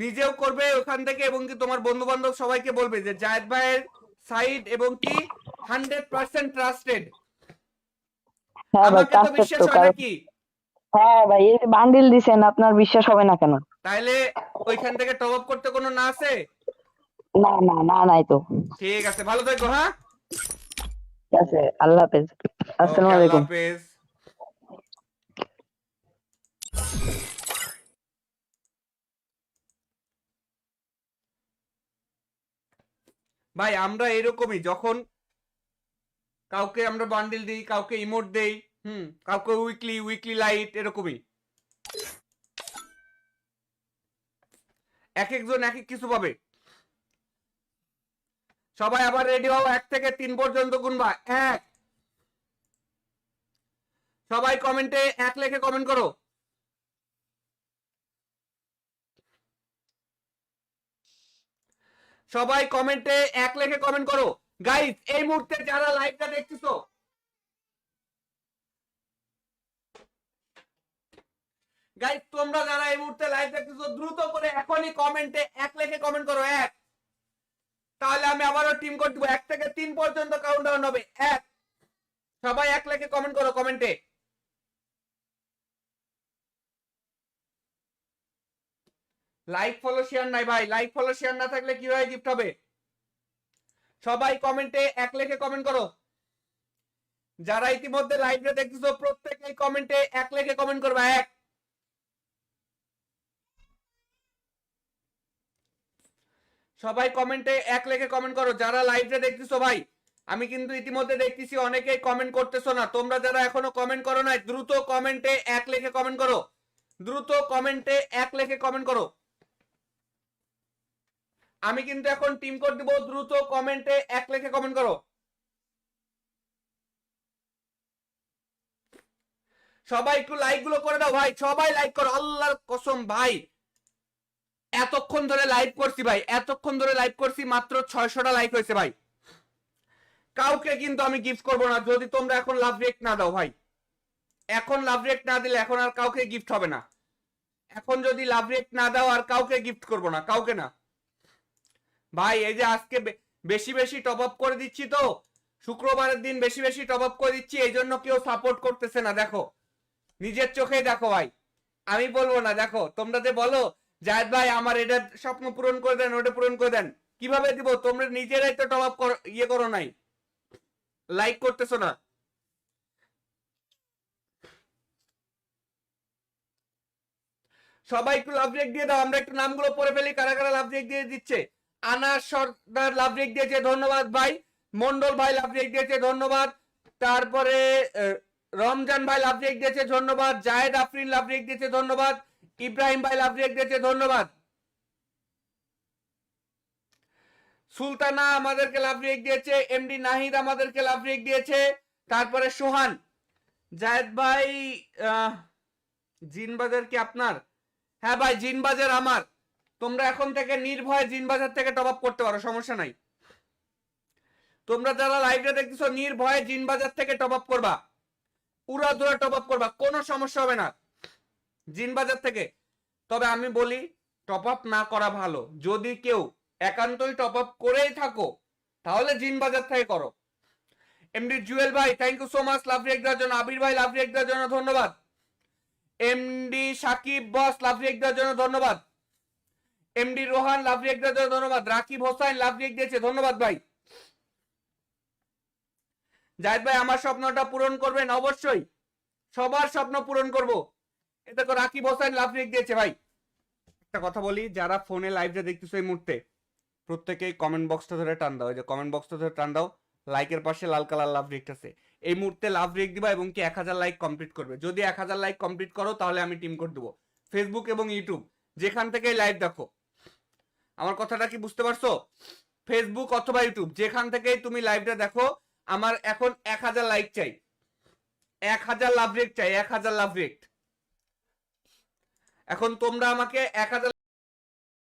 নিজেও করবে ওখান থেকে এবং কি তোমার বন্ধু বান্ধব সবাইকে বলবে যে জায়েদ ভাইয়ের সাইট এবং কি 100% ট্রাস্টেড। হ্যাঁ ভাই, আমাকে তো ট্রাস্টেড বিশ্বাস তো, হয় কারণ নাকি? হ্যাঁ ভাই, এই যে বান্ডিল দিছেন, আপনার বিশ্বাস হবে না কেন? তাইলে ওইখান থেকে টপ আপ করতে কোনো না আছে? না না না, নাই তো। ঠিক আছে, ভালো থাকো, হ্যাঁ। ঠিক আছে, আল্লাহ হাফেজ। ওকে, আসসালামু আল্লাহ আলাইকুম। হাফেজ। ভাই আমরা এরকমই, যখন কাউকে আমরা বান্ডিল দিই, কাউকে ইমোট দেই, কাউকে উইকলি উইকলি লাইট, এরকমই এক একজন এক এক কিছু পাবে। সবাই আবার রেডি হও, 1 থেকে 3 পর্যন্ত গুনবা। 1। সবাই কমেন্টে 1 লিখে কমেন্ট করো। সবাই কমেন্টে 1 লিখে কমেন্ট করো। গাইস, এই মুহূর্তে যারা লাইভটা দেখতেছো, গাইস তোমরা যারা এই মুহূর্তে লাইভ দেখতেছো, দ্রুত করে এখনই কমেন্টে 1 লিখে কমেন্ট করো। 1। তাহলে আমি আবারও টিম কোড দিব। 1 থেকে 3 পর্যন্ত কাউন্টডাউন হবে। 1। সবাই 1 লিখে কমেন্ট করো কমেন্টে। লাইক ফলো শেয়ার নাই ভাই, লাইক ফলো শেয়ার না থাকলে কিভাবে গিফট হবে? সবাই কমেন্টে 1 লিখে কমেন্ট করো। যারা ইতিমধ্যে লাইভে দেখতেছো, প্রত্যেকেই কমেন্টে 1 লিখে কমেন্ট করবে। 1। সবাই কমেন্টে 1 লিখে কমেন্ট করো। যারা লাইভে দেখতেছো ভাই, আমি কিন্তু ইতিমধ্যে দেখতেছি অনেকেই কমেন্ট করতেছো না। তোমরা যারা এখনো কমেন্ট করো না, দ্রুত কমেন্টে 1 লিখে কমেন্ট করো। দ্রুত কমেন্টে 1 লিখে কমেন্ট করো। আমি কিন্তু এখন টিম কোড দিব, দ্রুত কমেন্টে 1 লিখে কমেন্ট করো। সবাই একটু লাইক গুলো করে দাও ভাই, সবাই লাইক করো, আল্লাহর কসম ভাই। এতক্ষণ ধরে লাইভ করছি ভাই, এতক্ষণ ধরে লাইভ করছি, মাত্র 600টা লাইক হয়েছে ভাই। কাউকে কিন্তু আমি গিফট করবো না যদি তোমরা এখন লাভ রিয়েক্ট না দাও ভাই। এখন লাভ রিয়েক্ট না দিলে এখন আর কাউকে গিফট হবে না। এখন যদি লাভ রিয়েক্ট না দাও, আর কাউকে গিফট করবো না, কাউকে না ভাই। এই যে আজকে বেশি বেশি টপ আপ করে দিচ্ছি তো, শুক্রবারের দিন বেশি বেশি টপ আপ করে দিচ্ছি, এই জন্য কেউ সাপোর্ট করতেছে না। দেখো, নিজের চোখেই দেখো ভাই, আমি বলবো না। দেখো, তোমরা যে বলো জায়েদ ভাই আমার এটা স্বপ্ন পূরণ করে দেন, ওটা পূরণ করে দেন, কিভাবে দিব? তোমরা নিজেরাই তো টপ আপ ইয়ে করো নাই, লাইক করতেছো না। সবাই একটু লাভ রেক দিয়ে দাও, আমরা একটু নামগুলো পড়ে ফেলি, কারা কারা লাভ রেক দিয়ে দিচ্ছে। আনাস সর্দার লাভ রেক দিয়েছে, ধন্যবাদ ভাই। মন্ডল ভাই লাভ রেক দিয়েছে, ধন্যবাদ। তারপরে রমজান ভাই লাভ রেক দিয়েছে, ধন্যবাদ। জায়েদ আফরিন লাভ রেক দিয়েছে, ধন্যবাদ। ইব্রাহিম ভাই লাভ রেক দিয়েছে, ধন্যবাদ। সুলতানা আমাদেরকে লাভ রেক দিয়েছে, এমডি নাহিদ আমাদেরকে লাভ রেক দিয়েছে। তারপরে সোহান, জায়েদ ভাই জিনবাজার কি আপনার? হ্যাঁ ভাই, জিনবাজার আমার। তোমরা এখন থেকে নির্ভয়ে জিনবাজার থেকে টপ আপ করতে পারো, সমস্যা নাই। তোমরা যারা লাইভে দেখতেছো, নির্ভয়ে জিনবাজার থেকে টপ আপ করবা, উড়াধুরা টপ আপ করবা, কোনো সমস্যা হবে না জিনবাজার থেকে। তবে আমি বলি, টপ আপ না করা ভালো। যদি কেউ একান্তই টপ আপ করেই থাকো, তাহলে জিনবাজার থেকে করো। এমডি জুয়েল ভাই, thank you so much love react দেওয়ার জন্য। আবির ভাই লাভ রিয়েক্ট দেওয়ার জন্য ধন্যবাদ। MD Sakib boss love react দেওয়ার জন্য ধন্যবাদ। এমডি রোহান লাভ রিয়েক্ট দেওয়ার জন্য ধন্যবাদ। রাকিব হোসাইন লাভ রিয়েক্ট দিয়েছে, ধন্যবাদ ভাই। জাহিদ ভাই আমার স্বপ্নটা পূরণ করবেন অবশ্যই, সবার স্বপ্ন পূরণ করব। এটা তো রাকিব হোসাইন লাভ রিয়েক্ট দিয়েছে ভাই। একটা কথা বলি, যারা ফোনে লাইভটা দেখতেছো এই মুহূর্তে, প্রত্যেকেই কমেন্ট বক্সটা ধরে টান দাও। এই যে কমেন্ট বক্সটা ধরে টান দাও, লাইকের পাশে লাল কালার লাভ রিয়েক্ট আছে, এই মুহূর্তে লাভ রিয়েক্ট দিবা এবং কি 1000 লাইক কমপ্লিট করবে। যদি 1000 লাইক কমপ্লিট করো, তাহলে আমি টিম কোড দেবো। ফেসবুক এবং ইউটিউব যেখান থেকে লাইভ দেখো, আমার কথাটা কি বুঝতে পারছো? ফেসবুক অথবা ইউটিউব যেখান থেকে তুমি লাইভটা দেখো, আমার এখন 1000 লাইক চাই, 1000 লাভ রিয়েক্ট চাই, 1000 লাভ রিয়েক্ট। এখন তোমরা আমাকে 1000